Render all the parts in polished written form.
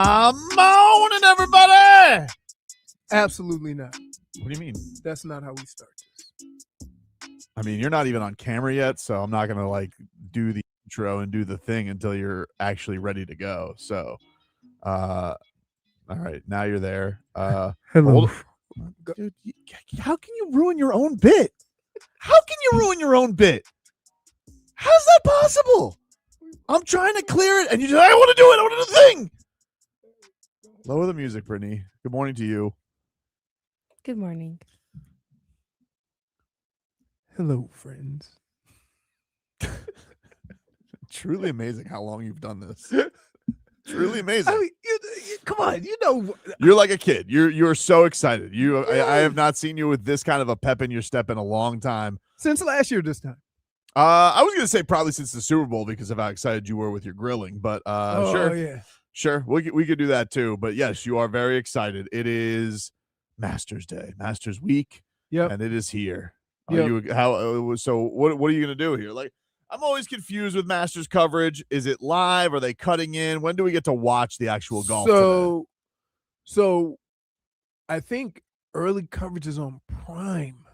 Morning, everybody. Absolutely not. What do you mean? That's not how we start this. I mean, you're not even on camera yet, so I'm not going to like do the intro and do the thing until you're actually ready to go. So, all right, now you're there. Hello. Dude, how can you ruin your own bit? How can you ruin your own bit? How's that possible? I'm trying to clear it, and you just, I want to do it. I want to do the thing. Lower the music, Brittany. Good morning to you. Good morning. Hello, friends. Truly amazing how long you've done this. Truly amazing. I mean, come on, you know. You're like a kid. You're so excited. I have not seen you with this kind of a pep in your step in a long time. Since last year this time. I was going to say probably since the Super Bowl because of how excited you were with your grilling, but sure. Yeah. Sure, we could do that too. But yes, you are very excited. It is Masters Day, Masters Week, and it is here. So what are you gonna do here? Like, I'm always confused with Masters coverage. Is it live? Are they cutting in? When do we get to watch the actual golf? So I think early coverage is on Prime.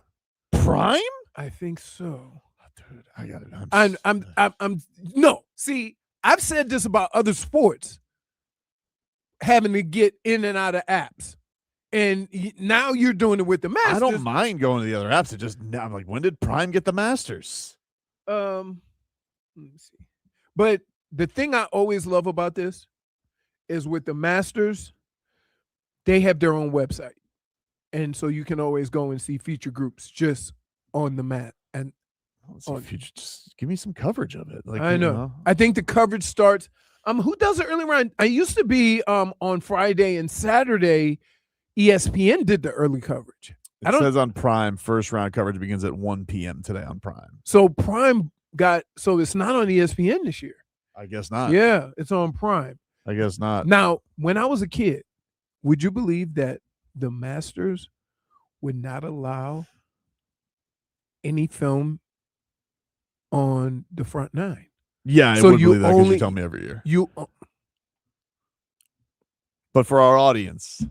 Prime? I think so. Dude, I got it. I'm no. See, I've said this about other sports. Having to get in and out of apps, and now you're doing it with the Masters. I don't mind going to the other apps. I'm like, when did Prime get the Masters? Let me see. But the thing I always love about this is with the Masters, they have their own website, and so you can always go and see feature groups just on the mat. And just give me some coverage of it. Like, I know. I think the coverage starts. Who does it early round? I used to be on Friday and Saturday. ESPN did the early coverage. It says on Prime, first round coverage begins at 1 p.m. today on Prime. So Prime so it's not on ESPN this year. I guess not. Yeah, it's on Prime. I guess not. Now, when I was a kid, would you believe that the Masters would not allow any film on the front nine? Yeah, I would believe that because you tell me every year. But for our audience,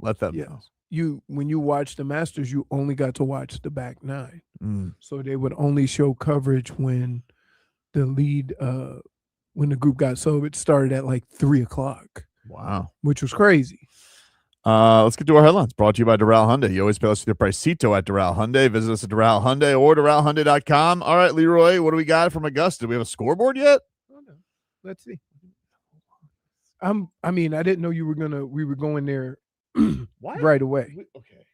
let them know. When you watch the Masters, you only got to watch the back nine. So they would only show coverage when the lead, when the group got sober. It started at like 3:00. Wow. Which was crazy. Let's get to our headlines. Brought to you by Doral Hyundai. You always pay us with your Pricito at Doral Hyundai. Visit us at Doral Hyundai or DoralHyundai.com. All right, Leroy, what do we got from Augusta? Do we have a scoreboard yet? Oh, no. Let's see. I didn't know we were going there right away. Okay.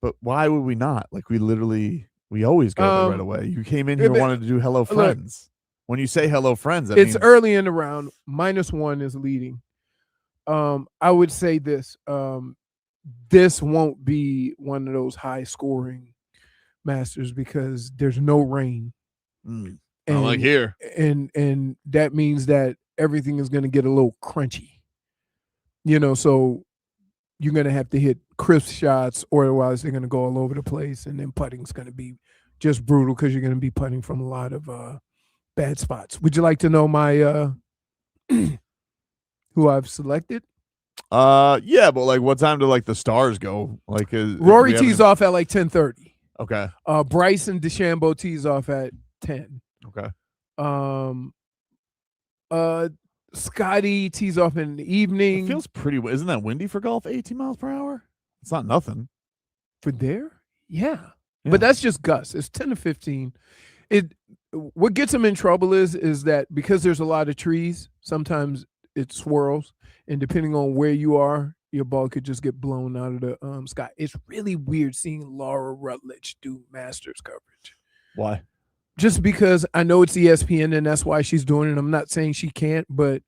But why would we not? Like, we always go there right away. You came in here wanted to do hello friends. Look, when you say hello friends, that it's means early in the round. -1 is leading. I would say this. This won't be one of those high scoring Masters because there's no rain. And, like here. And that means that everything is going to get a little crunchy. So you're going to have to hit crisp shots or otherwise they're going to go all over the place, and then putting's going to be just brutal because you're going to be putting from a lot of bad spots. Would you like to know my who I've selected? Yeah, but like what time do like the stars go? Like Rory tees off at like 10:30. Okay. Bryson DeChambeau tees off at 10. Okay. Scotty tees off in the evening. It feels pretty. Isn't that windy for golf? 18 miles per hour? It's not nothing. For there? Yeah. But that's just gusts. It's 10 to 15. What gets them in trouble is that because there's a lot of trees, sometimes it swirls, and depending on where you are, your ball could just get blown out of the sky. It's really weird seeing Laura Rutledge do Masters coverage. Why? Just because I know it's ESPN and that's why she's doing it. I'm not saying she can't, but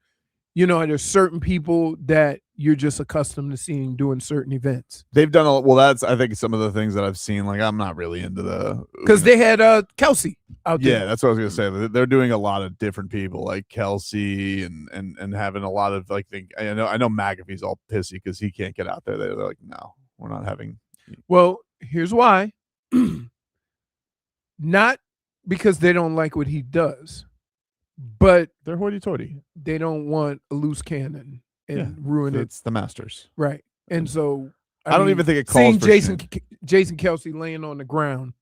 there's certain people that you're just accustomed to seeing doing certain events. They've done that's I think some of the things that I've seen. Like I'm not really into because they had Kelsey out there. Yeah, that's what I was gonna say. They're doing a lot of different people like Kelsey and having a lot of like I know McAfee's all pissy because he can't get out there. They're like, no, we're not having. Well, here's why. Not because they don't like what he does, but they're hoity-toity. They don't want a loose cannon and ruin it. It's the Masters. Right. And so I don't even think it calls for Jason Kelce laying on the ground.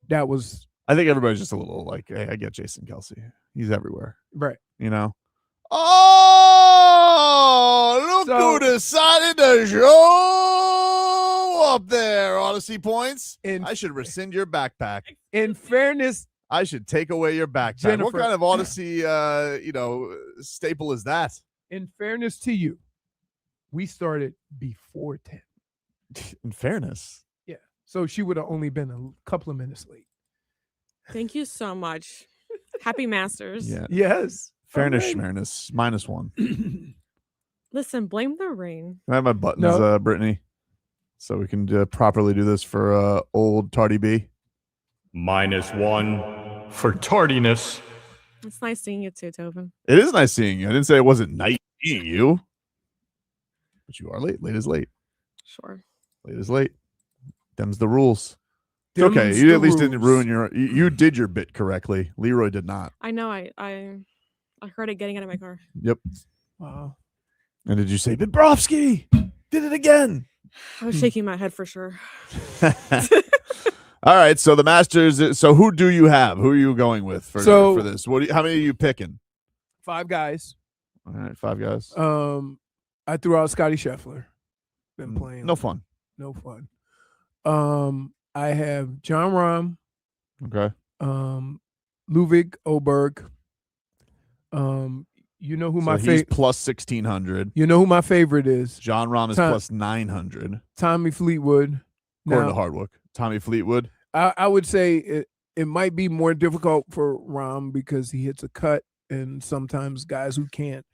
That was. I think everybody's just a little like, hey, I get Jason Kelce. He's everywhere. Right. You know? Oh, look who decided to show up there, Odyssey Points. I should rescind your backpack. In fairness, I should take away your backpack. Jennifer, what kind of Odyssey, staple is that? In fairness to you, we started before 10. In fairness. Yeah. So she would have only been a couple of minutes late. Thank you so much. Happy Masters. Yeah. Yes. Fairness, schmairness, -1. Listen, blame the rain. Can I have my buttons, Brittany? So we can properly do this for old Tardy B. -1 for tardiness. It's nice seeing you too, Tobin. It is nice seeing you. I didn't say it wasn't nice seeing you. But you are late. Late is late. Sure. Late is late. Them's the rules. It's okay. You at least didn't ruin you did your bit correctly. Leroy did not. I know. I heard it getting out of my car. Yep. Wow. And did you say Bobrovsky did it again? I was shaking my head for sure. All right. So the Masters. So who do you have? Who are you going with for this? How many are you picking? 5 guys. All right, 5 guys. I threw out Scotty Scheffler. Been playing. No fun. No fun. I have John Rahm. Okay. Ludwig Oberg. You know who my favorite plus 1,600. You know who my favorite is? John Rahm is plus 900. Tommy Fleetwood. According to Hardwood. Tommy Fleetwood. I would say it might be more difficult for Rahm because he hits a cut, and sometimes guys who can't.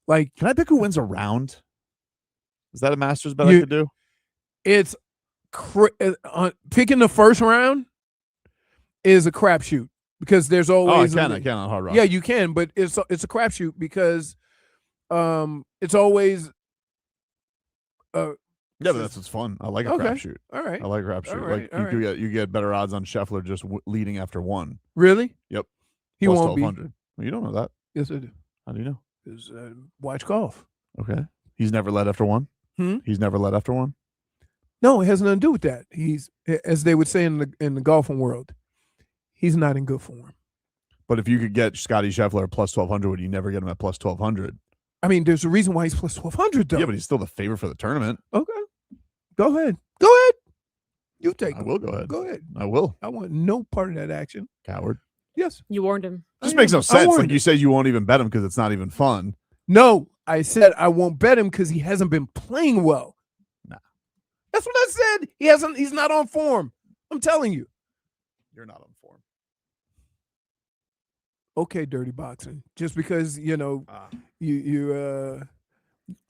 Like, can I pick who wins a round? Is that a Masters bet I could do? It's picking the first round is a crapshoot because there's always. I can on Hard Rock. Yeah, you can, but it's a crapshoot because it's always. Yeah, but that's what's fun. I like a crapshoot. All right. I like a crapshoot. You get better odds on Scheffler just leading after 1. Really? Yep. He plus won't 1,200. be. Well, you don't know that. Yes, I do. How do you know? Because watch golf. Okay. He's never led after 1. He's never led after 1. No, it has nothing to do with that. He's, as they would say in the golfing world, he's not in good form. But if you could get Scotty Scheffler at plus 1,200, would you never get him at plus 1,200? I mean, there's a reason why he's plus 1,200, though. Yeah, but he's still the favorite for the tournament. Okay. Go ahead. Go ahead. You take I will go ahead. Go ahead. I will. I want no part of that action. Coward. Yes. You warned him. This makes no sense. Like you said, you won't even bet him because it's not even fun. No, I said I won't bet him because he hasn't been playing well. Nah. That's what I said. He's not on form. I'm telling you. You're not on form. Okay, dirty boxing. Just because, you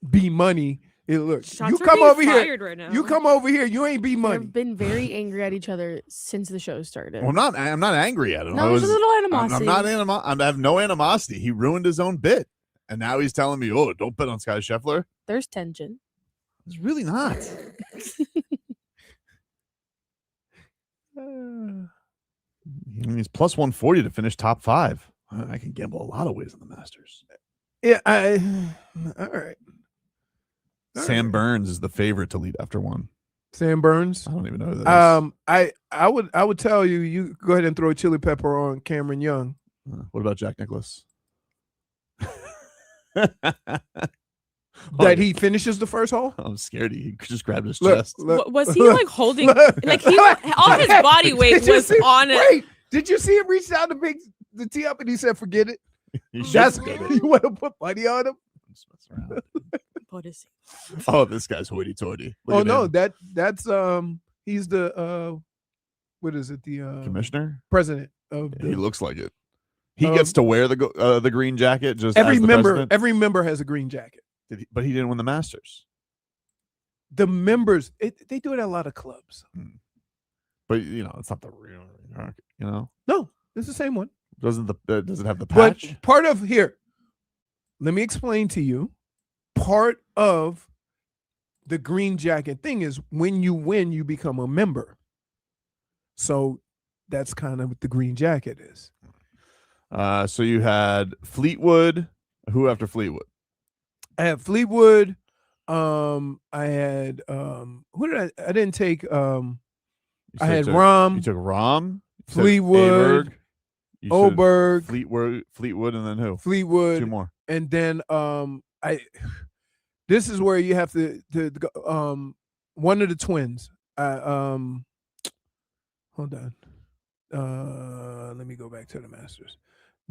be money. Look, Shots you come over here. Right now. You come over here. You ain't be money. They've been very angry at each other since the show started. Well, I'm not angry at him. No, there's a little animosity. I have no animosity. He ruined his own bit. And now he's telling me, oh, don't bet on Scotty Scheffler. There's tension. It's really not. He's plus 140 to finish top 5. I can gamble a lot of ways on the Masters. Yeah, all right. Sam Burns is the favorite to lead after 1. Sam Burns? I don't even know who that is. I would tell you go ahead and throw a chili pepper on Cameron Young. What about Jack Nicklaus? That he finishes the first hole? I'm scared he just grabbed his chest. Was he like holding like all his body weight was on it? Wait, did you see him reach down to pick the tee up and he said, forget it? You want to put money on him? Oh, this guy's hoity-toity. Oh no, that's he's the what is it? The commissioner? President of he looks like it. He gets to wear the green jacket. Just every member. President. Every member has a green jacket. But he didn't win the Masters. The members, they do it at a lot of clubs. But it's not the real. No, it's the same one. Does it have the patch? But part of here. Let me explain to you. Part of the green jacket thing is when you win, you become a member. So that's kind of what the green jacket is. So you had Fleetwood. Who after Fleetwood? I had Fleetwood. I had who did I didn't take I had Rom. You took Rom, Fleetwood, Oberg, Fleetwood, and then who? Fleetwood. 2 more. And then this is where you have to go, one of the twins. Hold on. Let me go back to the Masters.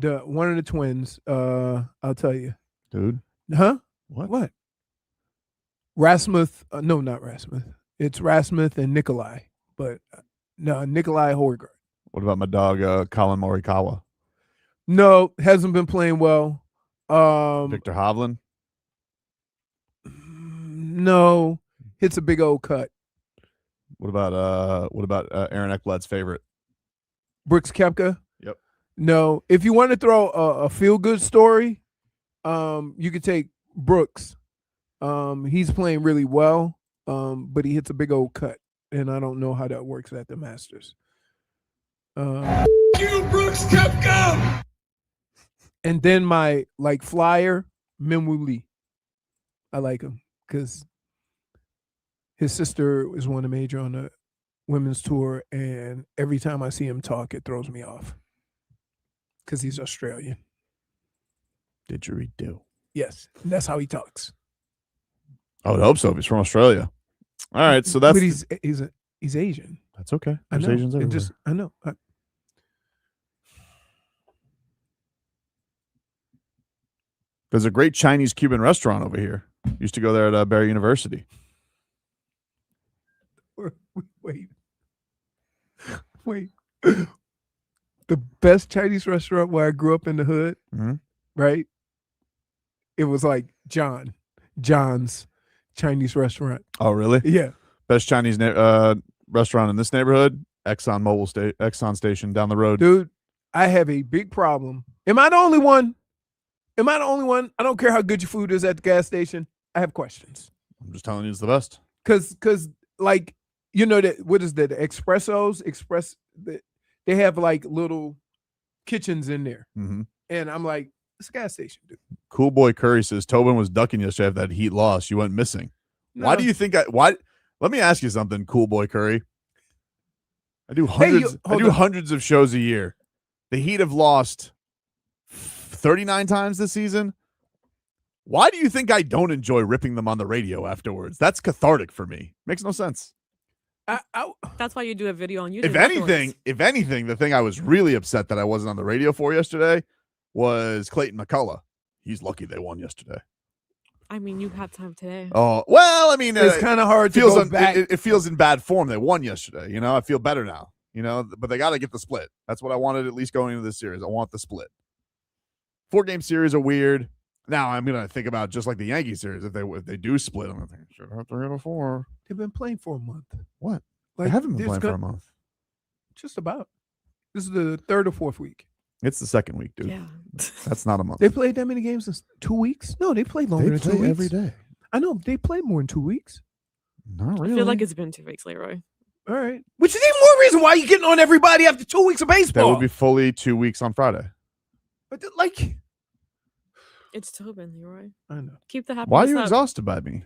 One of the twins, I'll tell you. Dude. Huh? What? Rasmuth. No, not Rasmuth. It's Rasmuth and Nikolai. But no, Nikolai Horgard. What about my dog, Colin Morikawa? No, hasn't been playing well. Victor Hovland? No, hits a big old cut. What about Aaron Ekblad's favorite? Brooks Koepka? Yep. No. If you want to throw a feel-good story, you could take Brooks. He's playing really well, but he hits a big old cut, and I don't know how that works at the Masters. You Brooks Koepka! And then my flyer, Minwoo Lee. I like him because his sister is one of the major on the women's tour, and every time I see him talk, it throws me off because he's Australian. Didgeridoo. Yes, and that's how he talks. I would hope so if he's from Australia. All right, so that's. But he's Asian. That's okay. There's Asians everywhere. I know. There's a great Chinese Cuban restaurant over here. Used to go there at Barry University. Wait. The best Chinese restaurant where I grew up in the hood, right? It was like John's Chinese restaurant. Oh, really? Yeah. Best Chinese restaurant in this neighborhood, Exxon station down the road. Dude, I have a big problem. Am I the only one? I don't care how good your food is at the gas station. I have questions. I'm just telling you it's the best. Cause like, you know, that what is that? The espressos, they have like little kitchens in there. Mm-hmm. And I'm like, it's a gas station, dude. Cool Boy Curry says Tobin was ducking yesterday after that Heat loss. You went missing. No. Why do you think why? Let me ask you something, Cool Boy Curry. I do hundreds of shows a year. The Heat have lost 39 times this season. Why do you think I don't enjoy ripping them on the radio afterwards? That's cathartic for me. Makes no sense. That's why you do a video on YouTube. If anything, the thing I was really upset that I wasn't on the radio for yesterday was Clayton McCullough. He's lucky they won yesterday. I mean, you have time today. Oh, well, I mean, it's kind of hard to go back. It feels in bad form. They won yesterday. You know, I feel better now. You know, but they got to get the split. That's what I wanted at least going into this series. I want the split. 4-game series are weird. Now I'm gonna think about just like the Yankee series. If they do split, I'm gonna think should have 3 out of 4. They've been playing for a month. What? They haven't been playing for a month. Just about. This is the 3rd or 4th week. It's the 2nd week, dude. Yeah. That's not a month. They played that many games in 2 weeks? No, they played longer than 2 weeks. Every day. I know they played more than 2 weeks. Not really. I feel like it's been 2 weeks, Leroy. All right. Which is even more reason why you're getting on everybody after 2 weeks of baseball. That would be fully 2 weeks on Friday. But like, it's Tobin, Leroy. I know. Keep the happiness Why are you up. exhausted by me?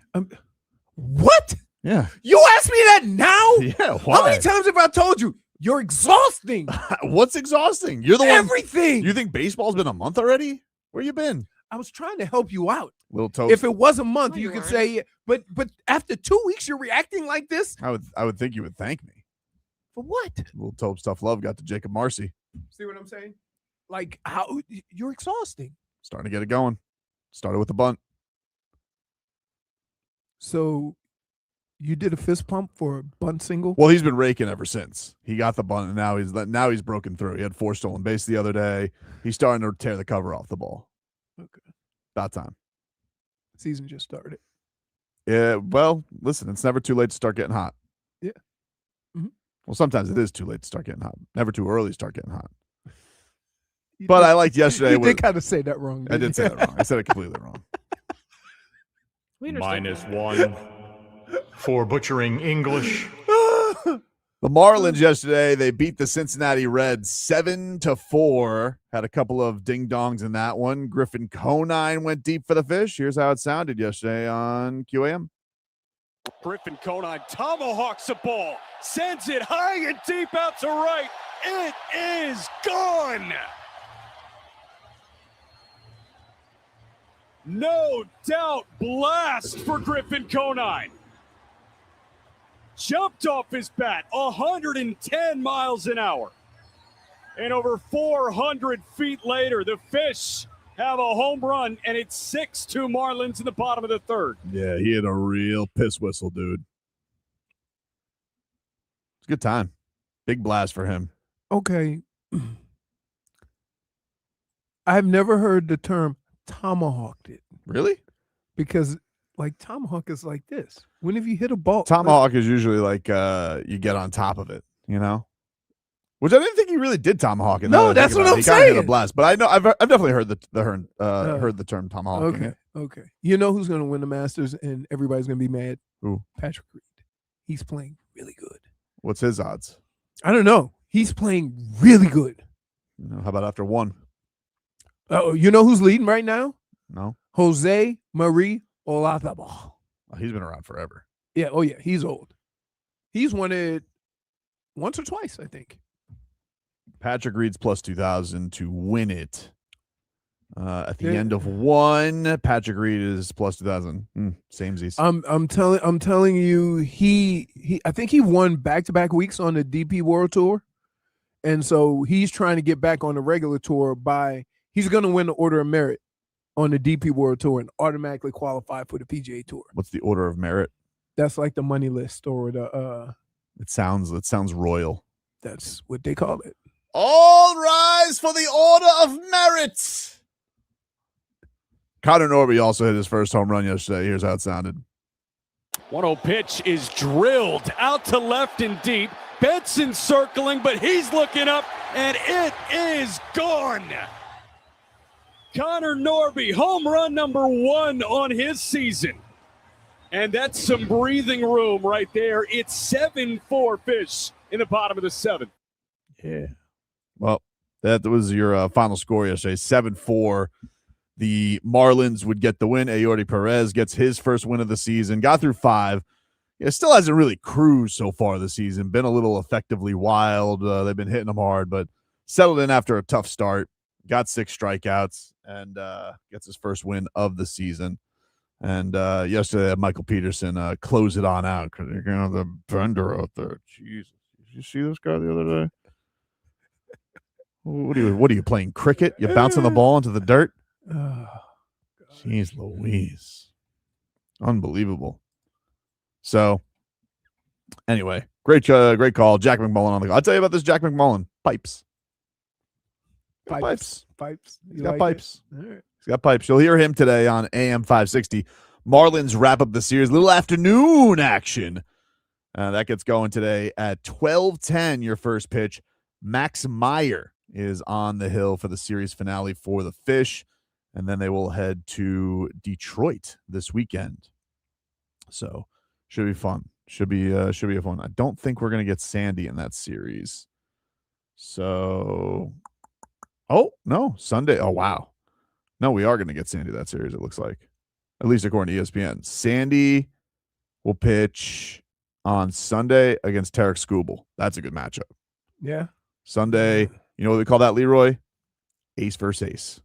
What? Yeah. You asked me that now? Yeah. Why? How many times have I told you? You're exhausting. What's exhausting? You're the one. Everything. You think baseball's been a month already? Where you been? I was trying to help you out. Little toast. If it was a month, No, you you could weren't. say, but after 2 weeks, you're reacting like this? I would think you would thank me. For what? Little Tope Tough Love got to Jacob Marcy. See what I'm saying? Like, how you're exhausting. Starting to get it going. Started with the bunt. So you did a fist pump for a bunt single? Well, he's been raking ever since. He got the bunt, and now he's broken through. He had 4 stolen bases the other day. He's starting to tear the cover off the ball. Okay. About time. Season just started. Yeah, well, listen, it's never too late to start getting hot. Yeah. Mm-hmm. Well, sometimes it is too late to start getting hot. Never too early to start getting hot. But I liked yesterday. You did kind of say that wrong. I did say that wrong. I said it completely wrong. We understand. -1 for butchering English. The Marlins yesterday, they beat the Cincinnati Reds 7-4. Had a couple of ding-dongs in that one. Griffin Conine went deep for the fish. Here's how it sounded yesterday on QAM. Griffin Conine tomahawks the ball, sends it high and deep out to right. It is gone. No doubt blast for Griffin Conine. Jumped off his bat 110 miles an hour. And over 400 feet later, the Fish have a home run, and it's 6-2 Marlins in the bottom of the third. Yeah, he had a real piss whistle, dude. It's a good time. Big blast for him. Okay. I've never heard the term tomahawked it. Really? Because like tomahawk is like this. Whenever you hit a ball, Tomahawk is usually like you get on top of it, you know? Which I didn't think he really did tomahawk it. No, that's what I'm He saying. kind of hit a blast, but I know I've definitely heard the term tomahawk. Okay. You know who's going to win the Masters and everybody's going to be mad? Who? Patrick Reed. He's playing really good. What's his odds? I don't know. He's playing really good. How about after one? Oh, you know who's leading right now? No. Jose Marie Olazabal. Oh, he's been around forever. Yeah. Oh, yeah. He's old. He's won it once or twice, I think. Patrick Reed's plus 2,000 to win it. At the end of one, Patrick Reed is plus 2,000. Samesies. I'm telling you, he I think he won back-to-back weeks on the DP World Tour, and so he's trying to get back on the regular tour he's going to win the Order of Merit on the DP World Tour and automatically qualify for the PGA Tour. What's the Order of Merit? That's like the money list or the. It sounds royal. That's what they call it. All rise for the Order of Merit. Connor Norby also hit his first home run yesterday. Here's how it sounded. 1-0 pitch is drilled out to left and deep. Benson circling, but he's looking up, and it is gone. Connor Norby, home run number 1 on his season. And that's some breathing room right there. It's 7-4 Fish in the bottom of the 7th. Yeah. Well, that was your final score yesterday, 7-4. The Marlins would get the win. Ayordi Perez gets his first win of the season. Got through 5. It still hasn't really cruised so far this season. Been a little effectively wild. They've been hitting them hard, but settled in after a tough start. Got 6 strikeouts and gets his first win of the season. And yesterday, Michael Peterson closed it on out because you're going to have the bender out there. Jesus. Did you see this guy the other day? What are you playing cricket? You bouncing the ball into the dirt? Oh, Jeez Louise. Unbelievable. So, anyway, great call. Jack McMullen on the call. I'll tell you about this Jack McMullen. Pipes. Pipes. He's got pipes. All right. He's got pipes. You'll hear him today on AM 560. Marlins wrap up the series. Little afternoon action. That gets going today at 12:10, your first pitch. Max Meyer is on the hill for the series finale for the Fish. And then they will head to Detroit this weekend. So should be fun. Should be a fun. I don't think we're gonna get Sandy in that series. So, no, Sunday. Oh wow, no, we are gonna get Sandy that series. It looks like, at least according to ESPN. Sandy will pitch on Sunday against Tarek Skubal. That's a good matchup. Yeah. Sunday. You know what we call that, Leroy? Ace versus ace.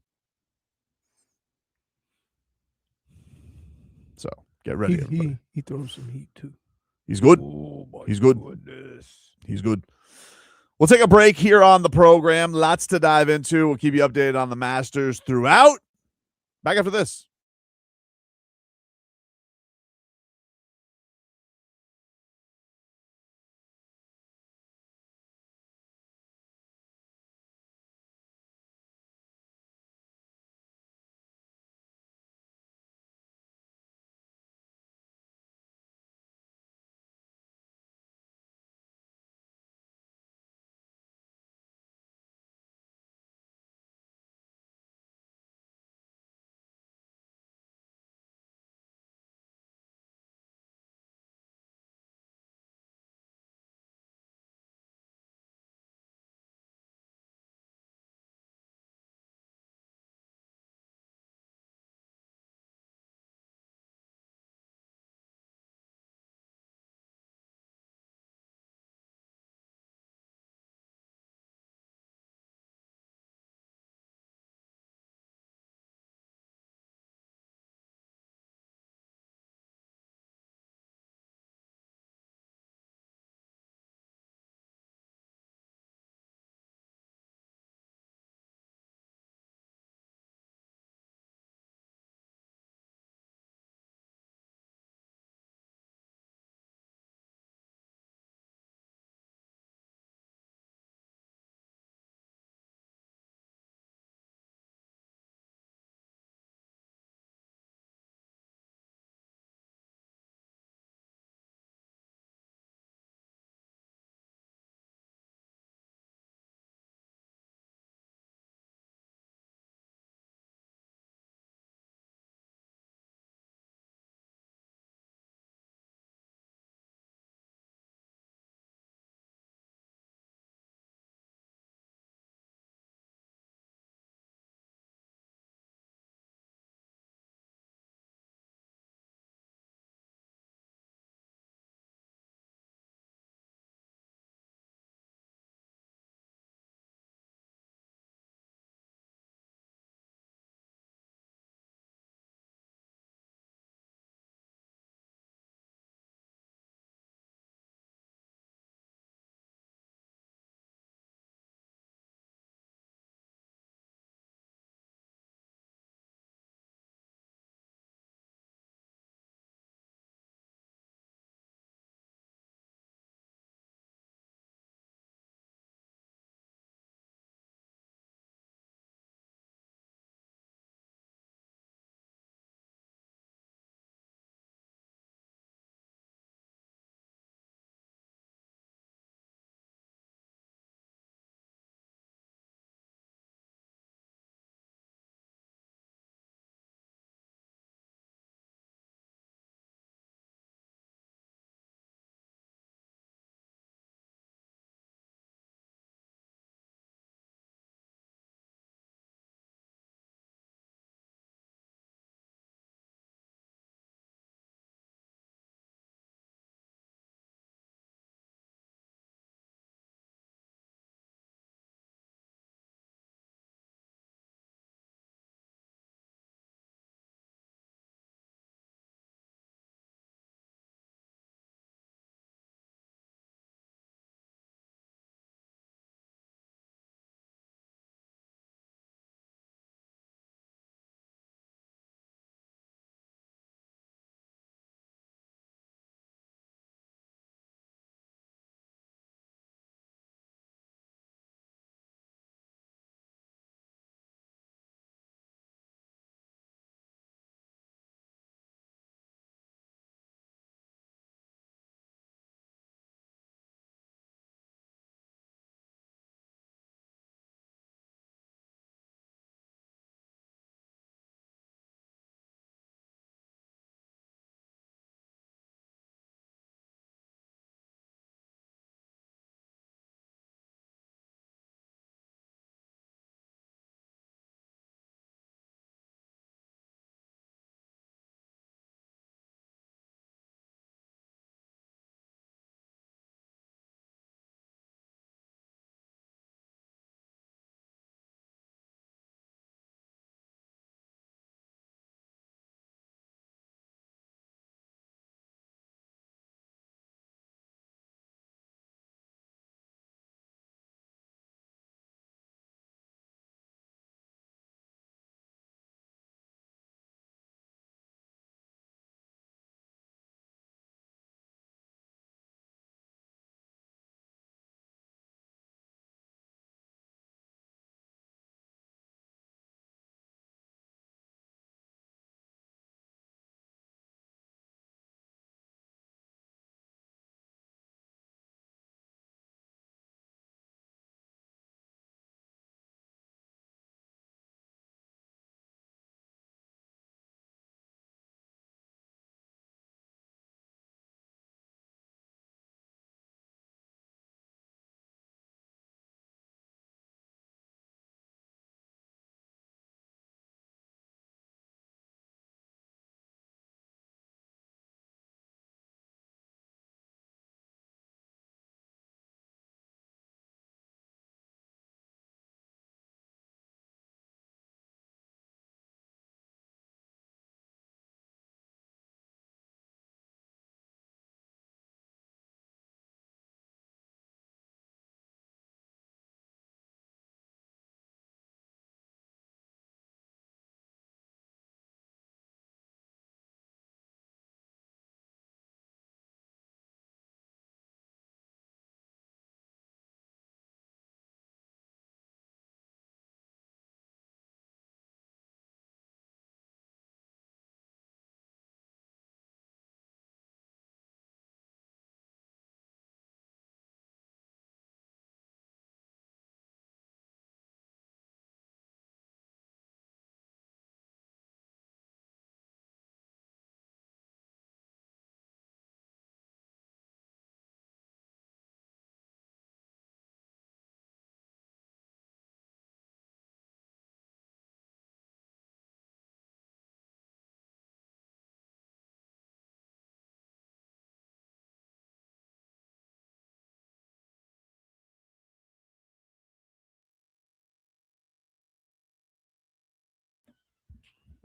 So get ready. He throws some heat too. He's good. Oh, He's good. Goodness. He's good. We'll take a break here on the program. Lots to dive into. We'll keep you updated on the Masters throughout. Back after this.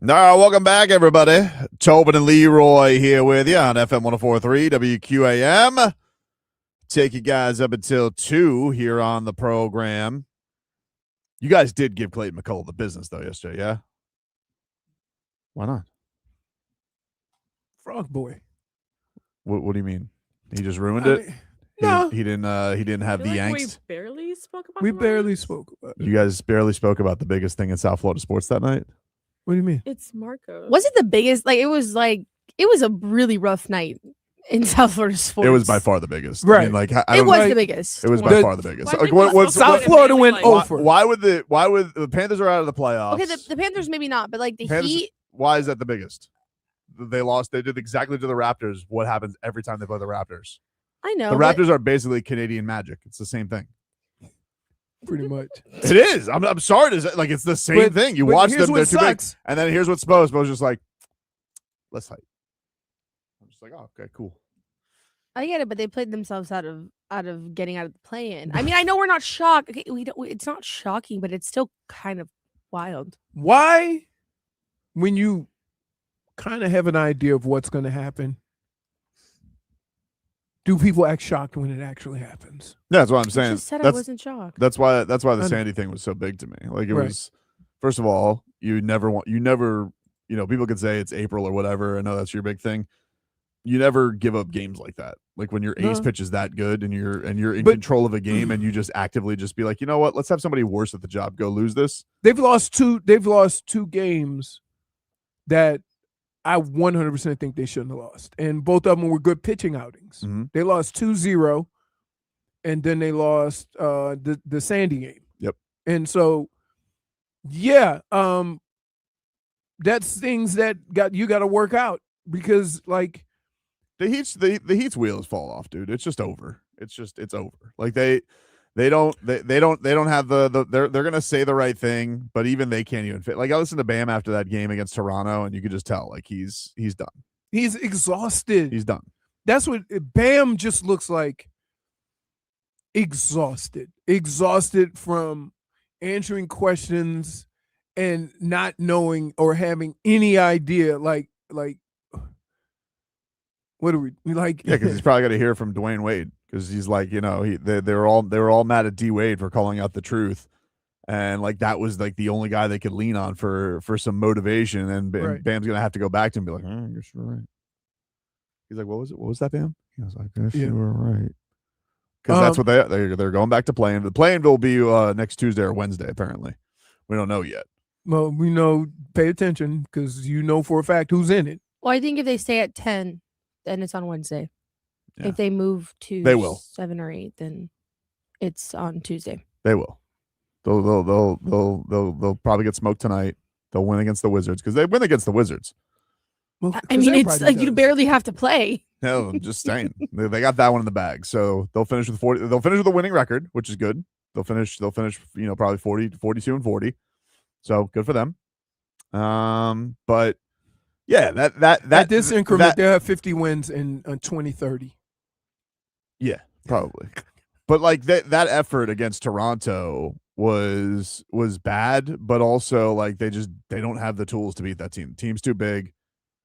All right, welcome back, everybody. Tobin and Leroy here with you on FM 104.3 WQAM. Take you guys up until 2 here on the program. You guys did give Clayton McCullough the business, though, yesterday, yeah? Why not? Frog boy. What do you mean? He just ruined I it? mean, no. He didn't have the angst? We barely spoke about We the barely Marlins. spoke about it. You guys barely spoke about the biggest thing in South Florida sports that night? What do you mean? It's Marco. Was it the biggest? It was a really rough night in South Florida sports. It was by far the biggest. Right. I mean, like, I It don't was know. the biggest. It was by The- far the biggest. Why Like, did we South It Florida made it went like- over. why would the Panthers are out of the playoffs? Okay, the Panthers maybe not, but like the Panthers- Heat. Why is that the biggest? They lost. They did exactly to the Raptors what happens every time they play the Raptors. I know The but- Raptors are basically Canadian Magic. It's the same thing. Pretty much. It is. I'm sorry to say, like, it's the same But- thing. You but watch here's them, they're what too big. sucks. And then here's what's Spo's just like, let's hype. I'm just like, oh, okay, cool. I get it, but they played themselves out of getting out of the play-in. I mean, I know we're not shocked. Okay, it's not shocking, but it's still kind of wild. Why, when you kind of have an idea of what's going to happen, do people act shocked when it actually happens? Yeah, that's what I'm I saying. just said I That's wasn't shocked. that's why the I know. Sandy thing was so big to me. Like, it Right. was, first of all, you never, people could say it's April or whatever. I know that's your big thing. You never give up games like that. Like, when your ace No. pitch is that good and you're in But- control of a game and you just actively just be like, you know what, let's have somebody worse at the job go lose this. They've lost two games that I 100% think they shouldn't have lost. And both of them were good pitching outings. Mhm. They lost 2-0, and then they lost the Sandy game. Yep. And so, yeah, that's things that you got to work out because, like, The Heat's wheels fall off, dude. It's just over. It's over. Like, they don't have they're gonna say the right thing, but even they can't even fit. Like, I listened to Bam after that game against Toronto, and you could just tell, like, he's done. he's exhausted. He's done. That's what Bam just looks like. Exhausted from answering questions and not knowing or having any idea. Like, what are we like? Yeah, because he's probably got to hear from Dwayne Wade because he's like, they were all mad at D Wade for calling out the truth, and like that was like the only guy they could lean on for some motivation. And Right. Bam's gonna have to go back to him and be like, you're sure right. He's like, what was it? What was that, Bam? He was like, yes, Yeah. you were right. Because that's what they're going back to playing. The play-in will be next Tuesday or Wednesday. Apparently, we don't know yet. Well, we know. Pay attention because you know for a fact who's in it. Well, I think if they stay at 10, then it's on Wednesday. Yeah. If they move to They will. 7 or 8, then it's on Tuesday. They will. They'll probably get smoked tonight. They'll win against the Wizards because they win against the Wizards. Well, I 'cause mean, it's everybody like you does. barely have to play. No, I'm just saying they got that one in the bag. So they'll finish with 40. They'll finish with a winning record, which is good. They'll finish. Probably 42 and 40. So good for them. But yeah, that At this increment, that- they'll have 50 wins in 2030. yeah, probably. But like that effort against Toronto was bad, but also like they don't have the tools to beat that team. The team's too big.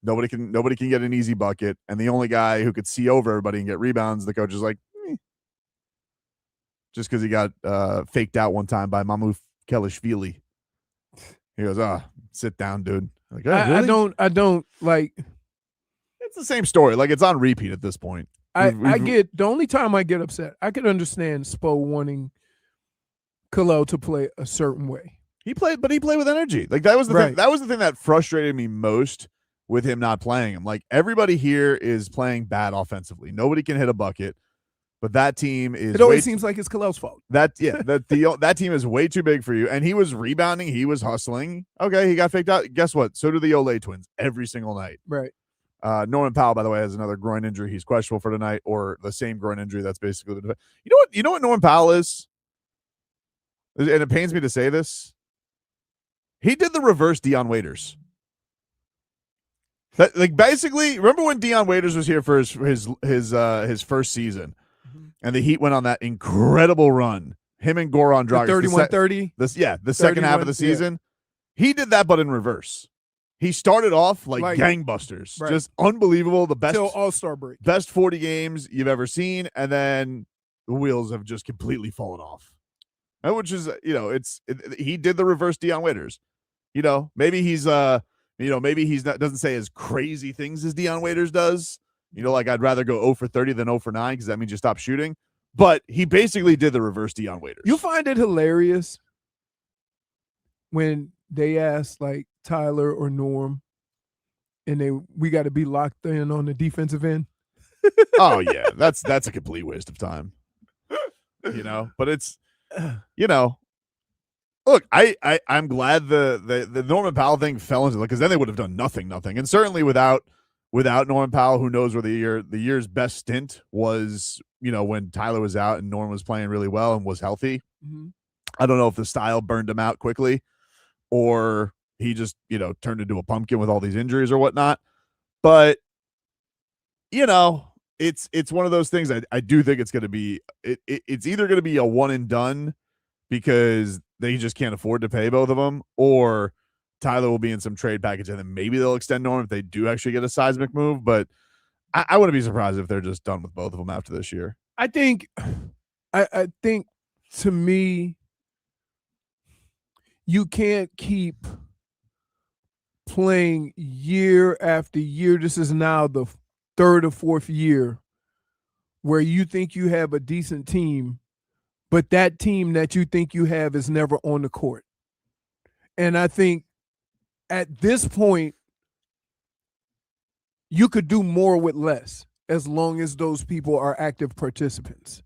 Nobody can get an easy bucket, and the only guy who could see over everybody and get rebounds, the coach is like, just because he got faked out one time by Mauigoa. He goes, sit down, dude. Like, oh, really? I don't like. It's the same story. Like, it's on repeat at this point. I get the only time I get upset. I could understand Spo wanting Khalil to play a certain way. He played with energy. Like, that was the thing. Right. That was the thing that frustrated me most with him not playing him. Like, everybody here is playing bad offensively. Nobody can hit a bucket, but that team is. It always seems like it's Khalil's fault. that team is way too big for you. And he was rebounding. He was hustling. Okay, he got faked out. Guess what? So do the Olay twins every single night. Right. Norman Powell, by the way, has another groin injury. He's questionable for tonight, or the same groin injury. That's basically the. You know what Norman Powell is, and it pains me to say this. He did the reverse Dion Waiters. That, like, basically, remember when Dion Waiters was here for his first season, and the Heat went on that incredible run. Him and Goran Dragic, 31-30. the second half of the 31, season, he did that, but in reverse. He started off like gangbusters, right. just unbelievable. The best till All-Star break, best 40 games you've ever seen, and then the wheels have just completely fallen off. Which is, he did the reverse Dion Waiters. Maybe he's maybe he's not doesn't say as crazy things as Dion Waiters does. Like I'd rather go 0 for 30 than 0 for 9 because that means you stop shooting. But he basically did the reverse Dion Waiters. You find it hilarious when they ask like Tyler or Norm, and we got to be locked in on the defensive end. Oh yeah, that's a complete waste of time. But it's look, I'm glad the Norman Powell thing fell into it because then they would have done nothing, and certainly without Norman Powell, who knows where the year's best stint was. When Tyler was out and Norman was playing really well and was healthy. Mm-hmm. I don't know if the style burned him out quickly, or he just turned into a pumpkin with all these injuries or whatnot. But it's one of those things. I do think it's going to be it's either going to be a one and done because they just can't afford to pay both of them, or Tyler will be in some trade package and then maybe they'll extend Norman if they do actually get a seismic move. But I wouldn't be surprised if they're just done with both of them after this year. I think to me, you can't keep playing year after year. This is now the third or fourth year where you think you have a decent team, but that team that you think you have is never on the court. And I think at this point, you could do more with less as long as those people are active participants.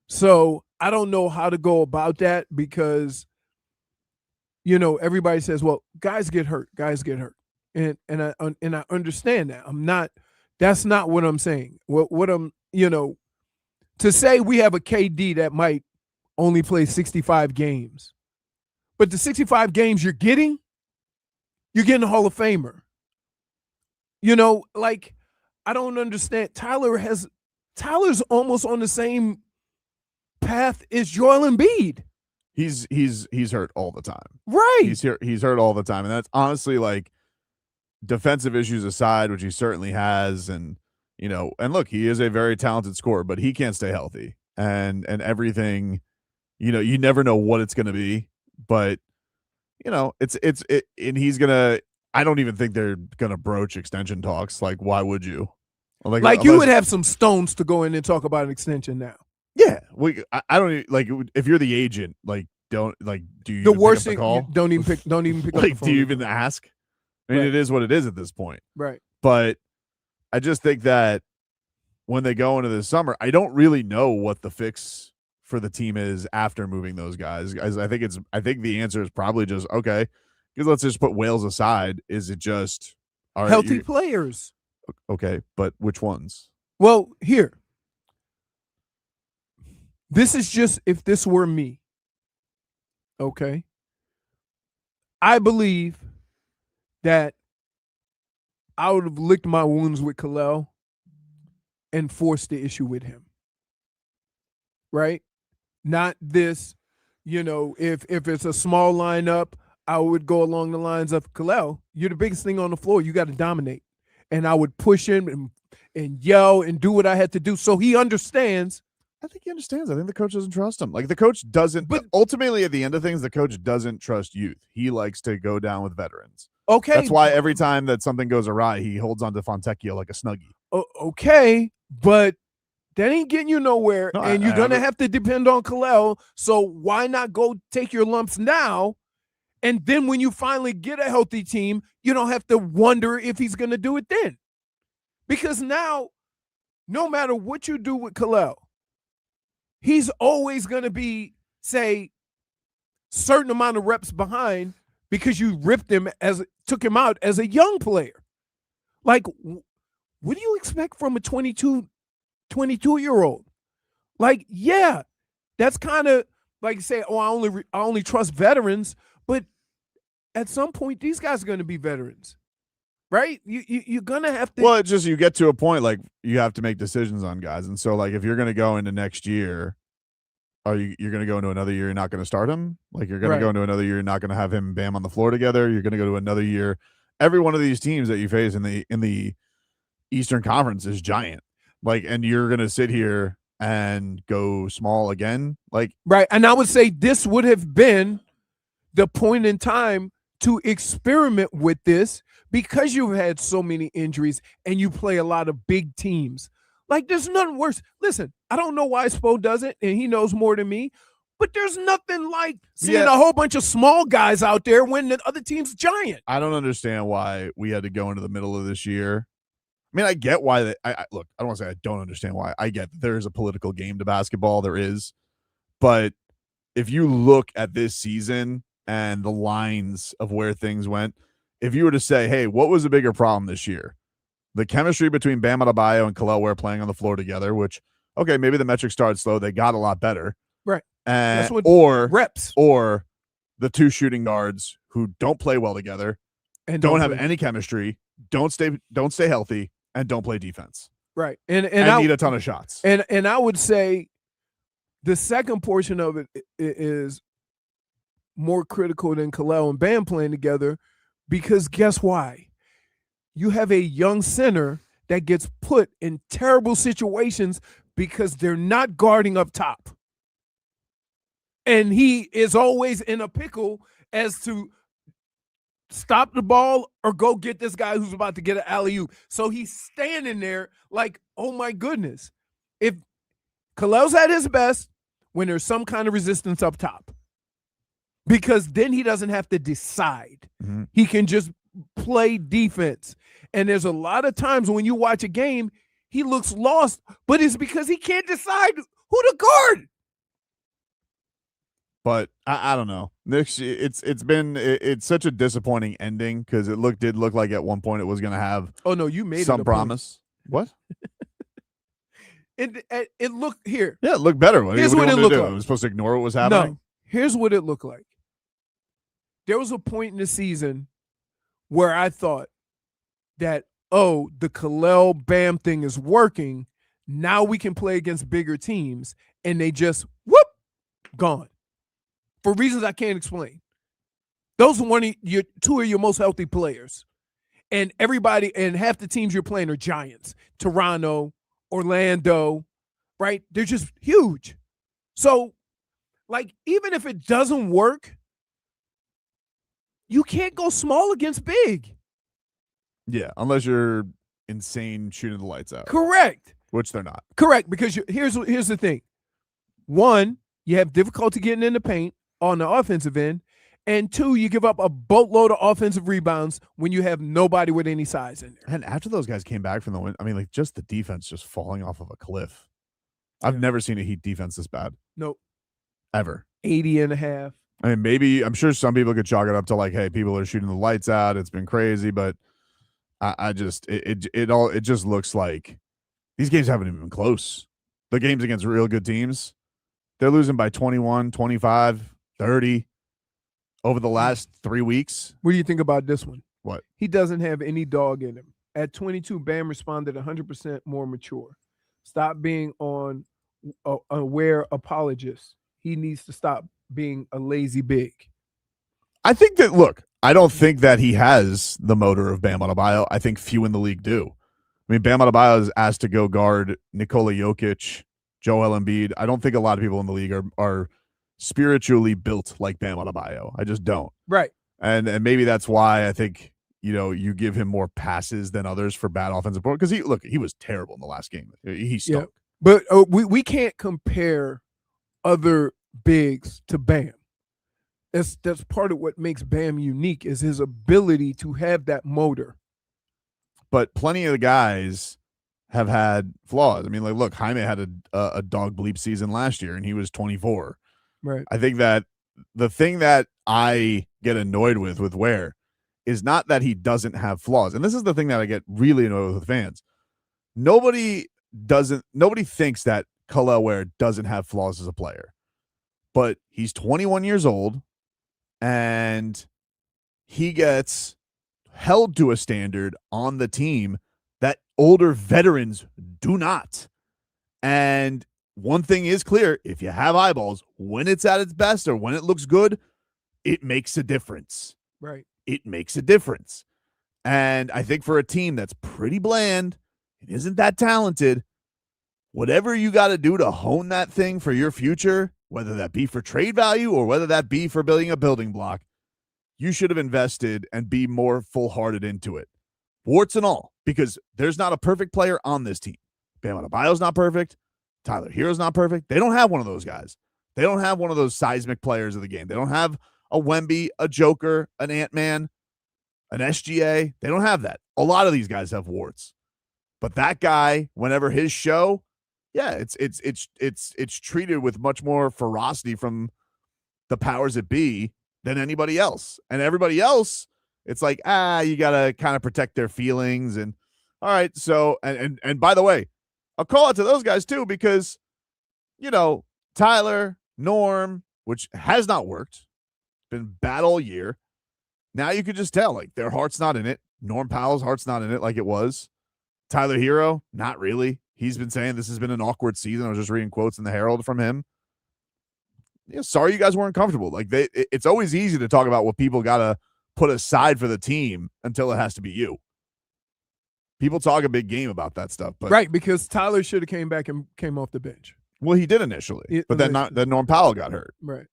So I don't know how to go about that because, everybody says, well, guys get hurt. And I understand that. That's not what I'm saying. What I'm, to say we have a KD that might only play 65 games, but the 65 games you're getting a Hall of Famer. I don't understand. Tyler's almost on the same path as Joel Embiid. He's hurt all the time. Right. He's hurt all the time. And that's honestly like defensive issues aside, which he certainly has. And, and look, he is a very talented scorer, but he can't stay healthy and everything, you never know what it's going to be, but and he's going to, I don't even think they're going to broach extension talks. Like, why would you? Like you would have some stones to go in and talk about an extension now. Yeah. I don't like if you're the agent, like, don't like, do you the worst thing, call? don't even pick like, up the phone. Do you even ask? I mean, Right. It is what it is at this point. Right. But I just think that when they go into the summer, I don't really know what the fix for the team is after moving those guys. I think the answer is probably just, okay, because let's just put Wales aside. Is it just all right, healthy players? Okay, but which ones? Well, here. This is just if this were me. Okay. I believe that I would have licked my wounds with Kalel and forced the issue with him. Right? Not this, if it's a small lineup, I would go along the lines of Kalel, you're the biggest thing on the floor. You got to dominate. And I would push him and yell and do what I had to do. So he understands. I think he understands. I think the coach doesn't trust him. Like the coach doesn't, but ultimately at the end of things, the coach doesn't trust youth. He likes to go down with veterans. Okay. That's why every time that something goes awry, he holds on to Fontecchio like a Snuggie. Okay. But that ain't getting you nowhere. No, and you're going to have to depend on Kalel. So why not go take your lumps now? And then when you finally get a healthy team, you don't have to wonder if he's going to do it then. Because now, no matter what you do with Kalel, he's always going to be, say, certain amount of reps behind because you took him out as a young player. Like, what do you expect from a 22-year-old? Like, yeah, that's kind of like say, oh, I only trust veterans, but at some point, these guys are going to be veterans, right? You're going to have to. Well, it's just you get to a point like you have to make decisions on guys. And so, like, if you're going to go into next year, you're going to go into another year, you're not going to start him? Like, you're going to go into another year, you're not going to have him and Bam on the floor together. You're going to go to another year. every one of these teams that you face in the Eastern Conference is giant. Like, and you're gonna sit here and go small again, like right. And I would say this would have been the point in time to experiment with this because you've had so many injuries and you play a lot of big teams. Like, there's nothing worse. Listen, I don't know why Spo does it, and he knows more than me, but there's nothing like seeing a whole bunch of small guys out there when the other team's giant. I don't understand why we had to go into the middle of this year. I mean, I get why look, I don't want to say I don't understand why. I get that there is a political game to basketball. There is. But if you look at this season and the lines of where things went, if you were to say, hey, what was the bigger problem this year? The chemistry between Bam Adebayo and Khalil Ware playing on the floor together, which, okay, maybe the metrics started slow. They got a lot better. Right. And, that's what reps. Or the two shooting guards who don't play well together and don't have any chemistry, don't stay healthy, and don't play defense. Right. And need a ton of shots. And I would say the second portion of it is more critical than Khalil and Bam playing together, because guess why? You have a young center that gets put in terrible situations because they're not guarding up top. And he is always in a pickle as to stop the ball or go get this guy who's about to get an alley-oop. So he's standing there like, oh my goodness. If Khalil's at his best when there's some kind of resistance up top, because then he doesn't have to decide. Mm-hmm. He can just play defense. And there's a lot of times when you watch a game, he looks lost, but it's because he can't decide who to guard. But I don't know. It's such a disappointing ending because it did look like at one point it was going to have you made some promise. What? It looked here. Yeah, it looked better. Here's what it looked like. It was supposed to ignore what was happening. No, here's what it looked like. There was a point in the season where I thought that, the Khalil Bam thing is working. Now we can play against bigger teams, and they just gone. For reasons I can't explain. Those are two of your most healthy players. And everybody and half the teams you're playing are giants. Toronto, Orlando, right? They're just huge. So, like, even if it doesn't work, you can't go small against big. Yeah, unless you're insane shooting the lights out. Correct. Which they're not. Correct, because here's the thing. One, you have difficulty getting in the paint on the offensive end, and two, you give up a boatload of offensive rebounds when you have nobody with any size in there. And after those guys came back from the win, I mean, like, just the defense just falling off of a cliff. I've never seen a Heat defense this bad. Nope. Ever. 80.5. I mean, I'm sure some people could chalk it up to like, hey, people are shooting the lights out. It's been crazy, but it just looks like these games haven't even been close. The games against real good teams, they're losing by 21, 25, 30 over the last 3 weeks. What do you think about this one? What? He doesn't have any dog in him. At 22, Bam responded 100% more mature. Stop being on aware apologist. He needs to stop being a lazy big. I think that, look, I don't think that he has the motor of Bam Adebayo. I think few in the league do. I mean, Bam Adebayo is asked to go guard Nikola Jokic, Joel Embiid. I don't think a lot of people in the league are spiritually built like Bam Adebayo. I just don't. Right. And maybe that's why I think, you give him more passes than others for bad offensive performance. Because he was terrible in the last game. He stunk. Yeah. But we can't compare other bigs to Bam. That's part of what makes Bam unique is his ability to have that motor. But plenty of the guys have had flaws. I mean, like, look, Jaime had a dog bleep season last year, and he was 24. Right. I think that the thing that I get annoyed with Ware is not that he doesn't have flaws. And this is the thing that I get really annoyed with fans. Nobody thinks that Khalil Ware doesn't have flaws as a player. But he's 21 years old, and he gets held to a standard on the team that older veterans do not. And one thing is clear, if you have eyeballs, when it's at its best or when it looks good, it makes a difference. Right. It makes a difference. And I think for a team that's pretty bland and isn't that talented, whatever you got to do to hone that thing for your future, whether that be for trade value or whether that be for building a building block, you should have invested and be more full-hearted into it. Warts and all, because there's not a perfect player on this team. Bam Adebayo's not perfect. Tyler Hero's not perfect. They don't have one of those guys. They don't have one of those seismic players of the game. They don't have a Wemby, a Joker, an Ant-Man, an SGA. They don't have that. A lot of these guys have warts. But that guy, whenever his show, yeah, it's treated with much more ferocity from the powers that be than anybody else. And everybody else, it's like, you got to kind of protect their feelings. And all right, so, and by the way, I'll call out to those guys too, because, Tyler, Norm, which has not worked, been bad all year. Now you could just tell, like, their heart's not in it. Norm Powell's heart's not in it like it was. Tyler Hero, not really. He's been saying this has been an awkward season. I was just reading quotes in the Herald from him. Yeah, sorry you guys weren't comfortable. Like, it's always easy to talk about what people got to put aside for the team until it has to be you. People talk a big game about that stuff, but right, because Tyler should have came back and came off the bench. Well, he did initially, but then Norm Powell got hurt. Right.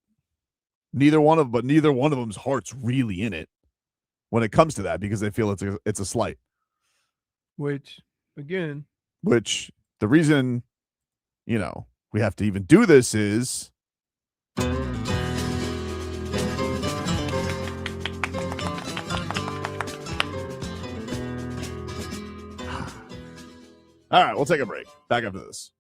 Neither one of them's heart's really in it when it comes to that, because they feel it's a slight. Which the reason, we have to even do this is all right, we'll take a break. Back after this.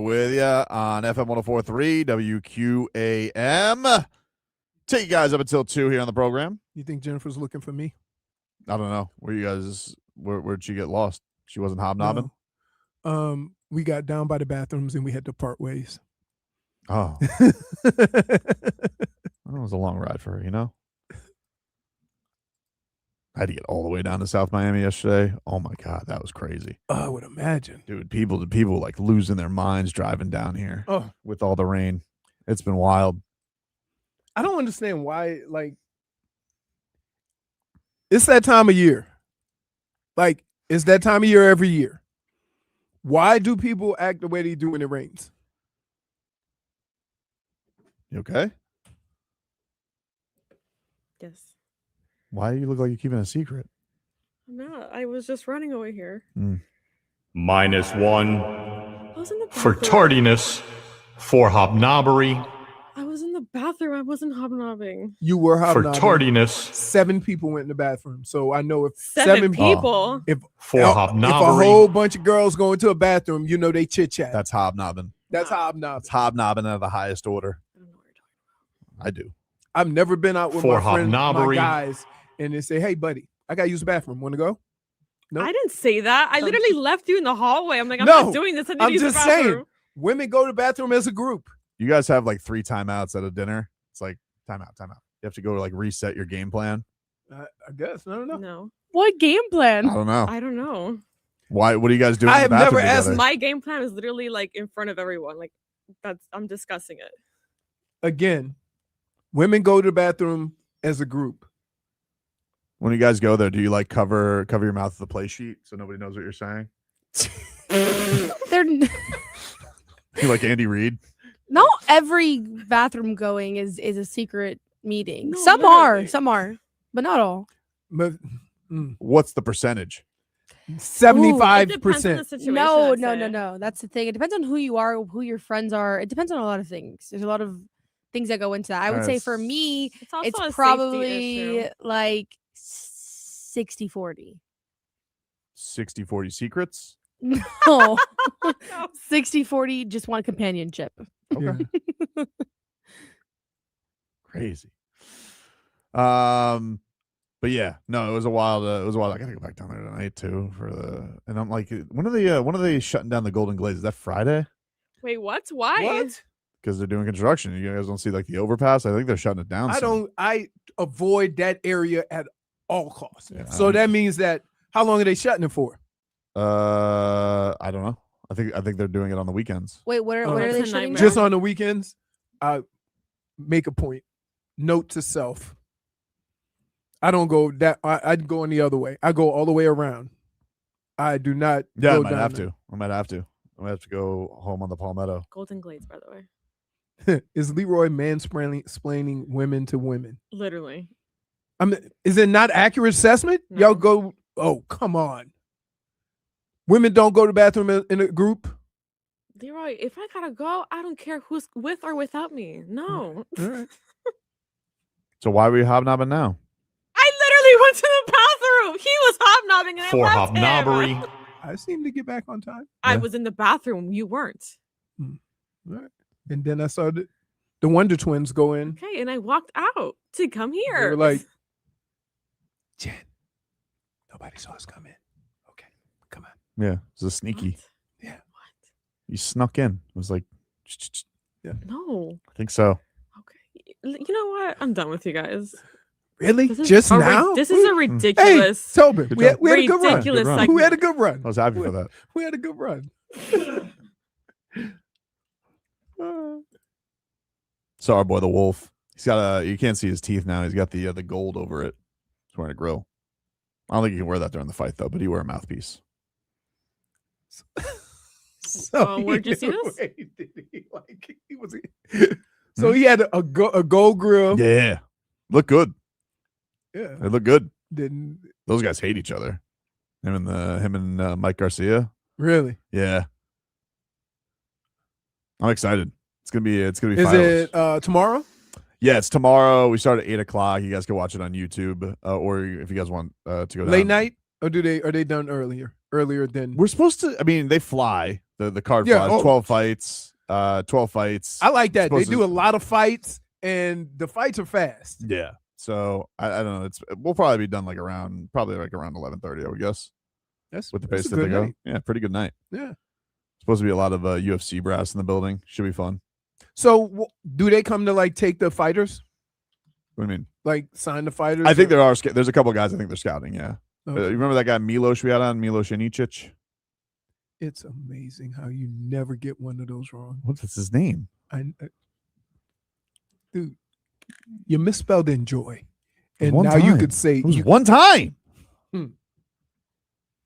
with you on FM 104.3 WQAM. Take you guys up until 2 here on the program. You think Jennifer's looking for me? I don't know. Where'd she get lost? She wasn't hobnobbing? No. We got down by the bathrooms and we had to part ways. Oh. That was a long ride for her, you know? I had to get all the way down to South Miami yesterday. Oh my God, that was crazy. I would imagine. Dude, people like losing their minds driving down here with all the rain. It's been wild. I don't understand why, like, it's that time of year. Like, it's that time of year every year. Why do people act the way they do when it rains? You okay? Yes. Why do you look like you're keeping a secret? No, I was just running over here. -1 I was in the for bathroom. tardiness, for hobnobbery, I was in the bathroom. I wasn't hobnobbing. You were for hobnobbing. tardiness, 7 people went in the bathroom. So I know if Seven people, people. for if a hobnobbery. whole bunch of girls go into a bathroom, you know they chit chat. That's hobnobbing. That's hobnobbing. It's hobnobbing at the highest order. I don't know what you're talking about. I do. I've never been out with For my friends, my hobnobbery. guys, and they say, "Hey, buddy, I gotta use the bathroom. Want to go?" Nope. I didn't say that. I Um, literally left you in the hallway. I'm like, I'm No, not doing this. I need I'm to use just the saying. bathroom. Women go to the bathroom as a group. You guys have like 3 timeouts at a dinner. It's like timeout. You have to go like reset your game plan. I guess I don't know. No, What game I plan? don't know. I don't know. Why? What are you guys doing? I in the have never bathroom asked together? My game plan is literally like in front of everyone. Like I'm discussing it. Again, women go to the bathroom as a group. When you guys go there, do you like cover your mouth with a play sheet so nobody knows what you're saying? They're You like Andy Reid? not every bathroom going is a secret meeting. No, some literally. are, but not all. But What's the percentage? 75%. It depends on the situation. No, I'd say. no. That's the thing. It depends on who you are, who your friends are. It depends on a lot of things. There's a lot of things that go into that. I would say for Yes. me, It's also a it's safety probably issue. like 60-40. 60-40 secrets? No. No. 60-40, just want companionship. Okay. Yeah. Crazy. But yeah, no, it was a wild. I gotta go back down there tonight too and I'm like, when are they shutting down the Golden Glades? Is that Friday? Wait, what? Why? What? Because they're doing construction. You guys don't see like the overpass? I think they're shutting it down. soon. I avoid that area at all costs. Yeah, So that means that how long are they shutting it for? I don't know. I think they're doing it on the weekends. Wait, what are That's they a shutting nightmare. Just on the weekends, I make a point. Note to self. I don't go that. I'd go in the other way. I go all the way around. I do not. Yeah, go I might down have there. to. I might have to go home on the Palmetto. Golden Glades, by the way. Is Leroy mansplaining women to women? Literally. I mean, is it not accurate assessment? No. Y'all go. Oh, come on. Women don't go to the bathroom in a group. Leroy, if I gotta go, I don't care who's with or without me. No. All right. So why were you hobnobbing now? I literally went to the bathroom. He was hobnobbing and I for left him. hobnobbery, I seem to get back on time. I Yeah. was in the bathroom. You weren't. All right. And then I saw the Wonder Twins go in. Okay, and I walked out to come They here. were like, Jen, nobody saw us come in. Okay, come on. Yeah, it was a sneaky. What? Yeah. What? You snuck in. It was like, No. I think so. Okay. You know what? I'm done with you guys. Really? This is Just a now? This is a Hey, ridiculous. Tobin, Good we had job. a good run. ridiculous Good run. segment. We had a good run. I was happy for that. We had a good run. So our boy the wolf. He's got you can't see his teeth now. He's got the gold over it. He's wearing a grill. I don't think you can wear that during the fight though, but he wear a mouthpiece. So where'd you see this? So he had a gold grill. Yeah. Look good. Yeah. They look good. Didn't Those guys hate each other. Him and Mike Garcia. really. Yeah. I'm excited. It's gonna be Is fireworks. it tomorrow? Yeah, it's tomorrow. We start at 8:00. You guys can watch it on YouTube, or if you guys want to go down. Late night? Or are they done earlier? Earlier than We're supposed to. I mean, they fly, The card Yeah, flies. 12 fights. 12 fights. I like that. They Supposed do to- a lot of fights, and the fights are fast. Yeah. So I don't know. We'll probably be done around 11:30, I would guess. That's With the that's pace a that they good go. night. Yeah, pretty good night. Yeah. Supposed to be a lot of UFC brass in the building. Should be fun. So do they come to take the fighters? What do you mean? Sign the fighters? I think there's a couple guys I think they're scouting, yeah. Okay. You remember that guy Milos we had on, Milos Janicic? It's amazing how you never get one of those wrong. What's his name? Dude, you misspelled enjoy. And One now you time. could say It was one time. all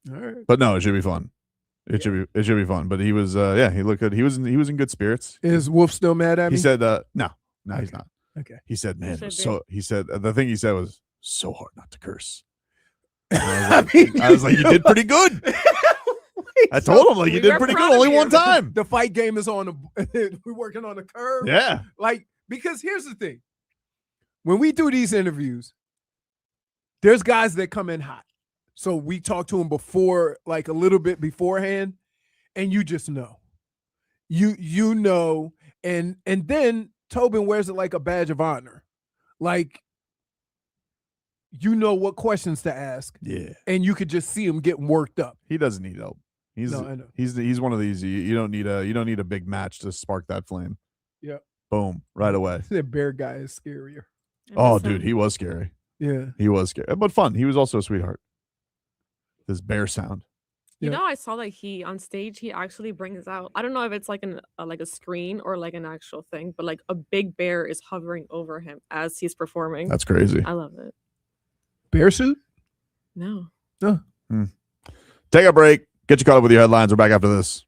right. But no, it should be fun. It should be fun. But he was he looked good. He was in good spirits. Is Wolf still mad at me? He said no, he's not. Okay. He said, man, it was should so he said the thing he said was so hard not to curse. And I I was like, you did pretty good. I told him you we did were pretty proud good of only you. one time. The fight game is on we're working on the curve. Yeah. Because here's the thing. When we do these interviews, there's guys that come in hot. So we talk to them before, a little bit beforehand, and you just know. You know, and then Tobin wears it like a badge of honor. You know what questions to ask. Yeah. And you could just see him getting worked up. He doesn't need help. I know. He's one of these. You don't need a big match to spark that flame. Yeah. Boom. Right away. The bear guy is scarier. Oh, dude, he was scary. Yeah. He was scary, but fun. He was also a sweetheart. This bear sound. You Yeah. know, I saw he on stage, he actually brings out, I don't know if it's a screen or an actual thing, but a big bear is hovering over him as he's performing. That's crazy. I love it. Bear suit? No. Take a break. Get you caught up with your headlines. We're back after this.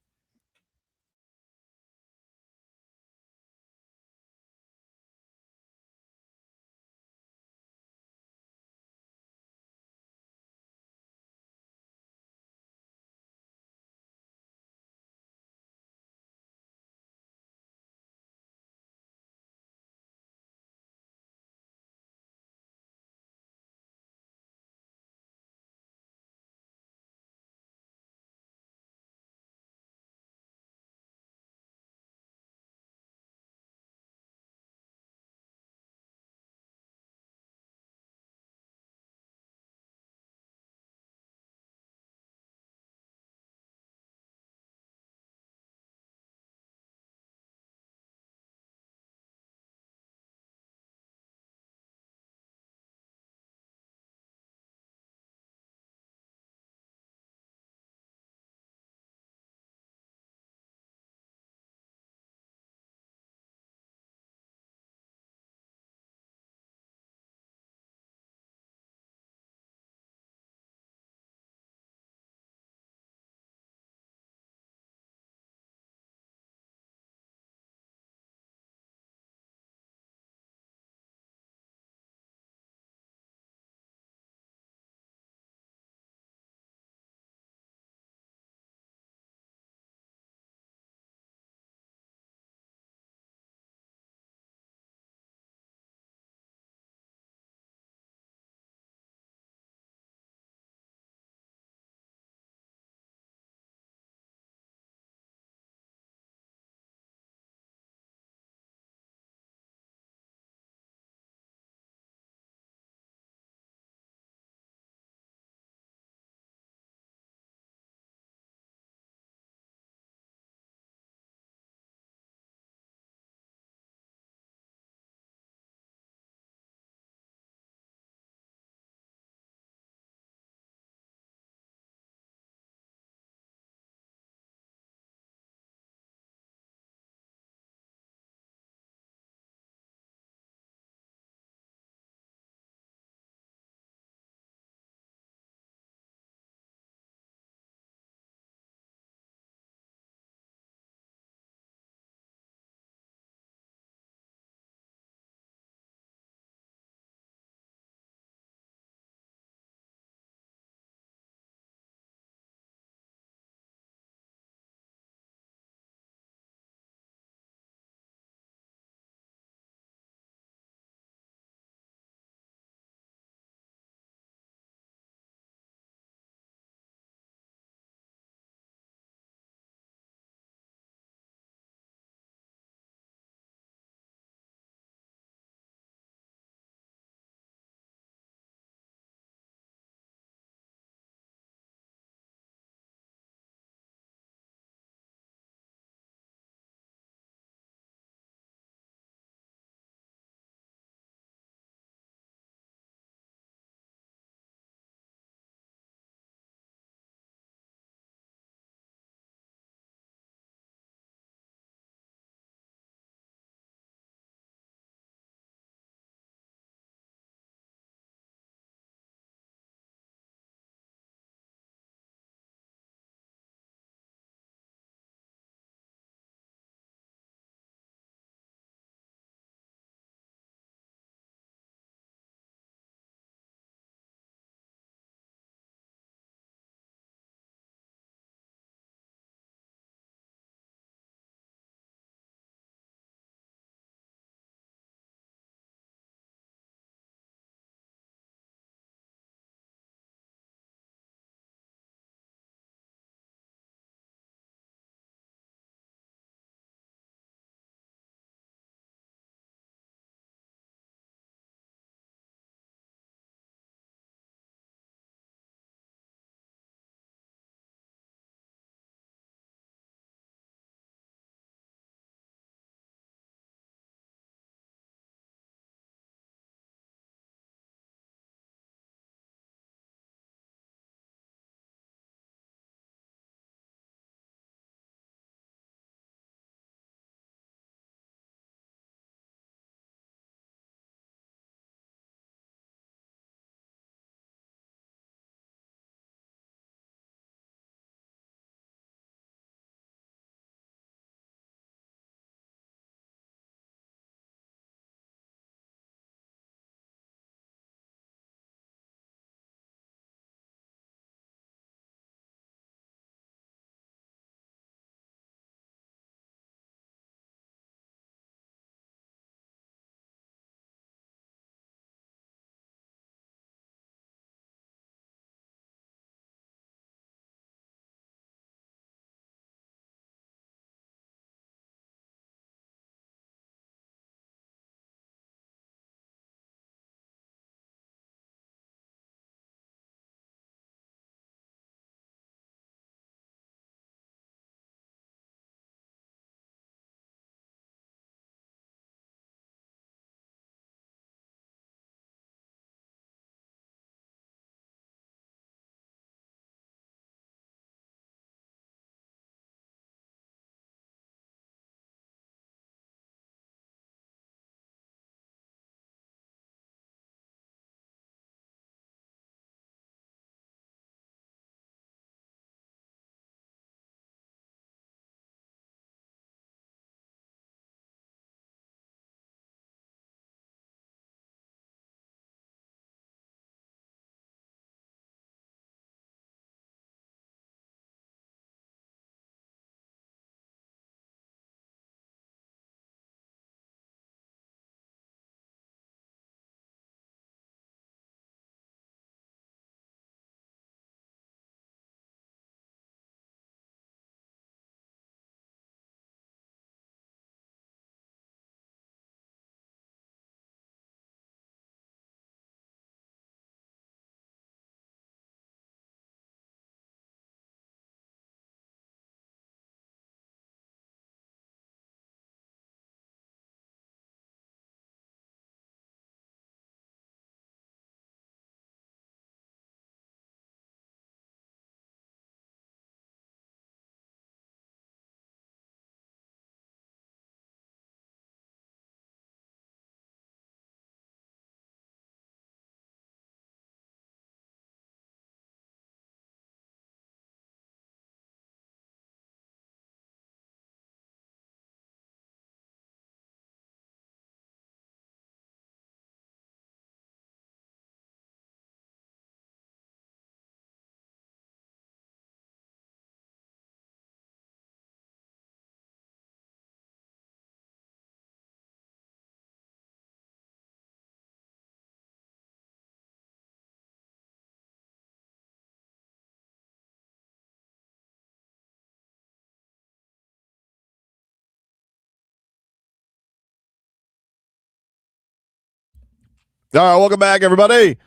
All right, welcome back, everybody.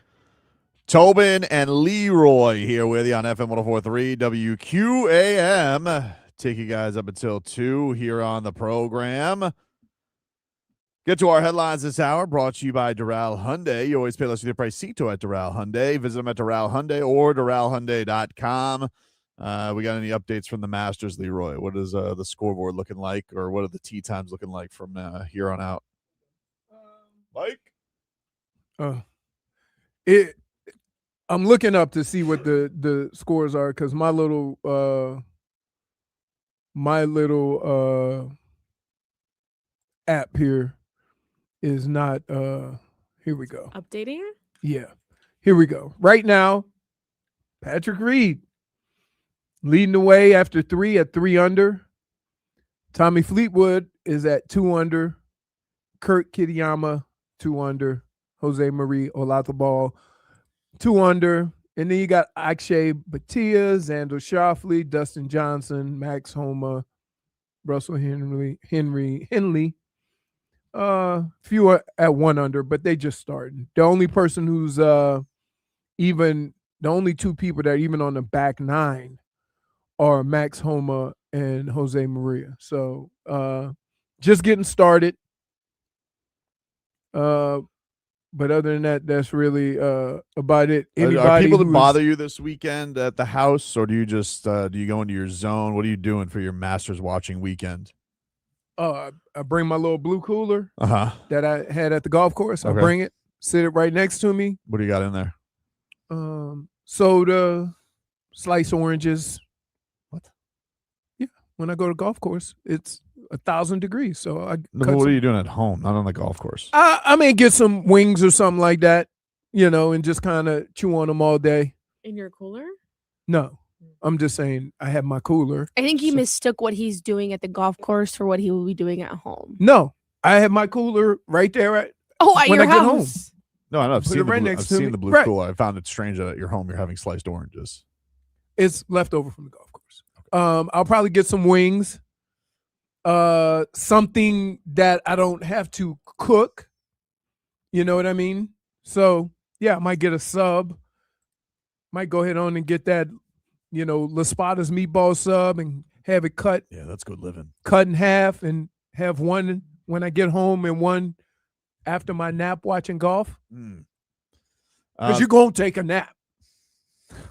Tobin and Leroy here with you on FM 104.3 WQAM. Take you guys up until 2 here on the program. Get to our headlines this hour, brought to you by Doral Hyundai. You always pay less with your price Cito at Doral Hyundai. Visit them at Doral Hyundai or DoralHyundai.com. We got any updates from the Masters, Leroy? What is the scoreboard looking like, or what are the tee times looking like from here on out? Mike? I'm looking up to see what the scores are because my little app here is not here we go. Updating it? Yeah. Here we go. Right now, Patrick Reed leading the way after 3 at 3 under. Tommy Fleetwood is at 2 under. Kurt Kitayama 2 under. Jose Marie Olazabal 2 under. And then you got Akshay Bhatia, Xander Schauffele, Dustin Johnson, Max Homa, Russell Henley. Few are at 1 under, but they just starting. The only person who's the only 2 people that are even on the back 9 are Max Homa and Jose Maria. So just getting started. But other than that, that's really about it. Are people that bother you this weekend at the house, or do you just do you go into your zone? What are you doing for your Masters watching weekend? I bring my little blue cooler that I had at the golf course. Okay. I bring it, sit it right next to me. What do you got in there? Soda, sliced oranges. What? Yeah, when I go to golf course, it's 1,000 degrees. So what are you doing at home, not on the golf course? I may get some wings or something like that, and just kind of chew on them all day. In your cooler? No, I'm just saying I have my cooler. I think he mistook what he's doing at the golf course for what he will be doing at home. No, I have my cooler right there at your house. Get home. No, I know. I've seen the blue cooler. I found it strange that at your home you're having sliced oranges. It's left over from the golf course. I'll probably get some wings. Something that I don't have to cook. You know what I mean? So yeah, I might get a sub. Might go ahead on and get that, Las Espadas meatball sub and have it cut. Yeah, that's good living. Cut in half and have one when I get home and one after my nap watching golf. Because you're gonna take a nap.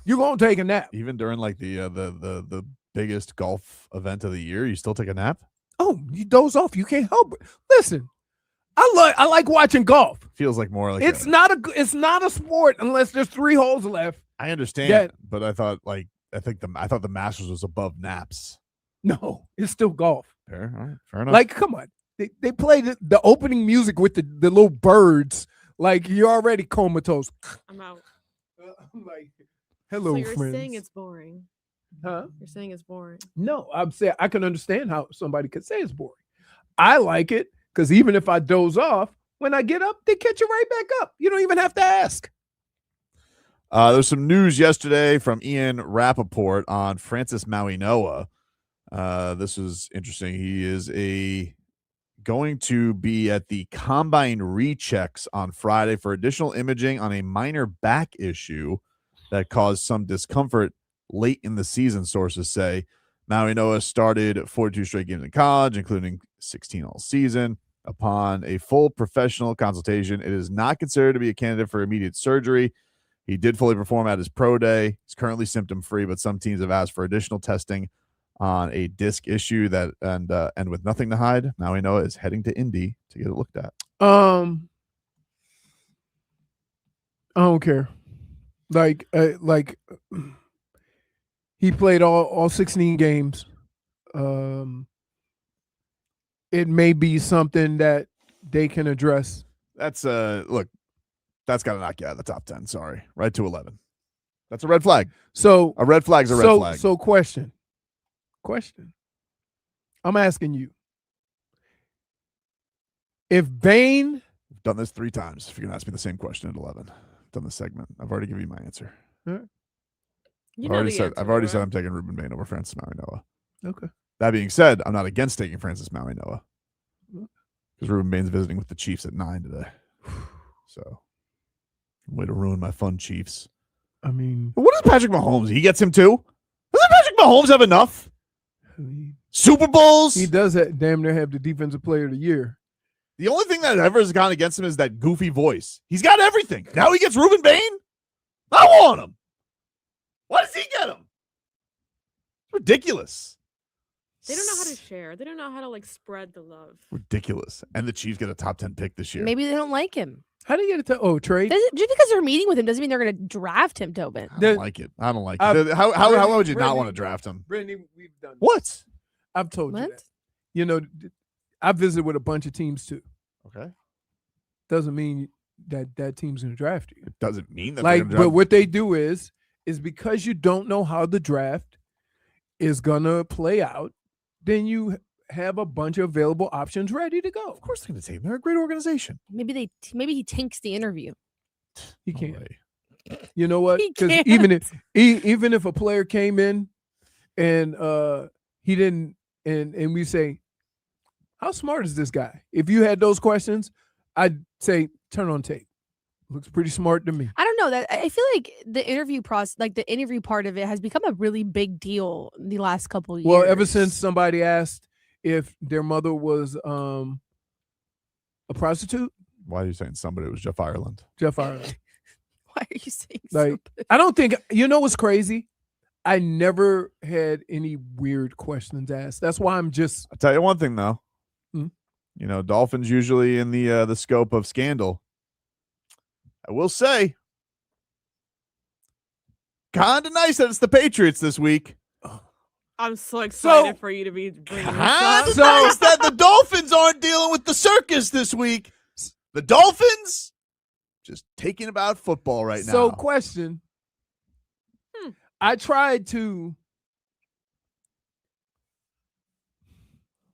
You're gonna take a nap. Even during like the biggest golf event of the year, you still take a nap? Oh, you doze off. You can't help it. Listen, I like watching golf. Feels like more like it's not a sport unless there's 3 holes left. I understand, but I thought the Masters was above naps. No, it's still golf. Fair, all right, fair enough. Like, come on, they play the opening music with the little birds. Like, you're already comatose. I'm out. I'm like, hello, so you're friends. saying it's boring. Huh? You're saying it's boring. No, I'm saying I can understand how somebody could say it's boring. I like it because even if I doze off, when I get up, they catch you right back up. You don't even have to ask. There's some news yesterday from Ian Rappaport on Francis Mauigoa. This is interesting. He is going to be at the combine rechecks on Friday for additional imaging on a minor back issue that caused some discomfort late in the season, sources say. Mauigoa started 42 straight games in college, including 16 all season. Upon a full professional consultation, it is not considered to be a candidate for immediate surgery. He did fully perform at his pro day. He's currently symptom-free, but some teams have asked for additional testing on a disc issue and with nothing to hide, Mauigoa is heading to Indy to get it looked at. I don't care. Like he played all 16 games. It may be something that they can address. That's look, that's got to knock you out of the top 10. Sorry, right to 11. That's a red flag. So a red flag's a red flag. So question. I'm asking you. If Bain, I've done this 3 times. If you're gonna ask me the same question at 11, I've done this segment. I've already given you my answer. I've already said I'm taking Ruben Bain over Francis Mauigoa. Okay. That being said, I'm not against taking Francis Mauigoa because Ruben Bain's visiting with the Chiefs at 9 today. So Way to ruin my fun, Chiefs. I mean, what is Patrick Mahomes? He gets him too? Doesn't Patrick Mahomes have enough? Super Bowls? He does damn near have the defensive player of the year. The only thing that ever has gone against him is that goofy voice. He's got everything. Now he gets Reuben Bain? I want him. Why does he get him? It's ridiculous. They don't know how to share. They don't know how to like spread the love. Ridiculous. And the Chiefs get a top 10 pick this year. Maybe they don't like him. How do you get it? Trade? Just because they're meeting with him doesn't mean they're going to draft him, Tobin. I don't like it. I don't like it. How would you not want to draft him? Brittany, we've done what? I've told you What? that. You know, I visited with a bunch of teams too. Okay. Doesn't mean that team's going to draft you. It doesn't mean that. Like, but what they do is because you don't know how the draft is going to play out, then you have a bunch of available options ready to go. Of course they're going to take him. They're a great organization. Maybe he tanks the interview. He No can't. way. You know what? He Because can't. even if a player came in and he didn't, and we say, how smart is this guy? If you had those questions, I'd say turn on tape. Looks pretty smart to me. I don't know that I feel like the interview process, like the interview part of it, has become a really big deal in the last couple of years. Well, ever since somebody asked if their mother was a prostitute, Why are you saying somebody? It was Jeff Ireland. Jeff Ireland. Why are you saying Like, something? I don't think, you know what's crazy? I never had any weird questions asked. That's why I'm just. I'll tell you one thing though. Hmm? You know, Dolphins usually in the scope of scandal. I will say, kind of nice that it's the Patriots this week. I'm so excited for you to be bringing this up. Kind of nice that the Dolphins aren't dealing with the circus this week. The Dolphins just taking about football right now. So, question. I tried to.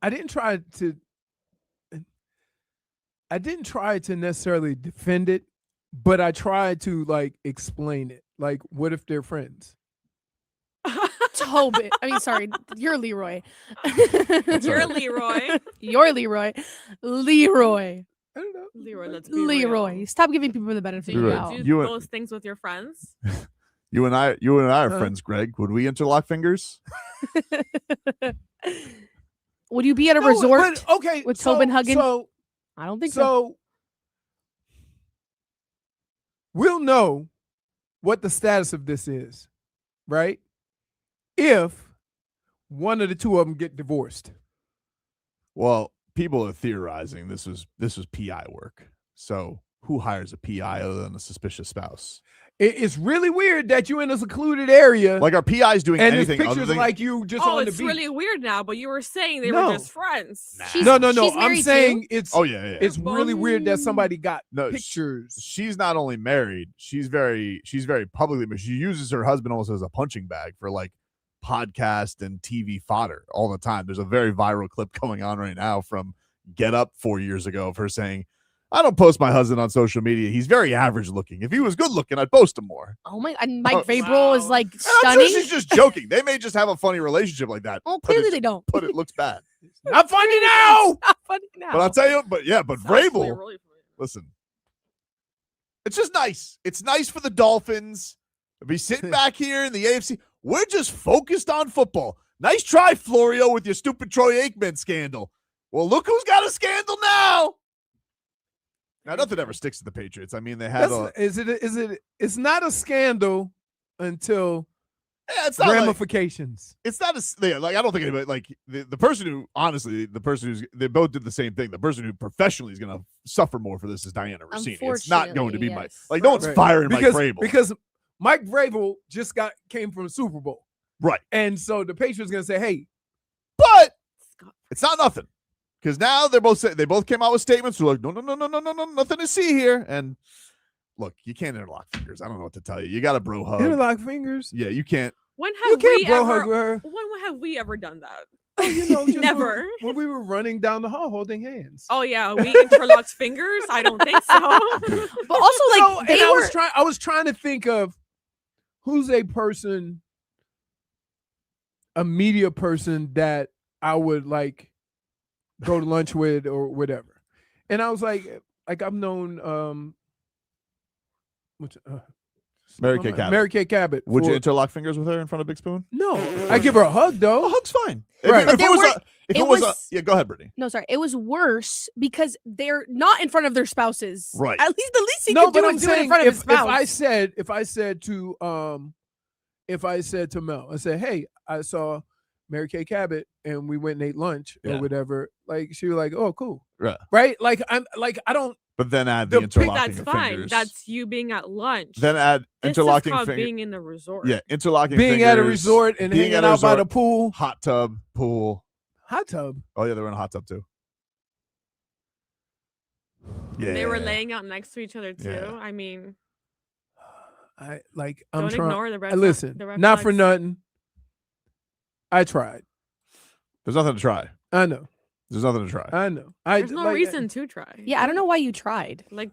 I didn't try to necessarily defend it, but I tried to like explain it. Like, what if they're friends? Tobin. I mean, sorry, you're Leroy. You're Leroy. You're Leroy. Leroy. I don't know. Leroy, let's be Leroy. real. Stop giving people the benefit Do of you the Leroy, doubt. do You and- those things with your friends? You and I are Huh? friends, Greg. Would we interlock fingers? Would you be at a No, resort? but, okay, with Tobin hugging? So, I don't think so. so we'll know what the status of this is, right? If one of the two of them get divorced. Well, people are theorizing this was PI work. So who hires a PI other than a suspicious spouse? It's really weird that you're in a secluded area Like, are PIs doing and there's anything other pictures than like you just Oh, on the it's beach. really weird now, but you were saying they No. were just friends. She's- No. she's I'm married saying it's Oh yeah. it's really weird that somebody got No, pictures. She's not only married, she's very publicly, but she uses her husband almost as a punching bag for like podcast and TV fodder all the time. There's a very viral clip going on right now from Get Up 4 years ago of her saying, I don't post my husband on social media. He's very average looking. If he was good looking, I'd post him more. Oh my! And Mike Oh, Vrabel is wow. like And I'm stunning. sure she's just joking. They may just have a funny relationship like that. Well, but clearly it's- they don't. But it looks bad. Not funny now. Not funny now. But I'll tell you, but It's actually Vrabel, really funny. listen, it's just nice. It's nice for the Dolphins to be sitting back here in the AFC. We're just focused on football. Nice try, Florio, with your stupid Troy Aikman scandal. Well, look who's got a scandal now. Now, nothing ever sticks to the Patriots. I mean, they had It's not a scandal until it's not like, ramifications. it's not like I don't think anybody like the person who honestly they both did the same thing. The person who professionally is going to suffer more for this is Diana Rossini. It's not going to be Mike. Unfortunately, Like no one's Right. firing Mike Vrabel. Because Mike Vrabel just came from the Super Bowl. Right. And so the Patriots going to say, hey, But Scott. it's not nothing. Because now they both came out with statements. They're like, no, nothing to see here. And look, you can't interlock fingers. I don't know what to tell you. You got a bro hug. interlock fingers. Yeah, you can't. When You have can't we bro ever? hug her. When have we ever done that? Oh, you know, just Never. when we were running down the hall holding hands. Oh yeah, we interlocked fingers. I don't think so. But also, like So, they and were. I was trying to think of who's a media person that I would like go to lunch with or whatever. And I was like I've known Which, Mary Kay Cabot. Mary Kay Cabot. Would you interlock fingers with her in front of Big Spoon? No, I give her a hug though. A hug's fine. Right. If it was yeah, go ahead, Brittany. No, sorry. It was worse because they're not in front of their spouses. Right. At least the least he No, could do but I'm is do it in saying front of his if spouse. I said to Mel, I said, hey, I saw Mary Kay Cabot and we went and ate lunch or whatever. Like she was like, oh, cool. Right? Like I don't. But then add the interlocking That's of fine. fingers. That's you being at lunch. Then add This interlocking is called fingers. being in the resort. Yeah, interlocking being fingers. at a resort and being hanging at a out by the resort, pool. hot tub, pool. Hot tub. Oh yeah, they were in a hot tub too. Yeah, They were laying out next to each other too. Yeah. I mean, I'm don't trying. ignore the red. Listen, the red not for flags. nothing. I tried. There's nothing to try. I know. There's nothing to try. I know. There's no reason to try. Yeah, I don't know why you tried. Like,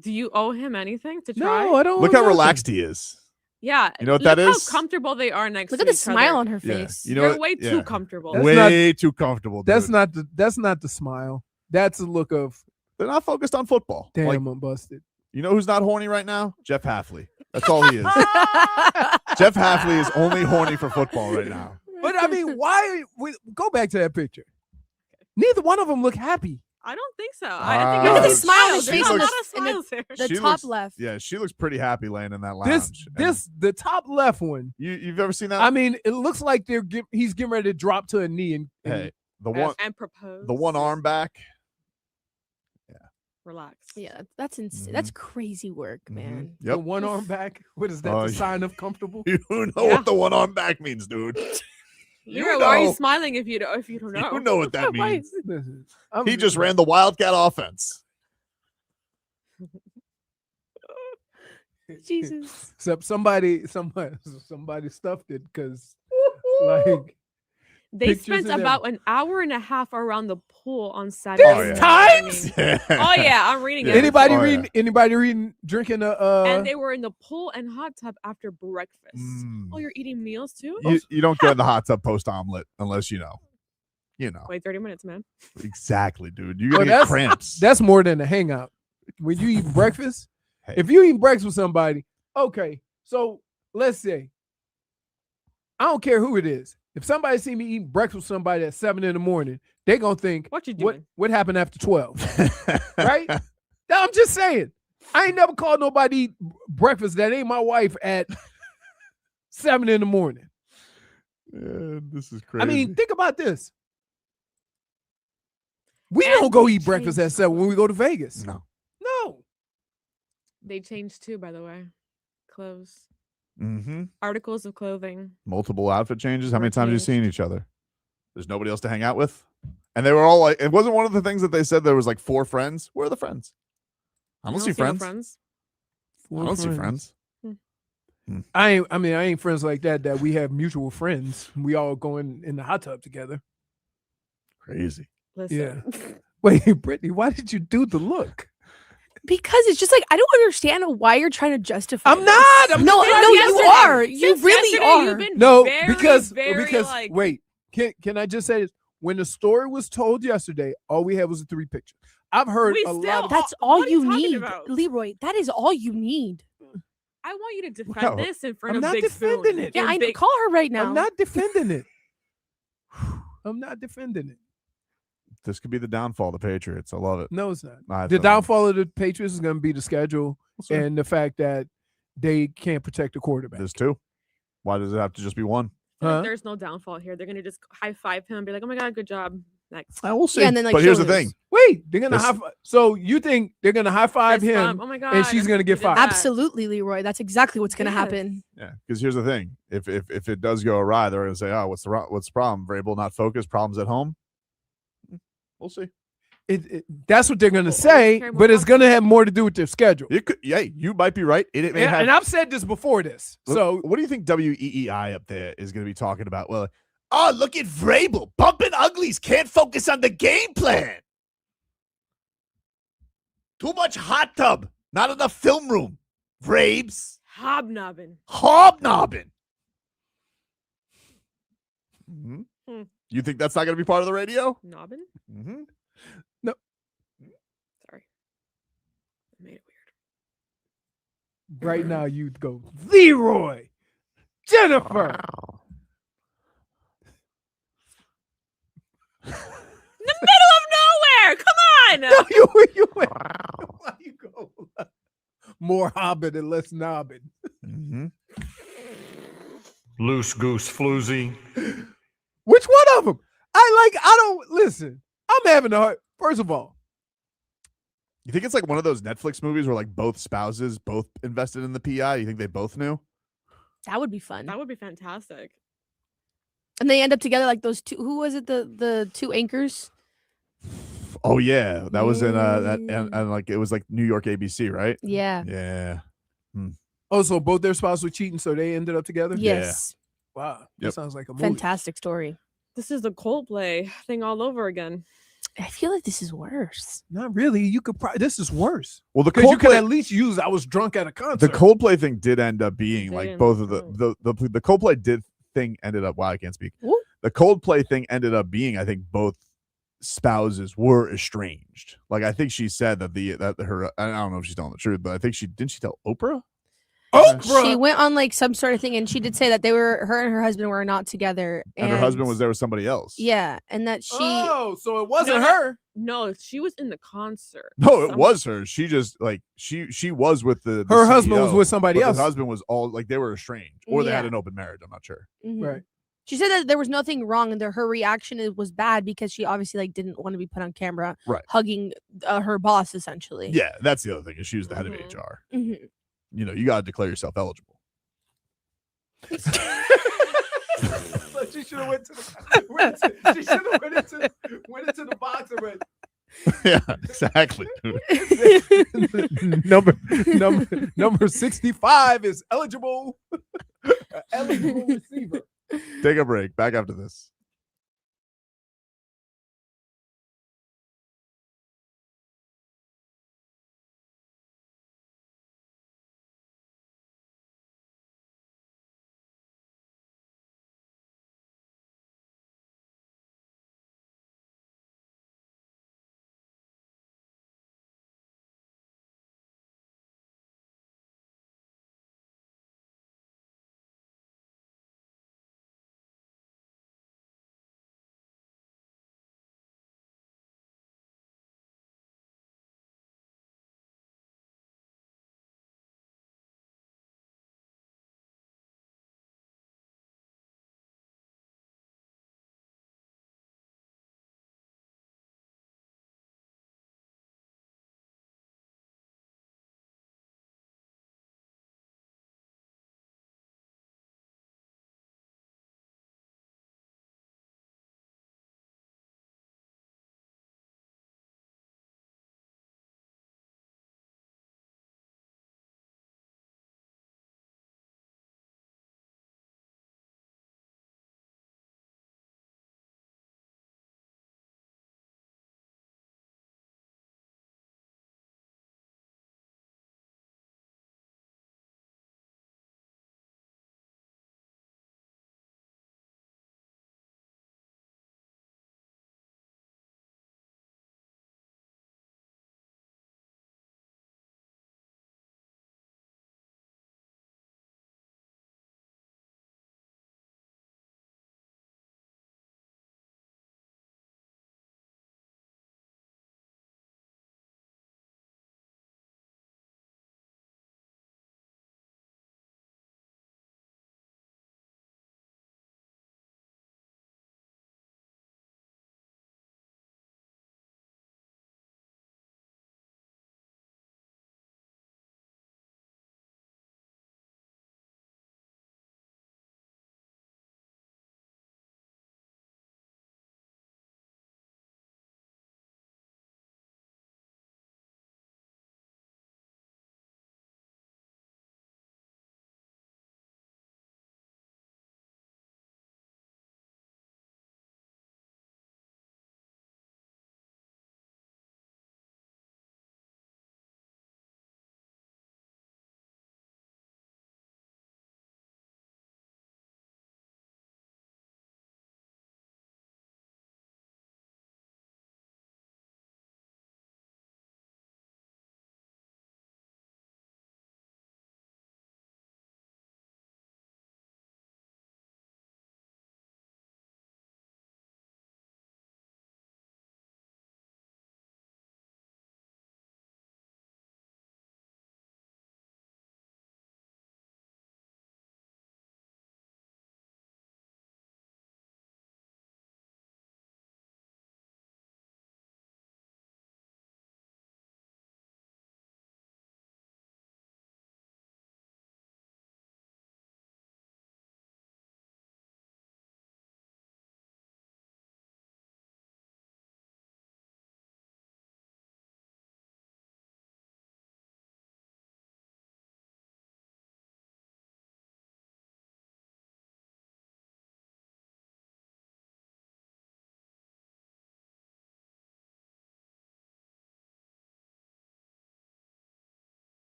do you owe him anything to try? No, I don't. Look how relaxed he is. Yeah. You know what look that is? How comfortable they are next Look to at the each smile other. on her Yeah. face. You know They're what? way Yeah. too comfortable. That's Way too comfortable. That's dude. not the smile. That's a look of They're not focused on football. damn, Like, I'm busted. you know who's not horny right now? Jeff Hafley. That's all he is. Jeff Hafley is only horny for football right now. But I mean, why? Go back to that picture. Neither one of them look happy. I don't think so. Ah, I think Look at the it's smile on smiles. his There's face a on lot the- of smiles there. The She top looks- left. Yeah, she looks pretty happy laying in that lounge. The top left one. You've ever seen that? I mean, it looks like he's getting ready to drop to a knee and hey, the one and propose. the one arm back. Relax. Yeah, that's insane. That's crazy work, man. the Yep. one arm back. What is that? Oh, The yeah. sign of comfortable? You know Yeah. what the one arm back means, dude. Leroy, why are know. you smiling if you don't know? You know what that Why means. is- listen, I'm- He just ran the Wildcat offense. Jesus. Except somebody stuffed it because like They pictures spent and about an hour and a half around the pool on Saturday. There's times? Oh yeah, I'm reading it. anybody Oh, yeah. reading anybody reading drinking a And they were in the pool and hot tub after breakfast. Mm. Oh, you're eating meals too? You don't go in the hot tub post omelet unless you know. You know. Wait 30 minutes, man. Exactly, dude. You're Oh, gonna get cramps. that's more than a hangout. When you eat breakfast, Hey. if you eat breakfast with somebody, okay. So let's say I don't care who it is. If somebody see me eating breakfast with somebody at 7 a.m, they're gonna think What you doing? what happened after 12. Right? No, I'm just saying. I ain't never called nobody eat breakfast that ain't my wife at 7 a.m. Yeah, this is crazy. I mean, think about this. We don't go eat breakfast at 7 when we go to Vegas. no. No. They changed too, by the way. Clothes. Mm-hmm. Articles of clothing. Multiple outfit changes. How many Were times have you changed. seen each other? There's nobody else to hang out with. And they were all like, it wasn't one of the things that they said there was like 4 friends. Where are the friends? I don't see no friends. I don't see friends. I ain't friends like that we have mutual friends. We all going in the hot tub together. Crazy. Listen. Wait, Brittany, why did you do the look? Because it's just like I don't understand why you're trying to justify. I'm this. not. I'm No, not. no, you yesterday- are. You since really yesterday, are. You've been No, very, because very, like, wait, can I just say this? When the story was told yesterday, all we had was the 3 pictures. I've heard We a still- lot. Of, That's What all are you you talking need, about? Leroy. That is all you need. I want you to defend Wow. this in front I'm of not Big defending Spoon. it. Yeah, And I Big- call her right now. I'm not defending it. I'm not defending it. This could be the downfall of the Patriots. I love it. No, it's not. I The don't- downfall of the Patriots is going to be the schedule We'll see. and the fact that they can't protect the quarterback. There's 2. Why does it have to just be 1? I feel like Huh? there's no downfall here. They're gonna just high five him and be like, "Oh my god, good job." Next. We'll see. Yeah, and then, like, but here's the she'll thing. lose. Wait, they're gonna This- high five. So you think they're gonna high five Fist him? bump. Oh my god. and she's gonna get he did fired. that. Absolutely, Leroy. That's exactly what's going to Yes. happen. Yeah, because here's the thing. If it does go awry, they're going to say, "Oh, what's the problem? Vrabel not focused. Problems at home." We'll see. That's what they're gonna Well, say, carry more but it's confidence. gonna have more to do with their schedule. It could. Yeah, you might be right. It may And, have. and I've said this before. This, so what do you think WEEI up there is going to be talking about? Well, oh, look at Vrabel bumping uglies. Can't focus on the game plan. Too much hot tub. Not enough film room. Vrabes. Hobnobbing. Hobnobbing. Mhm. Hmm. You think that's not going to be part of the radio? Nobbin? Mm-hmm. Sorry. I made it Right now, you'd go Leroy, Jennifer. In the middle of nowhere. Come on. No, you went. Why you go? More hobbit and less nobbin. Mm-hmm. Loose goose floozy. Which one of them? I don't listen. I'm having a hard. First of all, You think it's like one of those Netflix movies where like both spouses both invested in the PI? You think they both knew? That would be fun. That would be fantastic. And they end up together like those two. Who was it? The two anchors. Oh yeah, that was in and like it was like New York ABC, right? Yeah. Yeah. oh, so both their spouses were cheating, so they ended up together. Yes. Wow, that Yep. sounds like a movie. Fantastic story. This is the Coldplay thing all over again. I feel like this is worse. Not really. You could. This is worse. Well, the Because you could at Coldplay, least use. I was drunk at a concert. the Coldplay thing did end up being They like didn't both of know. the Coldplay thing ended up. Wow, I can't speak. Ooh. The Coldplay thing ended up being, I think, both spouses were estranged. Like I think she said that her I don't know if she's telling the truth, but I think she tell Oprah. She went on like some sort of thing, and she did say that her and her husband were not together, And her husband was there with somebody else. Yeah, and that she. Oh, so it wasn't No, her. No, she was in the concert. No, it was her. She just like she was with the Her husband CEO, was with somebody but else. Her husband was all like they were estranged, or they had Yeah. an open marriage. I'm not sure. Mhm. Right. She said that there was nothing wrong, and her reaction was bad because she obviously like didn't want to be put on camera, Right. hugging her boss essentially. Yeah, that's the other thing. Is she was the head of Mhm. HR. Mhm. You know, you got to declare yourself eligible. So she should have went to the. She should have went into the box and went. Yeah, exactly. number 65 is eligible. Eligible receiver. Take a break. Back after this.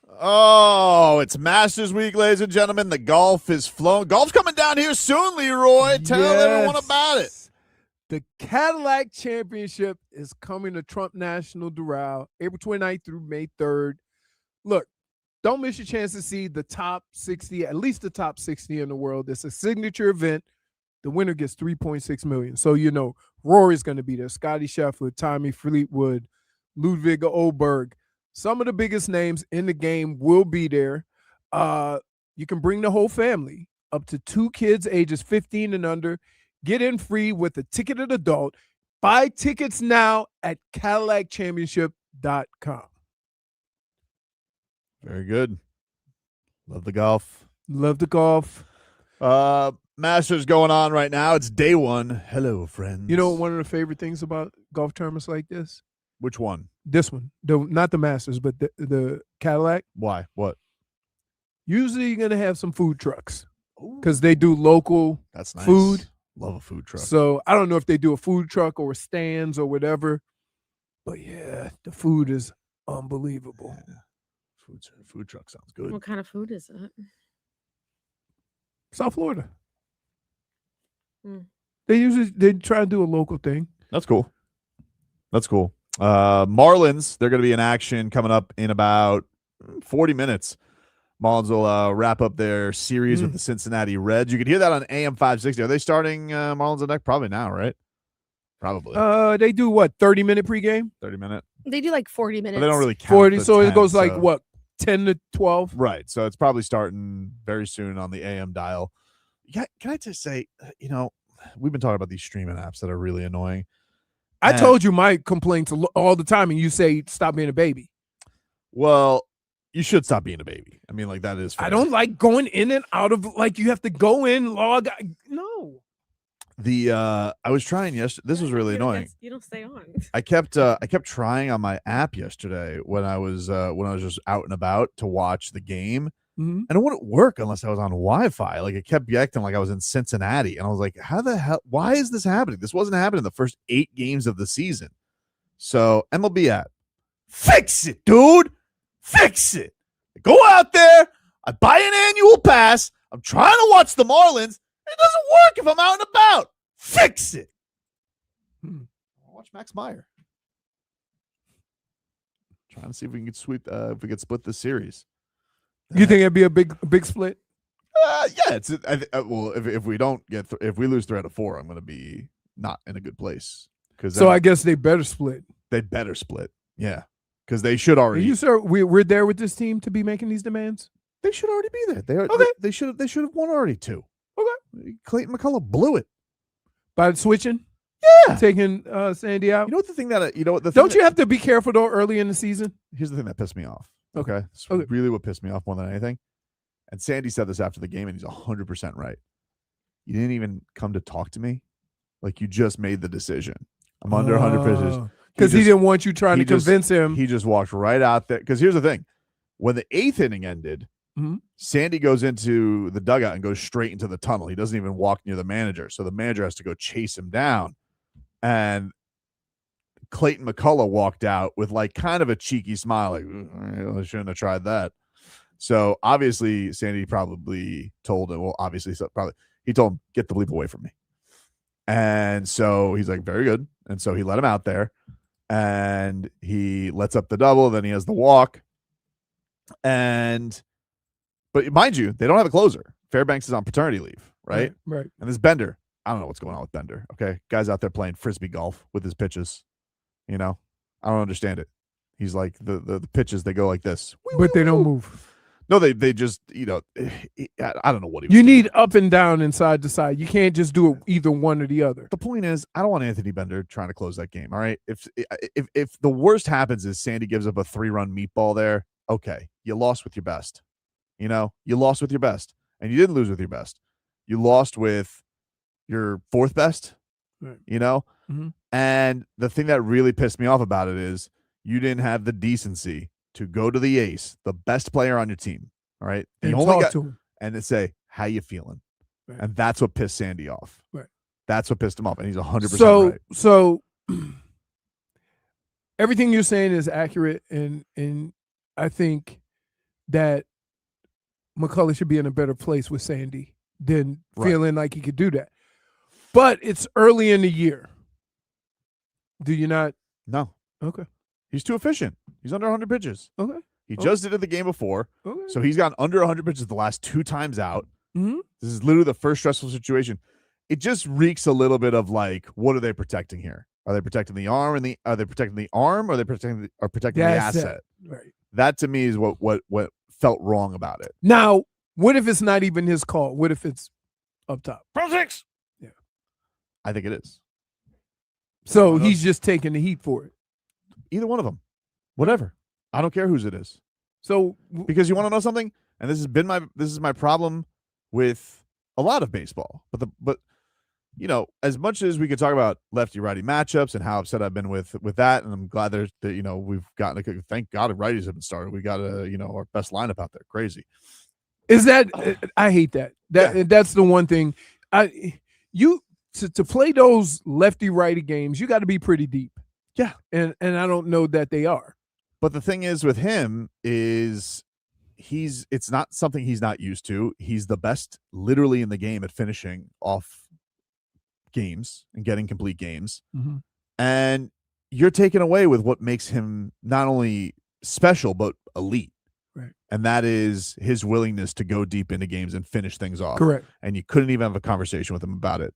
Oh, it's Masters Week, ladies and gentlemen. The golf is flowing. Golf's coming down here soon, Leroy. Tell everyone about it. The Cadillac Championship is coming to Trump National Doral, April 29th through May 3rd. Look, don't miss your chance to see the top 60, at least the top 60 in the world. It's a signature event. The winner gets $3.6 million. So, you know, Rory's going to be there. Scotty Scheffler, Tommy Fleetwood, Ludwig Oberg. Some of the biggest names in the game will be there. You can bring the whole family, up to 2 kids ages 15 and under. Get in free with a ticketed adult. Buy tickets now at CadillacChampionship.com. Very good. Love the golf. Love the golf. Masters going on right now. It's day 1. Hello, friends. You know one of the favorite things about golf tournaments like this? Which one? This one. Not the Masters, but the Cadillac. Why? What? Usually you're going to have some food trucks because they do local That's nice. food. Love a food truck. So I don't know if they do a food truck or stands or whatever. But yeah, the food is unbelievable. Yeah. Food truck sounds good. What kind of food is it? South Florida. Mm. They try to do a local thing. That's cool. Marlins, they're going to be in action coming up in about 40 minutes. Marlins will wrap up their series with the Cincinnati Reds. You can hear that on AM 560. Are they starting Marlins on deck? Probably now, right? Probably. They do what, 30-minute pregame? 30-minute. They do like 40 minutes. But they don't really count 40, the so 10, it goes like what, 10 to 12? Right. So it's probably starting very soon on the AM dial. Yeah, can I just say, you know, we've been talking about these streaming apps that are really annoying. I told you my complaints all the time, and you say stop being a baby. Well, you should stop being a baby. I mean, like, that is fair. I don't like going in and out of, like, you have to go in, log. No. I was trying yesterday. This was really annoying. You don't stay on. I kept trying on my app yesterday when I was just out and about to watch the game. Mm-hmm. And it wouldn't work unless I was on Wi-Fi. Like, it kept acting like I was in Cincinnati. And I was like, how the hell? Why is this happening? This wasn't happening in the first 8 games of the season. So, MLB app, fix it, dude. Fix it. I go out there. I buy an annual pass. I'm trying to watch the Marlins. It doesn't work if I'm out and about. Fix it. I'll watch Max Meyer. Trying to see if we can get split this series. You think it'd be a big split? Yeah, it's well. If we don't get if we lose 3 out of 4, I'm going to be not in a good place. So I guess they better split. They better split. Yeah, because they should already. You sir, we're there with this team to be making these demands. They should already be there. They are. Okay. They should have won already too. Okay. Clayton McCullough blew it By switching. Yeah, taking Sandy out. You know what the thing that don't you have to be careful though early in the season? Here's the thing that pissed me off. Okay. It's really what pissed me off more than anything. And Sandy said this after the game, and he's 100% right. You didn't even come to talk to me. Like, you just made the decision. I'm under 100%. Because he didn't want you trying to convince him. He just walked right out there. Because here's the thing. When the 8th inning ended, Sandy goes into the dugout and goes straight into the tunnel. He doesn't even walk near the manager. So the manager has to go chase him down. And Clayton McCullough walked out with like kind of a cheeky smile, like, I shouldn't have tried that. So obviously Sandy probably told him, he told him, get the bleep away from me. And so he's like, very good. And so he let him out there and he lets up the double. Then he has the walk. But mind you, they don't have a closer. Fairbanks is on paternity leave, right? Right. And this Bender, I don't know what's going on with Bender. Okay. Guy's out there playing Frisbee golf with his pitches. You know, I don't understand it. He's like the pitches, they go like this. But they don't move. No, they just, I don't know what he was You doing. need up and down and side to side. You can't just do it either one or the other. The point is, I don't want Anthony Bender trying to close that game. All right. If the worst happens is Sandy gives up a 3-run meatball there, okay, you lost with your best. You lost with your best. And you didn't lose with your best. You lost with your 4th best. Right. Mm-hmm. And the thing that really pissed me off about it is you didn't have the decency to go to the ace, the best player on your team. All right. And talk to him. And then say, how you feeling? Right. And that's what pissed Sandy off. Right. That's what pissed him off. And he's 100% right. So everything you're saying is accurate. And I think that McCullough should be in a better place with Sandy than feeling like he could do that. But it's early in the year. Do you not? No. Okay. He's too efficient. He's under 100 pitches. Okay. He just did it the game before. Okay. So he's gotten under 100 pitches the last 2 times out. Mm-hmm. This is literally the first stressful situation. It just reeks a little bit of like, what are they protecting here? Are they protecting the arm are they protecting the arm or are they protecting the asset? Right. That to me is what felt wrong about it. Now, what if it's not even his call? What if it's up top? Pro 6. Yeah. I think it is. So he's just taking the heat for it. Either one of them. Whatever. I don't care whose it is. So because you want to know something? And this is my problem with a lot of baseball. But you know, as much as we could talk about lefty righty matchups and how upset I've been with that, and I'm glad that we've gotten thank God righties have been started. We got our best lineup out there. Crazy. Is that I hate that. That's the one thing. To play those lefty righty games, you got to be pretty deep. Yeah. And I don't know that they are. But the thing is with him is it's not something he's not used to. He's the best literally in the game at finishing off games and getting complete games. Mm-hmm. And you're taken away with what makes him not only special but elite. Right. And that is his willingness to go deep into games and finish things off. Correct. And you couldn't even have a conversation with him about it.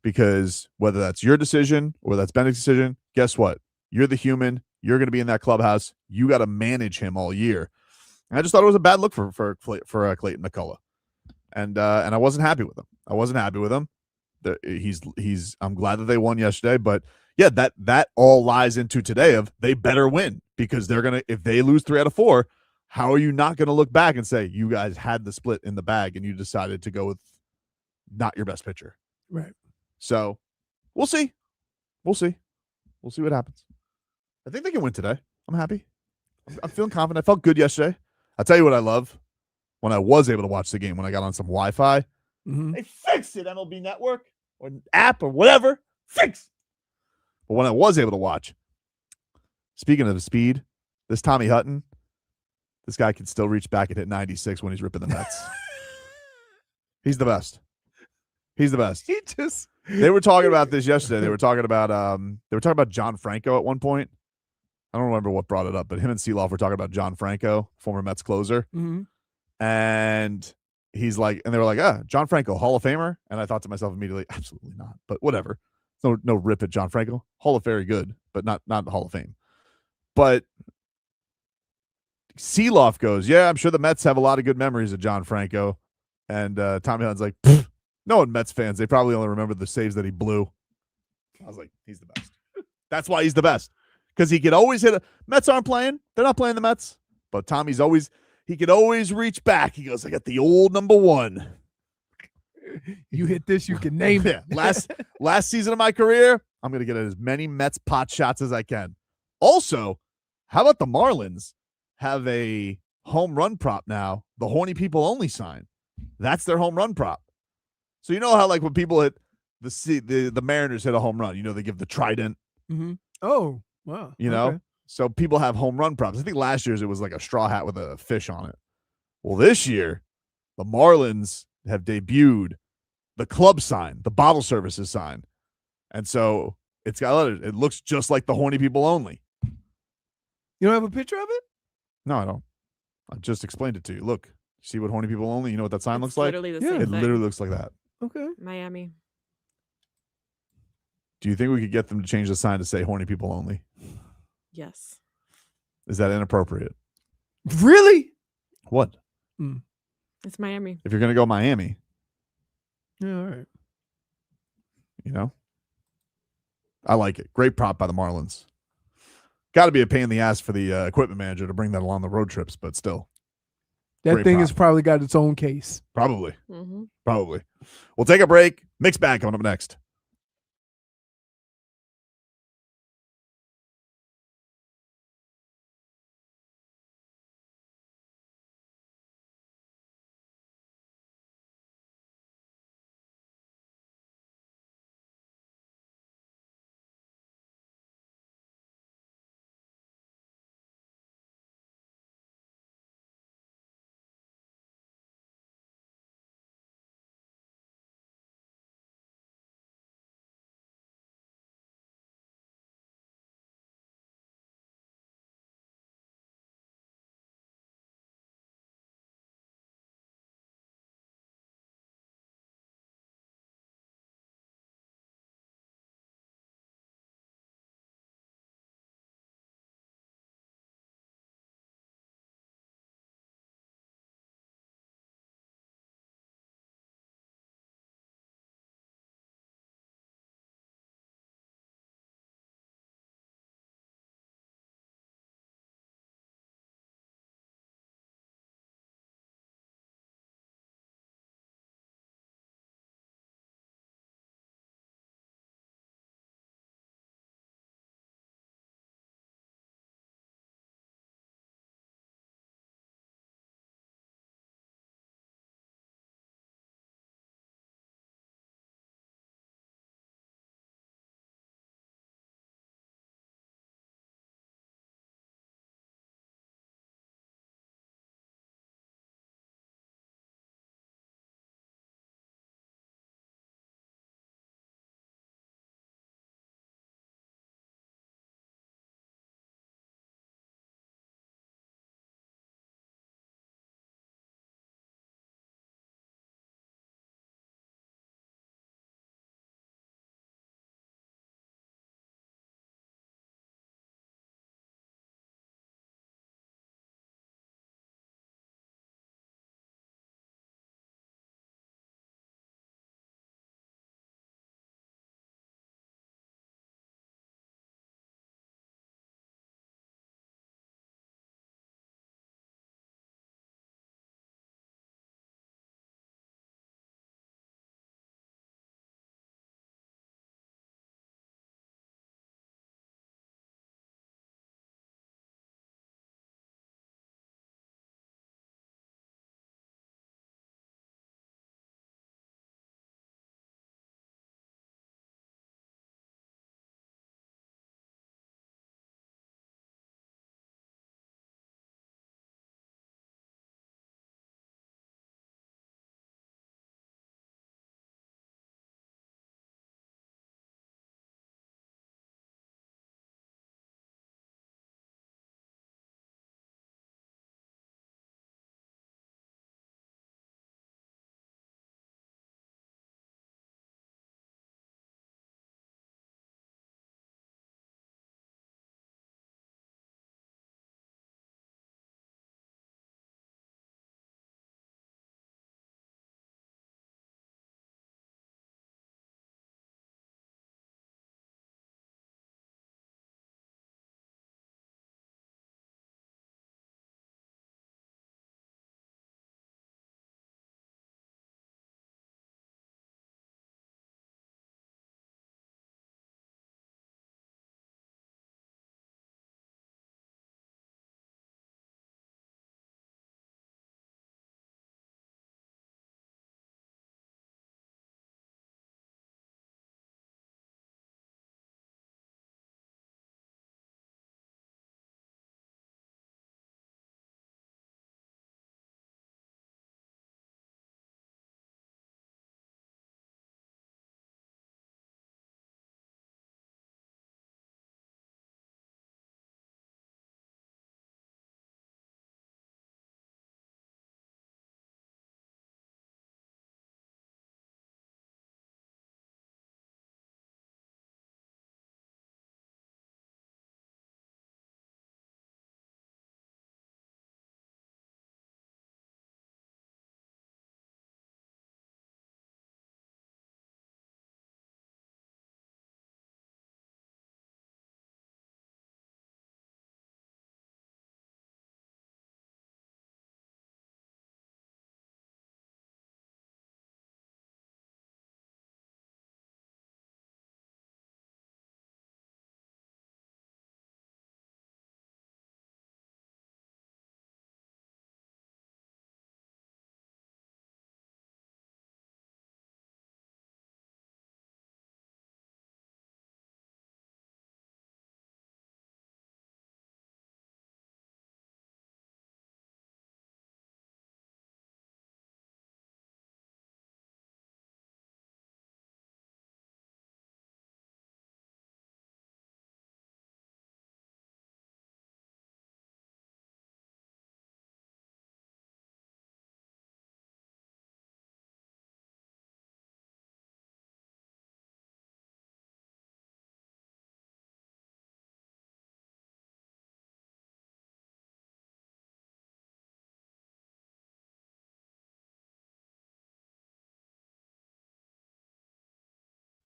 Because whether that's your decision or that's Bennett's decision, guess what? You're the human. You're going to be in that clubhouse. You got to manage him all year. And I just thought it was a bad look for Clayton McCullough. And I wasn't happy with him. I'm glad that they won yesterday, but yeah, that all lies into today of they better win because if they lose 3 out of 4, how are you not going to look back and say you guys had the split in the bag and you decided to go with not your best pitcher? Right. So we'll see. We'll see what happens. I think they can win today. I'm happy. I'm feeling confident. I felt good yesterday. I'll tell you what I love when I was able to watch the game when I got on some Wi-Fi. Mm-hmm. They fixed it, MLB Network or app or whatever. Fix. But when I was able to watch, speaking of the speed, this Tommy Hutton, this guy can still reach back and hit 96 when he's ripping the Mets. He's the best. They were talking about this yesterday. They were talking about John Franko at one point. I don't remember what brought it up, but him and Seeloff were talking about John Franko, former Mets closer. Mm-hmm. And he's like, and they were like, John Franko, Hall of Famer. And I thought to myself immediately, absolutely not. But whatever. No rip at John Franko. Hall of very good, but not the Hall of Fame. But Seeloff goes, yeah, I'm sure the Mets have a lot of good memories of John Franko. And Tommy Hunt's like, no one Mets fans. They probably only remember the saves that he blew. I was like, he's the best. That's why he's the best. Because he could always hit Mets aren't playing. They're not playing the Mets. But he could always reach back. He goes, I got the old number 1. You hit this, you can name it. Last season of my career, I'm going to get as many Mets pot shots as I can. Also, how about the Marlins have a home run prop now? The horny people only sign. That's their home run prop. So you know how like when people hit the Mariners hit a home run, they give the trident. Mm-hmm. Oh, wow. Okay. So people have home run props. I think last year's it was like a straw hat with a fish on it. Well, this year, the Marlins have debuted the club sign, the bottle services sign. And so it looks just like the horny people only. You don't have a picture of it? No, I don't. I just explained it to you. Look, see what horny people only, you know what that sign looks like? Literally the same It thing. literally looks like that. Okay. Miami. Do you think we could get them to change the sign to say horny people only? Yes. Is that inappropriate? Really? What? It's Miami. If you're going to go Miami, Yeah, all right. I like it. Great prop by the Marlins. Got to be a pain in the ass for the equipment manager to bring that along the road trips, but still. That Great thing prop. has probably got its own case. Probably. Mm-hmm. Probably. We'll take a break. Mixed bag coming up next.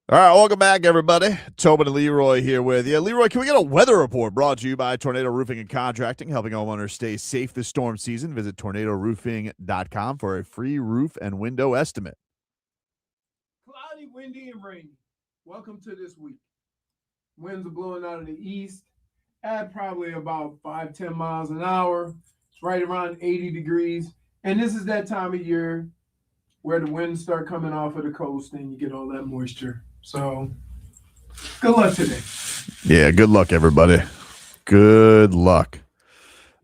All right, welcome back, everybody. Tobin and Leroy here with you. Leroy, can we get a weather report brought to you by Tornado Roofing and Contracting, helping homeowners stay safe this storm season? Visit tornadoroofing.com for a free roof and window estimate. Cloudy, windy, and rainy. Welcome to this week. Winds are blowing out of the east at probably about 5-10 miles an hour. It's right around 80 degrees. And this is that time of year where the winds start coming off of the coast and you get all that moisture. So, good luck today. Yeah, good luck, everybody. Good luck.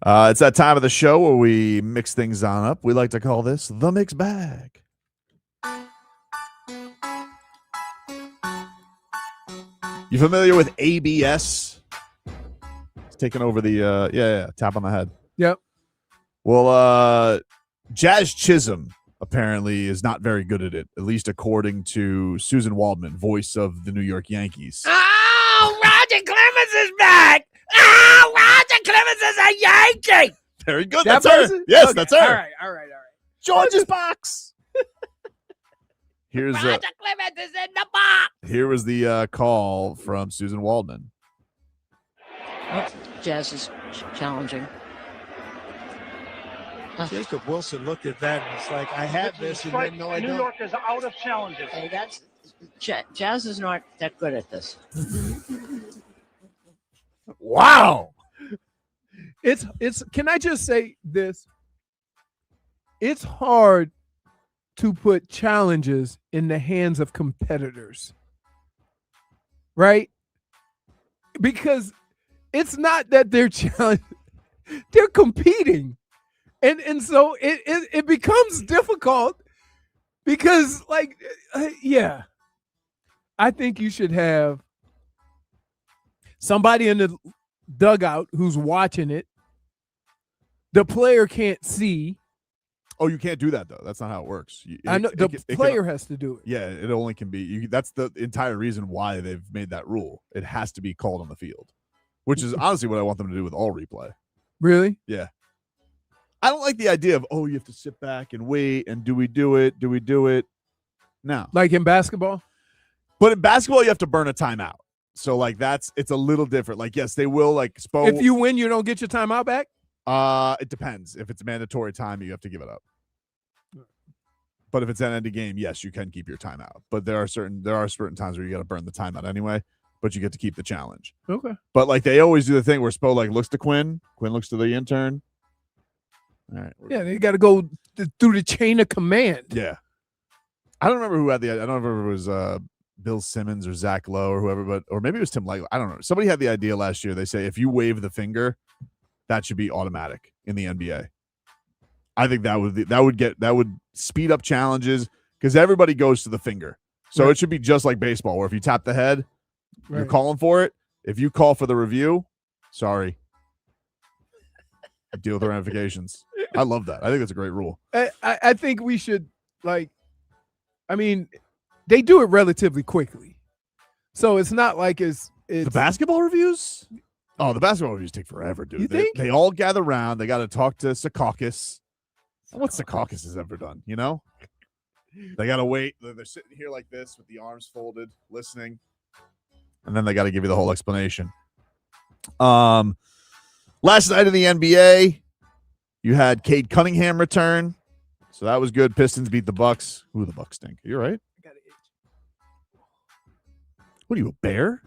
It's that time of the show where we mix things on up. We like to call this the mixed bag. You familiar with ABS? It's taking over the tap on the head. Yep. Well, Jazz Chisholm apparently is not very good at it, at least according to Suzyn Waldman, voice of the New York Yankees. Oh, Roger Clemens is back. Oh, Roger Clemens is a Yankee. Very good. That That's her. person? Yes, Okay. that's her. All right. George's box. Roger Clemens is in the box. Here was the call from Suzyn Waldman. Oh, Jazz is challenging. Jacob Wilson looked at that and it's like, I have this, and then no, I don't. New York is out of challenges. Hey, Jazz is not that good at this. Wow. It's can I just say this? It's hard to put challenges in the hands of competitors. Right? Because it's not that they're they're competing. And so it becomes difficult because, like, I think you should have somebody in the dugout who's watching it. The player can't see. Oh, you can't do that, though. That's not how it works. I know the player has to do it. Yeah, it only can be. That's the entire reason why they've made that rule. It has to be called on the field, which is honestly what I want them to do with all replay. Really? Yeah. I don't like the idea of, you have to sit back and wait, and do we do it? Do we do it? No. Like in basketball? But in basketball, you have to burn a timeout. So, like, it's a little different. Like, yes, they will, like, if you win, you don't get your timeout back? It depends. If it's a mandatory time, you have to give it up. But if it's an end of game, yes, you can keep your timeout. But there are certain times where you got to burn the timeout anyway, but you get to keep the challenge. Okay. But, like, they always do the thing where Spo, like, looks to Quinn looks to the intern. All right. Yeah, they got to go through the chain of command. Yeah. I don't remember who had the idea. I don't remember if it was Bill Simmons or Zach Lowe or whoever, or maybe it was Tim Legler. I don't know. Somebody had the idea last year. They say if you wave the finger, that should be automatic in the NBA. I think that would speed up challenges because everybody goes to the finger. So It should be just like baseball, where if you tap the head, you're calling for it. If you call for the review, sorry. Deal with the ramifications. I love that. I think that's a great rule. I think we should, they do it relatively quickly. So it's not like it's the basketball reviews? Oh, the basketball reviews take forever, dude. You think? They all gather around. They got to talk to Secaucus. What Secaucus has ever done, you know? They got to wait. They're sitting here like this with the arms folded, listening. And then they got to give you the whole explanation. Last night in the NBA, you had Cade Cunningham return. So that was good. Pistons beat the Bucks. Ooh, the Bucks stink. You're right. I got an itch. What are you, a bear?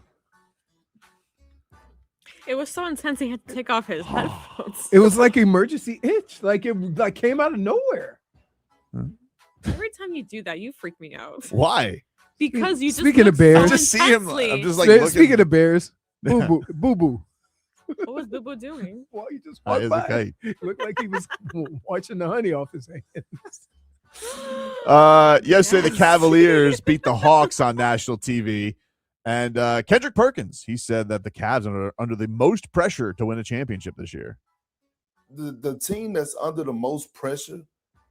It was so intense he had to take off his headphones. It was like emergency itch. Like it came out of nowhere. Every time you do that, you freak me out. Why? Because you just Speaking look of bears, so I just see him. intensely. I'm just like Speaking of bears, boo boo. What was Boo Boo doing? Well, he just Oh, walked it's by. okay. Looked like he was watching the honey off his hands. Yesterday, the Cavaliers beat the Hawks on national TV. And Kendrick Perkins, he said that the Cavs are under the most pressure to win a championship this year. The team that's under the most pressure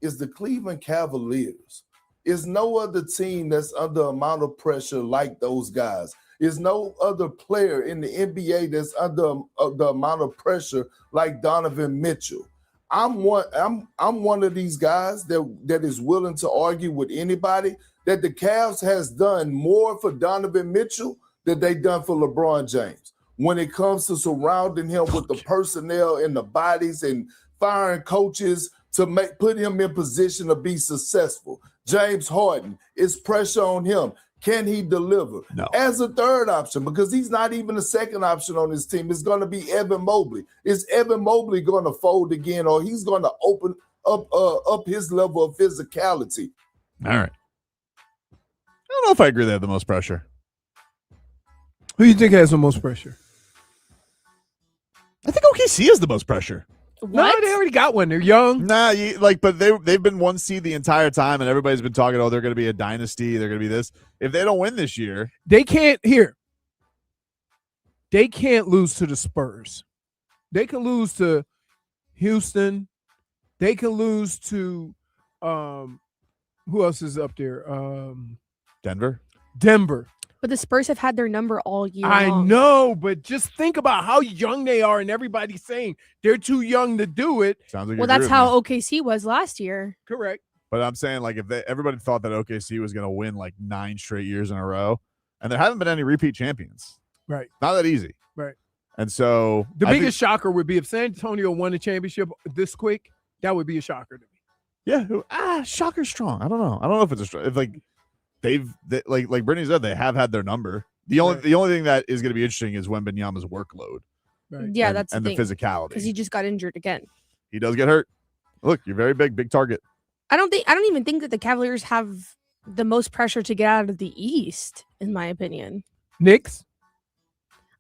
is the Cleveland Cavaliers. There's no other team that's under amount of pressure like those guys. There's no other player in the NBA that's under the amount of pressure like Donovan Mitchell. I'm one of these guys that is willing to argue with anybody that the Cavs has done more for Donovan Mitchell than they done for LeBron James when it comes to surrounding him with the personnel and the bodies and firing coaches to put him in position to be successful. James Harden, it's pressure on him. Can he deliver? No. As a third option, because he's not even a second option on his team, it's going to be Evan Mobley. Is Evan Mobley going to fold again, or he's going to open up his level of physicality? All right. I don't know if I agree they have the most pressure. Who do you think has the most pressure? I think OKC has the most pressure. What? No, they already got one. They're young. Nah, but they've been 1 seed the entire time, and everybody's been talking, they're going to be a dynasty. They're going to be this. If they don't win this year, They can't lose to the Spurs. They can lose to Houston. They can lose to who else is up there? Denver. But the Spurs have had their number all year I long. know, but just think about how young they are, and everybody's saying they're too young to do it. Sounds like Well, that's how OKC was last year. Correct. But I'm saying, like, if everybody thought that OKC was going to win like 9 straight years in a row, and there haven't been any repeat champions. Right. Not that easy. Right. And so The biggest shocker would be if San Antonio won a championship this quick. That would be a shocker to me. Yeah. Shocker's strong. I don't know. I don't know if it's if like like Brittany said, they have had their number. The only thing that is going to be interesting is Wembanyama's workload. Right. Yeah, and, that's and the the thing. physicality. Because he just got injured again. He does get hurt. Look, you're very big target. I don't even think that the Cavaliers have the most pressure to get out of the East, in my opinion. Knicks?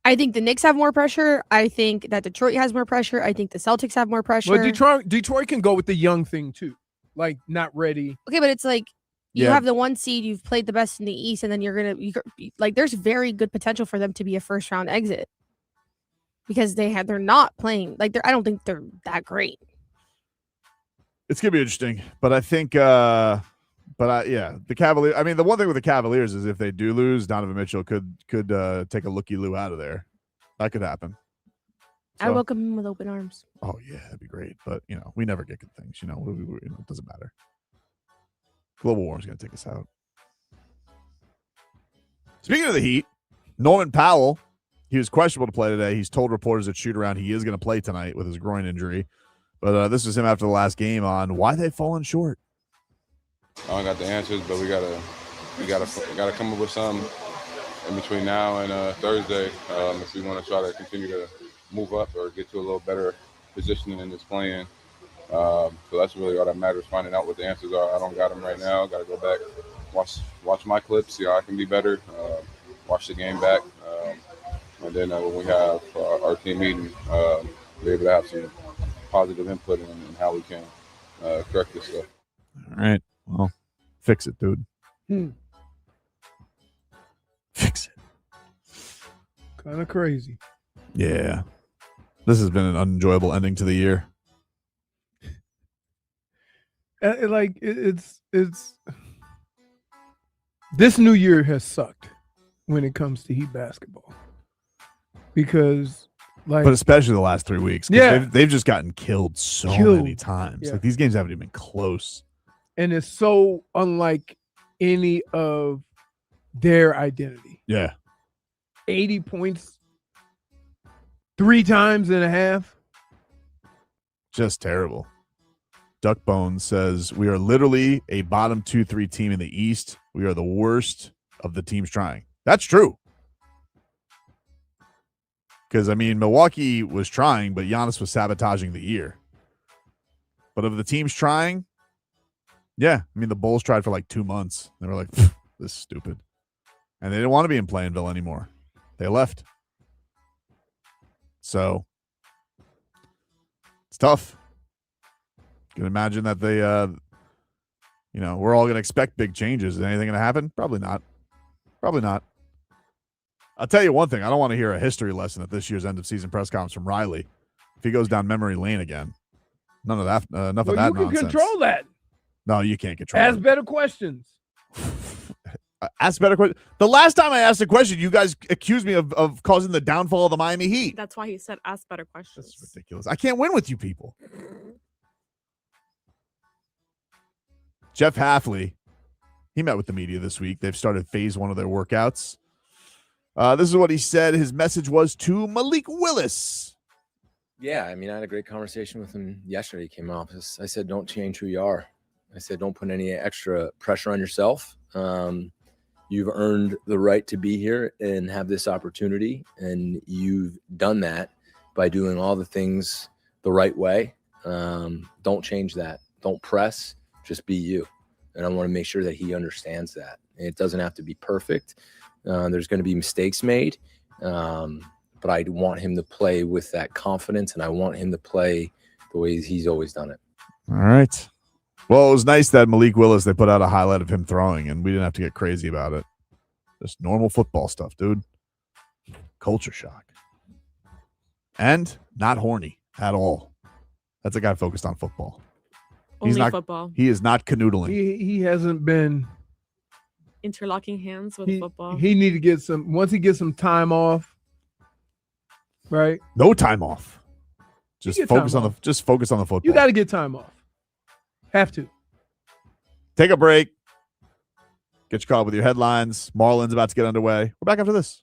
I think the Knicks have more pressure. I think that Detroit has more pressure. I think the Celtics have more pressure. Well, Detroit can go with the young thing too. Like not ready. Okay, but it's like you Yeah. have the 1 seed, you've played the best in the East, and then there's very good potential for them to be a first round exit because they're not playing I don't think they're that great. It's gonna be interesting, but I think, the Cavaliers. I mean, the one thing with the Cavaliers is if they do lose, Donovan Mitchell could take a looky-loo out of there. That could happen. I welcome him with open arms. Oh yeah, that'd be great. But we never get good things. It doesn't matter. Global warming is gonna take us out. Speaking of the Heat, Norman Powell, he was questionable to play today. He's told reporters at shoot around he is going to play tonight with his groin injury. But this was him after the last game on why they've fallen short. I don't got the answers, but we gotta come up with some in between now and Thursday if we want to try to continue to move up or get to a little better positioning in this plan. So that's really all that matters, finding out what the answers are. I don't got them right now. Got to go back, watch my clips, see how I can be better, watch the game back, and then when we have our team meeting, be able to have some positive input in how we can correct this stuff. All right. Well, fix it, dude. Fix it. Kind of crazy. Yeah. This has been an unenjoyable ending to the year. It's this new year has sucked when it comes to Heat basketball because but especially the last 3 weeks. They've just gotten killed so many times. Yeah. Like these games haven't even been close. And it's so unlike any of their identity. Yeah. 80 points 3 times and a half. Just terrible. Duck Bones says, we are literally a bottom 2-3 team in the East. We are the worst of the teams trying. That's true. Because, I mean, Milwaukee was trying, but Giannis was sabotaging the year. But of the teams trying, yeah, I mean, the Bulls tried for like 2 months. They were like, this is stupid. And they didn't want to be in Plainville anymore. They left. So, it's tough. You can imagine that they, we're all going to expect big changes. Is anything going to happen? Probably not. Probably not. I'll tell you one thing. I don't want to hear a history lesson at this year's end of season press conference from Riley. If he goes down memory lane again, none of that. Enough of that nonsense. You can control that. No, you can't control. Ask better questions. Ask better questions. The last time I asked a question, you guys accused me of causing the downfall of the Miami Heat. That's why he said ask better questions. That's ridiculous. I can't win with you people. Jeff Hafley, He met with the media this week. They've started phase 1 of their workouts. This is what he said. His message was to Malik Willis. Yeah, I mean, I had a great conversation with him yesterday. He came off. I said, don't change who you are. I said, don't put any extra pressure on yourself. You've earned the right to be here and have this opportunity, and you've done that by doing all the things the right way. Don't change that. Don't press. Just be you. And I want to make sure that he understands that. It doesn't have to be perfect. There's going to be mistakes made, but I want him to play with that confidence, and I want him to play the way he's always done it. All right. Well, it was nice that Malik Willis, they put out a highlight of him throwing, and we didn't have to get crazy about it. Just normal football stuff, dude. Culture shock. And not horny at all. That's a guy focused on football. Only not football. He is not canoodling. He hasn't been Interlocking hands with football. He need to get some. Once he gets some time off, right? No time off. Just focus on the football. You got to get time off. Have to. Take a break. Get you caught up with your headlines. Marlins about to get underway. We're back after this.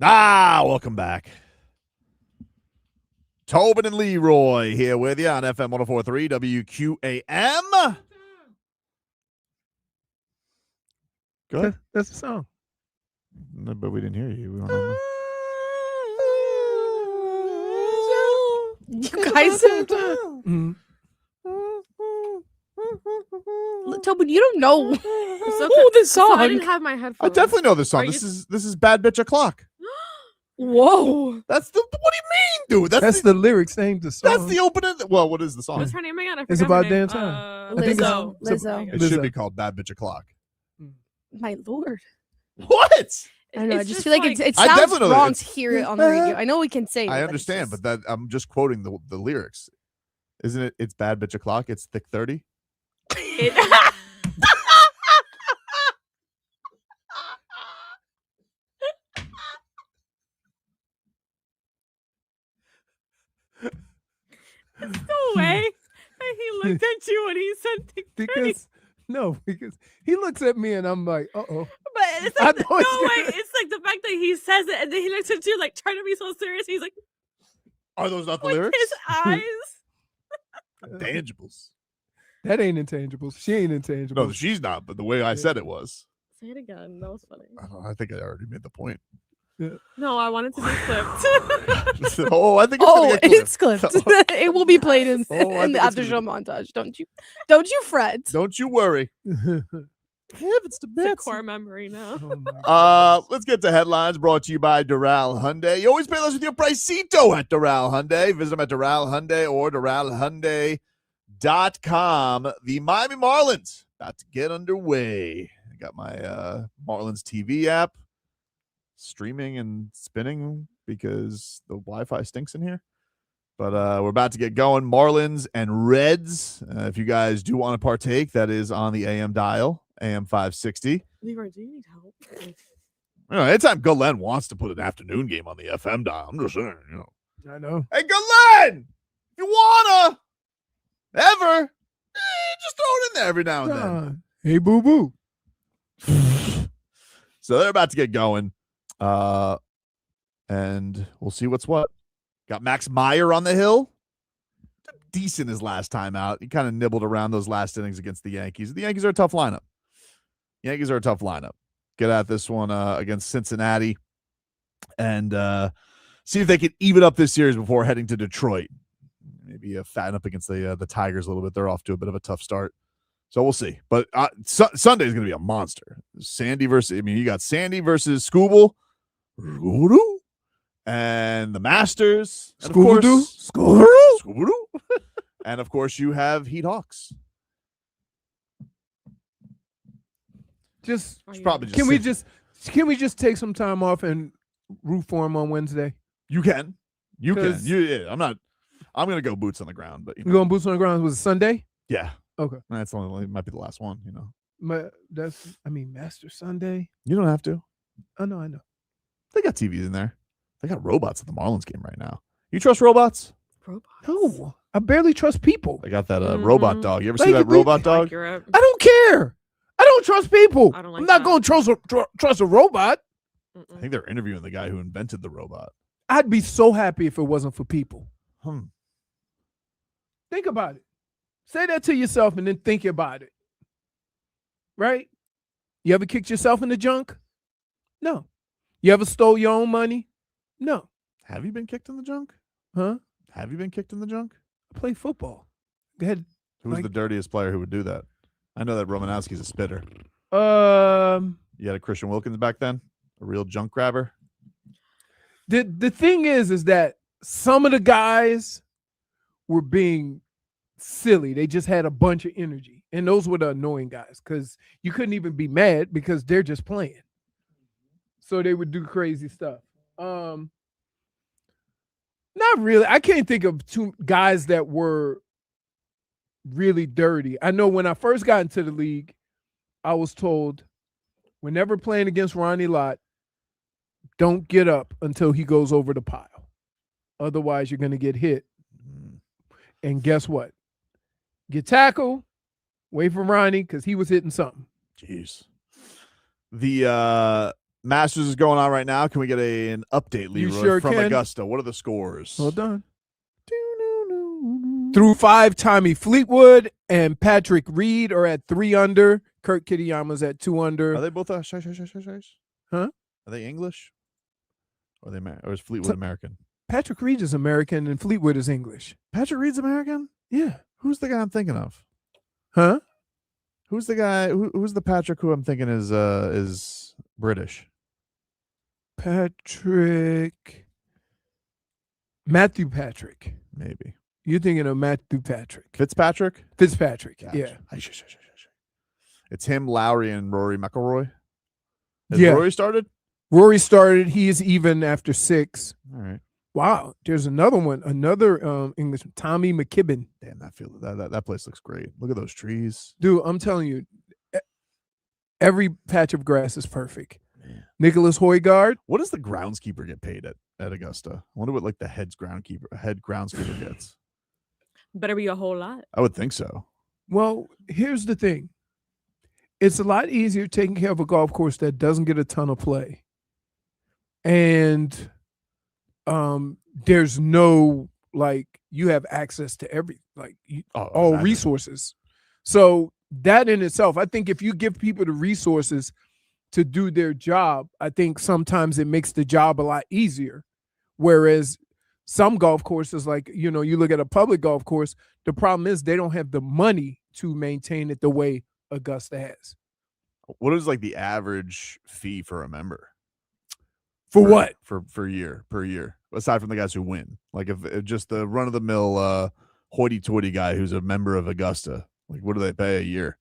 Welcome back. Tobin and Leroy here with you on FM 104.3 WQAM. Go ahead. That's the song. No, but we didn't hear you. We don't know. You guys, Tobin, you don't know this song. So I didn't have my headphones. I definitely know this song. This is Bad Bitch O'Clock. Whoa. That's the. What do you mean, dude? That's the lyrics name the song. That's the opening. Well, what is the song? What's her name again? I It's forgot about her damn name. time. Lizzo. It should be called Bad Bitch O'Clock. My lord. What? I don't know. I It's just just feel like like- it I sounds definitely know wrong that to hear it on the radio. I know we can say it. I but understand, it's but that I'm just quoting the lyrics. Isn't it? It's Bad Bitch O'Clock. It's thick 30. It's the way that he looked at you when he said thick 30. Because he looks at me and I'm like, uh-oh. But it's I like, know it's it's like the fact that he says it and then he looks at you like trying to be so serious. He's like, Are those not the with lyrics? his eyes. Intangibles. That ain't intangibles. She ain't intangibles. No, she's not. But the way I said it was. Say it again. That was funny. I think I already made the point. No, I wanted to be clipped. Oh, I think it's gonna get it's clipped. It will be played in I the think it's after show montage. Don't you fret. Don't you worry. It's a core memory now. Let's get to headlines brought to you by Doral Hyundai. You always pay less with your pricito at Doral Hyundai. Visit them at Doral Hyundai or DoralHyundai.com. The Miami Marlins about to get underway. I got my Marlins TV app streaming and spinning because the Wi-Fi stinks in here. But we're about to get going. Marlins and Reds. If you guys do want to partake, that is on the AM dial, AM 560. Leroy, do you need help? Anytime Galen wants to put an afternoon game on the FM dial, I'm just saying, I know. Hey, Galen, if you wanna, ever, just throw it in there every now and then. Hey, boo-boo. So they're about to get going. And we'll see what's what. Got Max Meyer on the hill. Decent his last time out. He kind of nibbled around those last innings against the Yankees. The Yankees are a tough lineup. Get at this one against Cincinnati and see if they can even up this series before heading to Detroit. Maybe fatten up against the Tigers a little bit. They're off to a bit of a tough start. So we'll see. But Sunday is going to be a monster. You got Sandy versus Skubal. And the Masters. And Scooby-Doo. And of course, you have Heat Hawks. Can we just take some time off and root for him on Wednesday? You can. I'm gonna go boots on the ground, but you going boots on the ground? Was it Sunday? Yeah. Okay. That's only might be the last one. Master Sunday. You don't have to. I know. They got TVs in there. They got robots at the Marlins game right now. You trust robots? No, I barely trust people. They got that robot dog. You ever see that robot dog? I don't care. I don't trust people. I'm not going to trust a robot. I think they're interviewing the guy who invented the robot. I'd be so happy if it wasn't for people. Think about it. Say that to yourself and then think about it. Right? You ever kicked yourself in the junk? No. You ever stole your own money? No. Have you been kicked in the junk? Huh? Have you been kicked in the junk? I play football. Go ahead. Who's the dirtiest player who would do that? I know that Romanowski's a spitter. You had a Christian Wilkins back then? A real junk grabber? The thing is that some of the guys were being silly. They just had a bunch of energy. And those were the annoying guys because you couldn't even be mad because they're just playing. So they would do crazy stuff. Not really. I can't think of two guys that were really dirty. I know when I first got into the league, I was told, whenever playing against Ronnie Lott, don't get up until he goes over the pile. Otherwise, you're going to get hit. And guess what? Get tackled, wait for Ronnie because he was hitting something. Jeez. The Masters is going on right now. Can we get an update, Leroy, sure from can. Augusta? What are the scores? Hold on. Through 5, Tommy Fleetwood and Patrick Reed are at 3 under. Kurt Kitayama's at 2 under. Are they both Huh? Huh? Are they English? Or are they or is Fleetwood American? Patrick Reed is American and Fleetwood is English. Patrick Reed's American? Yeah. Who's the guy I'm thinking of? Huh? Who's the guy? Who's the Patrick who I'm thinking is British? Matthew Patrick. Maybe. You're thinking of Matthew Patrick. Fitzpatrick? Fitzpatrick, Gotcha. yeah. It's him, Lowry, and Rory McIlroy. Has Yeah. Rory started? Rory started. He is even after 6. All right. Wow. There's another one. Another Englishman, Tommy McKibben. Damn, that place looks great. Look at those trees. Dude, I'm telling you, every patch of grass is perfect. Nicholas Højgaard. What does the groundskeeper get paid at Augusta? I wonder what like the head groundskeeper gets. Better be a whole lot. I would think so. Well, here's the thing. It's a lot easier taking care of a golf course that doesn't get a ton of play. And there's no, like, you have access to all resources. So that in itself, I think if you give people the resources to do their job, I think sometimes it makes the job a lot easier. Whereas some golf courses, like, you look at a public golf course, the problem is they don't have the money to maintain it the way Augusta has. What is like the average fee for a member? For what? Per year, aside from the guys who win. Like if just the run of the mill hoity-toity guy who's a member of Augusta, like what do they pay a year?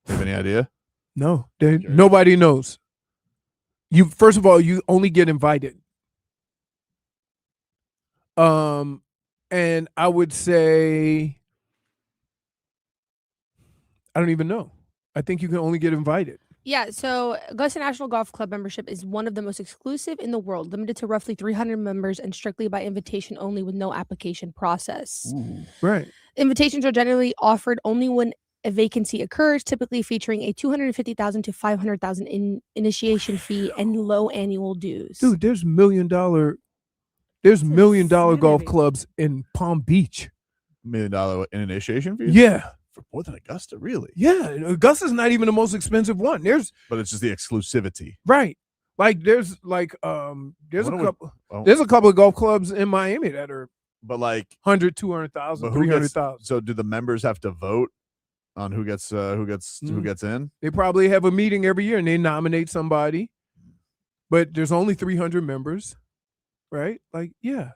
Do you have any idea? No, nobody knows. First of all, you only get invited. And I would say, I don't even know. I think you can only get invited. Yeah, so Augusta National Golf Club membership is one of the most exclusive in the world, limited to roughly 300 members and strictly by invitation only with no application process. Ooh. Right. Invitations are generally offered only when a vacancy occurs, typically featuring a $250,000 to $500,000 in initiation fee and low annual dues. Dude, there's million dollar golf clubs in Palm Beach. $1 million in initiation fee? Yeah. For more than Augusta, really? Yeah, Augusta's not even the most expensive one. But it's just the exclusivity. Right. Like there's a couple of golf clubs in Miami that are but like 100, 200,000, 300,000. So do the members have to vote on who gets in? They probably have a meeting every year and they nominate somebody. But there's only 300 members. Right? Like, yeah.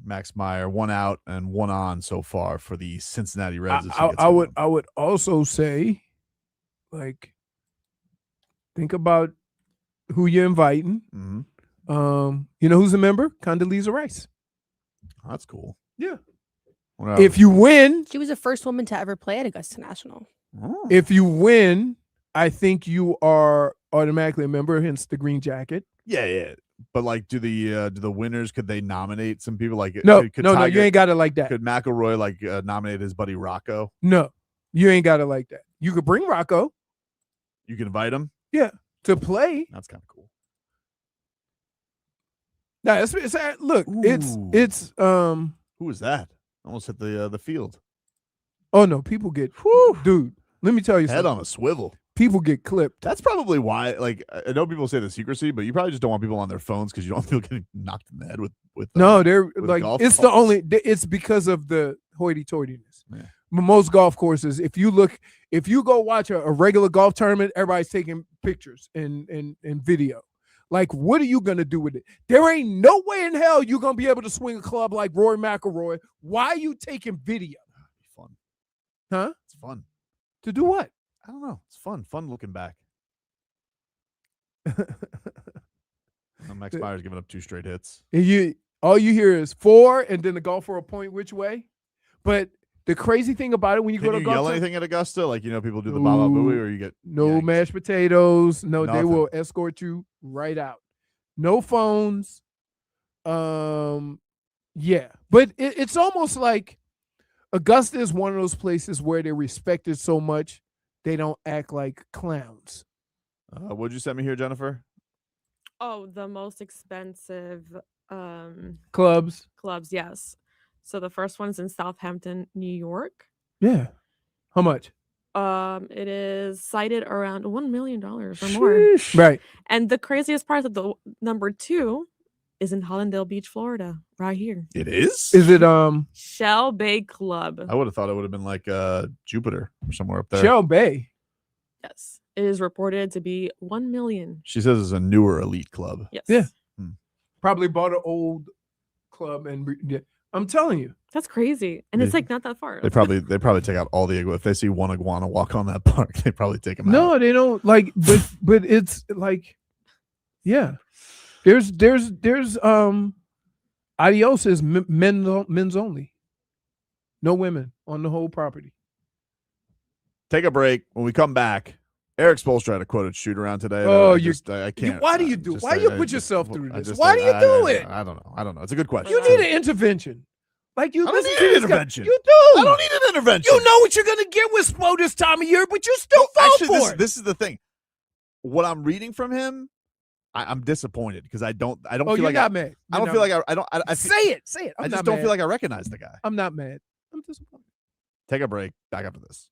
Max Meyer, 1 out and 1 on so far for the Cincinnati Reds. I would also say, like, think about who you're inviting. Mm-hmm. Who's a member? Condoleezza Rice. Oh, that's cool. Yeah. If you win, she was the first woman to ever play at Augusta National. Oh. If you win, I think you are automatically a member, hence the green jacket. Yeah. But like, do the winners, could they nominate some people? Like, no, could no, Tiger, you ain't got it like that. Could McIlroy nominate his buddy Rocco? No, you ain't got it like that. You could bring Rocco. You can invite him. Yeah, to play. That's kind of cool. Nah, it's look, Ooh. it's Who is that? Almost hit the field. Oh no, people get dude. Let me tell you Head something. on a swivel. People get clipped. That's probably why. Like, I know people say the secrecy, but you probably just don't want people on their phones because you don't feel getting knocked in the head with. No, they're like golf it's balls. it's because of the hoity-toityness. Yeah. Most golf courses, if you go watch a regular golf tournament, everybody's taking pictures and video. Like, what are you gonna do with it? There ain't no way in hell you're gonna be able to swing a club like Rory McIlroy. Why are you taking video? Fun. Huh? It's fun. To do what? I don't know. It's fun. Fun looking back. Max Meyer's giving up 2 straight hits. And all you hear is 4, and then the golfer will point which way. But the crazy thing about it, when you go to you golf, yell anything at Augusta? Like, people do the baba booey, or you get no yanked? mashed potatoes. No, they Nothing. will escort you right out. No phones. Yeah, but it's almost like Augusta is one of those places where they're respected so much they don't act like clowns. What'd you send me here, Jennifer? Oh, the most expensive Clubs. yes. So the first one's in Southampton, New York. Yeah. How much? It is cited around $1 million or more. Right. And the craziest part of the number 2 is in Hollandale Beach, Florida, right here. It is? Is it Shell Bay Club? I would have thought it would have been like Jupiter or somewhere up there. Shell Bay? Yes. It is reported to be $1 million. She says it's a newer elite club. Yes. Yeah. Probably bought an old club and I'm telling you. That's crazy. And it's like not that far. They probably take out all the if they see one iguana walk on that park, they probably take them out. No, they don't like but it's like yeah. There's Adios is men's only. No women on the whole property. Take a break. When we come back, Erik Spoelstra had a quoted shoot around today. Oh, I can't. Why do you do? Why you put yourself through this? Why do you do it? I don't know. It's a good question. You need an intervention. Like you I don't need an intervention. You do. I don't need an intervention. You know what you're gonna get with Spo this time of year, but you still fall for it. This is the thing. What I'm reading from him, I'm disappointed because I don't feel like not mad. I don't feel like I say it. I just don't feel like I recognize the guy. I'm not mad. I'm disappointed. Take a break. Back after this.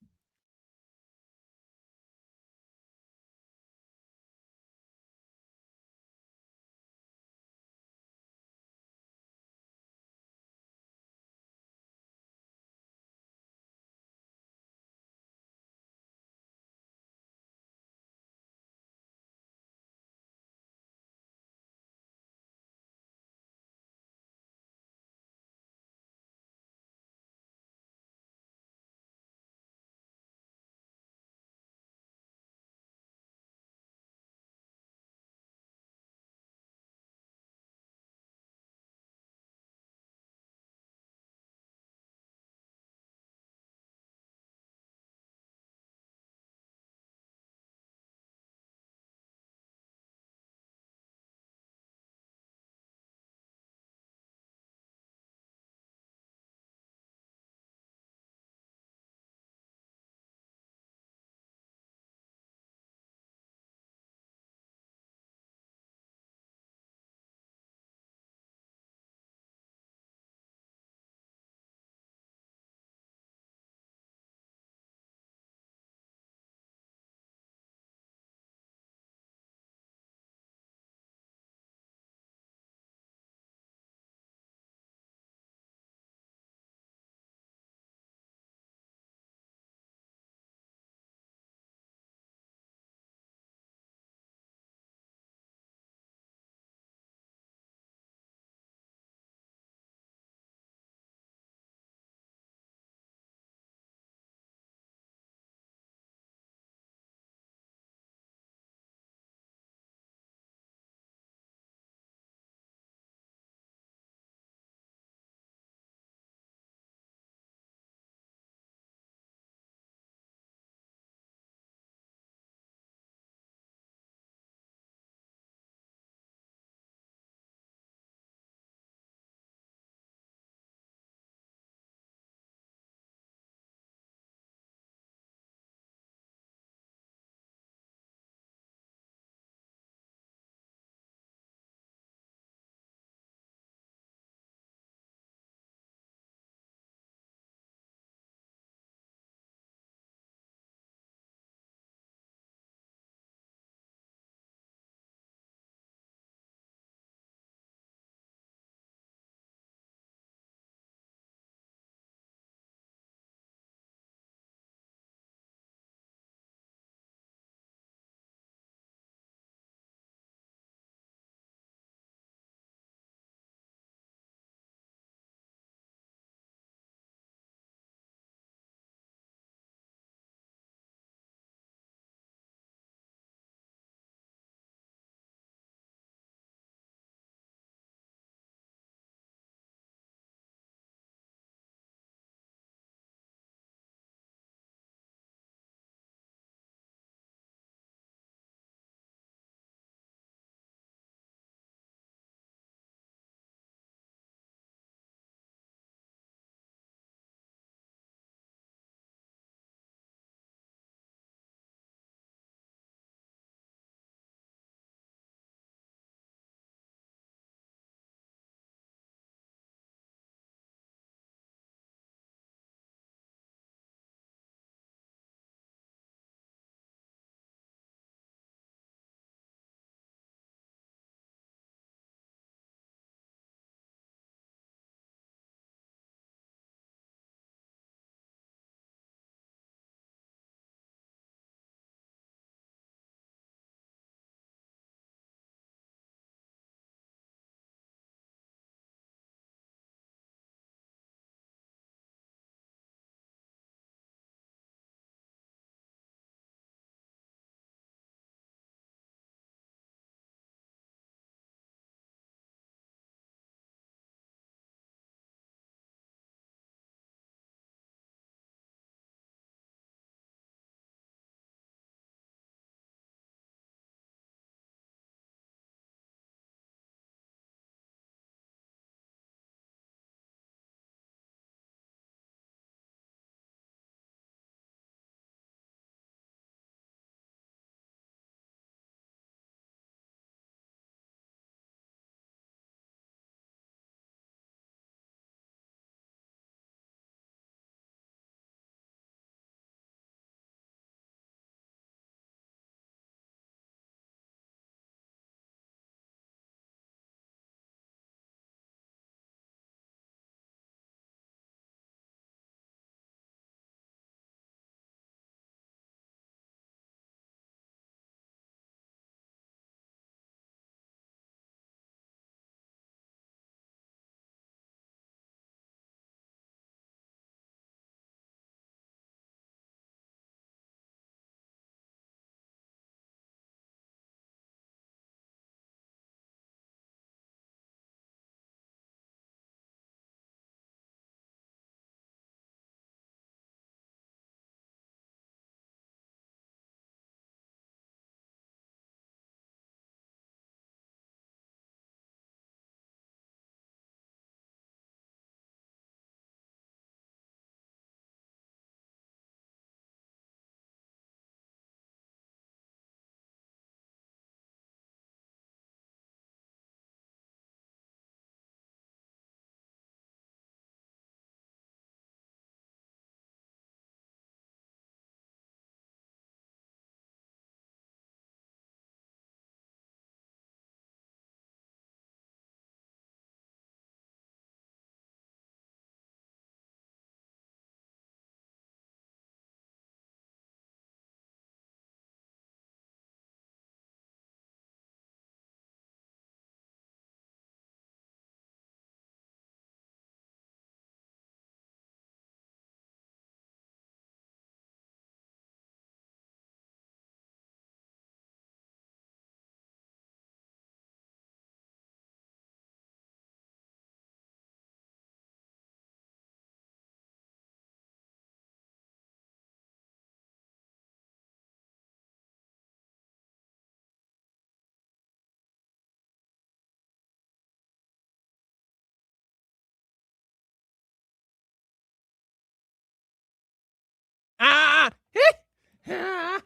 All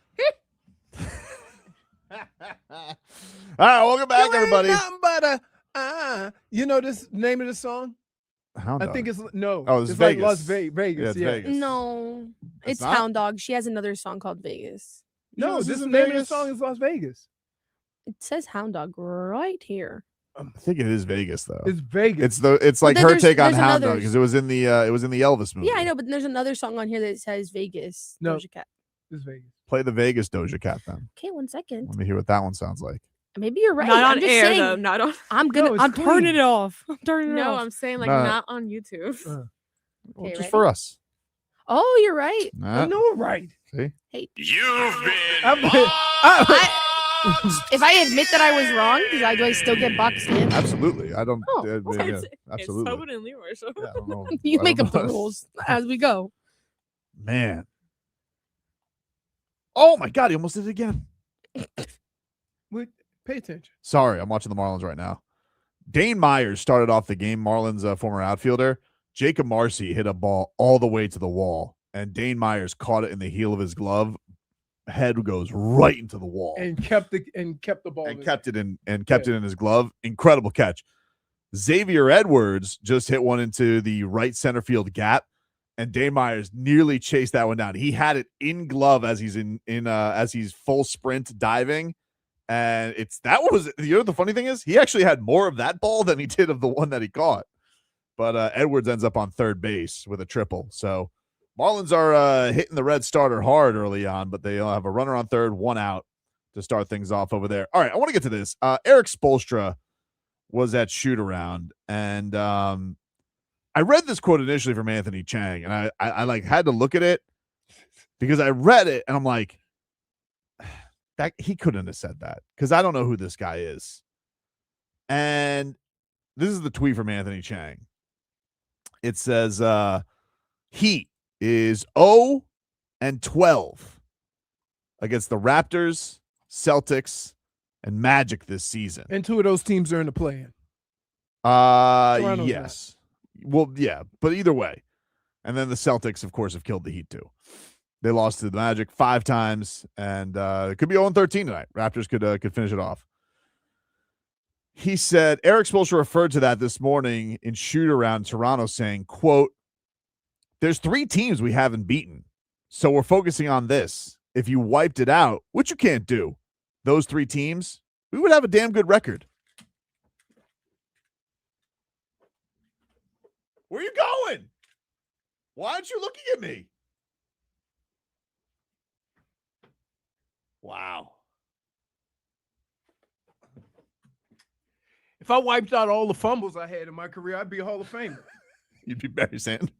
right, welcome back, everybody. Nothing but you know this name of the song? Hound I Dog. think it's no. Oh, it's like Vegas. Las Vegas. Yeah, it's Yeah. Vegas. No, it's not? Hound Dog. She has another song called Vegas. No, This this is is in the name of the Vegas? song is Las Vegas. It says Hound Dog right here. I think it is Vegas though. It's Vegas. It's like then her there's- take on there's Hound Dog another- because it was in the Elvis movie. Yeah, I know, but there's another song on here that says Vegas. No. Doja Cat. It's Vegas. Play the Vegas Doja Cat then. Okay, 1 second. Let me hear what that one sounds like. Maybe you're right. Not I'm on just air saying, though. Not on. I'm gonna. No, it's I'm turning clean. it off. I'm turning it No, off. I'm saying like Nah. not on YouTube. Well, Okay, just ready? for us. Oh, you're right. I know it right. See? Hey, You've been if I admit that I was wrong, do I still get boxed in? Absolutely. I don't. Oh, yeah, It's absolutely. Tobin and Leroy show. Yeah, I don't know. You I make don't up the know. rules as we go. Man. Oh my God! He almost did it again. Pay attention. Sorry, I'm watching the Marlins right now. Dane Myers started off the game. Marlins former outfielder Jacob Marcy hit a ball all the way to the wall, and Dane Myers caught it in the heel of his glove. Head goes right into the wall And kept the ball. and in kept it in his glove. Incredible catch. Xavier Edwards just hit one into the right center field gap, and Dane Myers nearly chased that one down. He had it in glove as he's as he's full sprint diving. And the funny thing is he actually had more of that ball than he did of the one that he caught. But Edwards ends up on third base with a triple. So Marlins are hitting the Red starter hard early on, but they have a runner on third, one out to start things off over there. All right, I want to get to this. Erik Spoelstra was at shoot around, and I read this quote initially from Anthony Chang, and I like had to look at it because I read it and I'm like, that he couldn't have said that because I don't know who this guy is. And this is the tweet from Anthony Chang. It says, Heat is 0-12 against the Raptors, Celtics, and Magic this season. And two of those teams are in the play-in. Toronto's Yes. Well, yeah, but either way. And then the Celtics, of course, have killed the Heat too. They lost to the Magic 5 times, and it could be 0-13 tonight. Raptors could finish it off. He said, Erik Spoelstra referred to that this morning in shoot-around Toronto, saying, quote, there's 3 teams we haven't beaten, so we're focusing on this. If you wiped it out, which you can't do, those 3 teams, we would have a damn good record. Where are you going? Why aren't you looking at me? Wow. If I wiped out all the fumbles I had in my career, I'd be a Hall of Famer. You'd be Barry Sanders.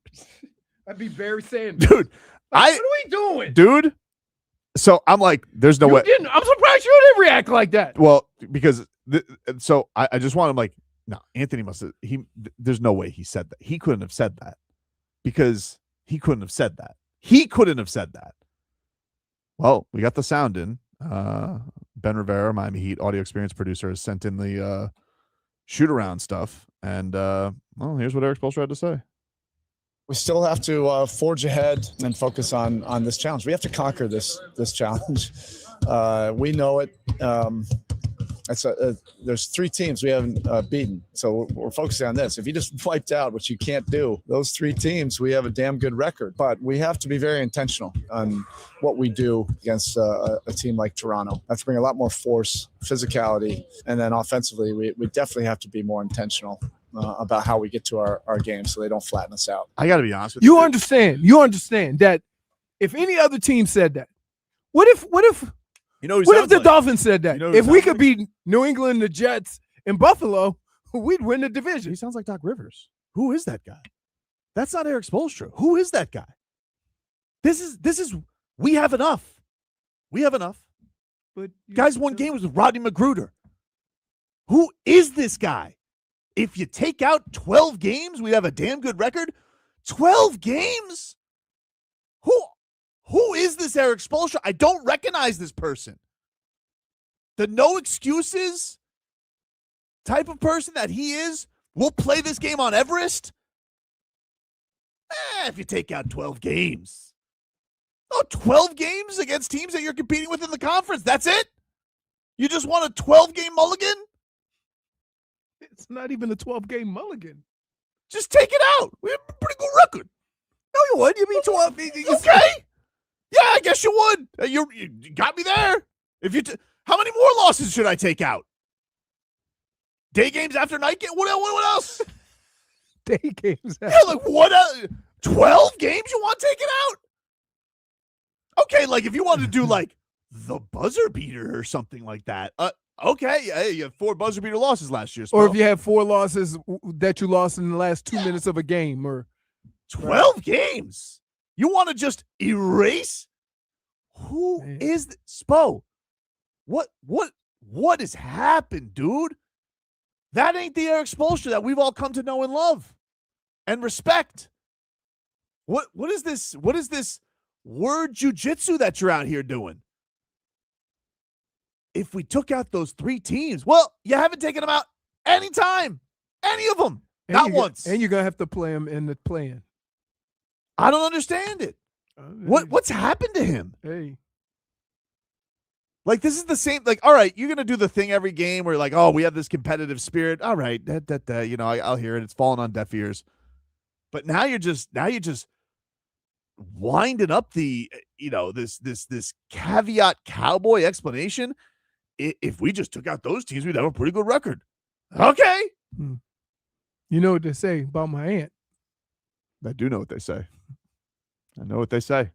I'd be Barry Sanders. Dude, Like, what are we doing? Dude, so I'm like, there's no You way. didn't. I'm surprised you didn't react like that. Well, because so I just want him like, no, Anthony must have, there's no way he said that. He couldn't have said that because he couldn't have said that. He couldn't have said that. Well, we got the sound in. Ben Rivera, Miami Heat audio experience producer, has sent in the shoot around stuff. And well, here's what Erik Spoelstra had to say. We still have to forge ahead and focus on this challenge. We have to conquer this challenge. We know it. There's 3 teams we haven't beaten, so we're focusing on this. If you just wiped out, which you can't do, those 3 teams, we have a damn good record. But we have to be very intentional on what we do against a team like Toronto. Have to bring a lot more force, physicality, and then offensively, we definitely have to be more intentional about how we get to our game so they don't flatten us out. I got to be honest with You understand that if any other team said that, what if You know, what if the Dolphins said that? You know who he If we sounds could beat New England, the Jets, and Buffalo, we'd win the division. He sounds like Doc Rivers. Who is that guy? That's not Erik Spoelstra. Who is that guy? This is we have enough. We have enough. But guys won games with Rodney Magruder. Who is this guy? If you take out 12 games, we have a damn good record. 12 games? Who is this Erik Spoelstra? I don't recognize this person. The no excuses type of person that he is will play this game on Everest. If you take out 12 games. Oh, 12 games against teams that you're competing with in the conference. That's it? You just want a 12-game mulligan? It's not even a 12-game mulligan. Just take it out. We have a pretty good record. No, you would. You mean 12? Okay. Yeah, I guess you would. You got me there. If you, how many more losses should I take out? Day games after night game? What else? Day games. Yeah, like what? 12 games you want taken out? Okay, like if you wanted to do like the buzzer beater or something like that. Okay, hey, you have 4 buzzer beater losses last year. Or if you have 4 losses that you lost in the last 2 minutes of a game, or 12 games. You want to just erase? Who is Spo? What has happened, dude? That ain't the Erik Spoelstra that we've all come to know and love and respect. What is this? What is this word jujitsu that you're out here doing? If we took out those 3 teams, well, you haven't taken them out anytime. Any of them. Not once. And you're going to have to play them in the play-in. I don't understand it. What's happened to him? Hey. Like, this is the same, like, all right, you're going to do the thing every game where, like, oh, we have this competitive spirit. All right, you know, I'll hear it. It's falling on deaf ears. But now you're just winding up the, you know, this caveat cowboy explanation. If we just took out those teams, we'd have a pretty good record. Okay. You know what they say about my aunt. I do know what they say. I know what they say.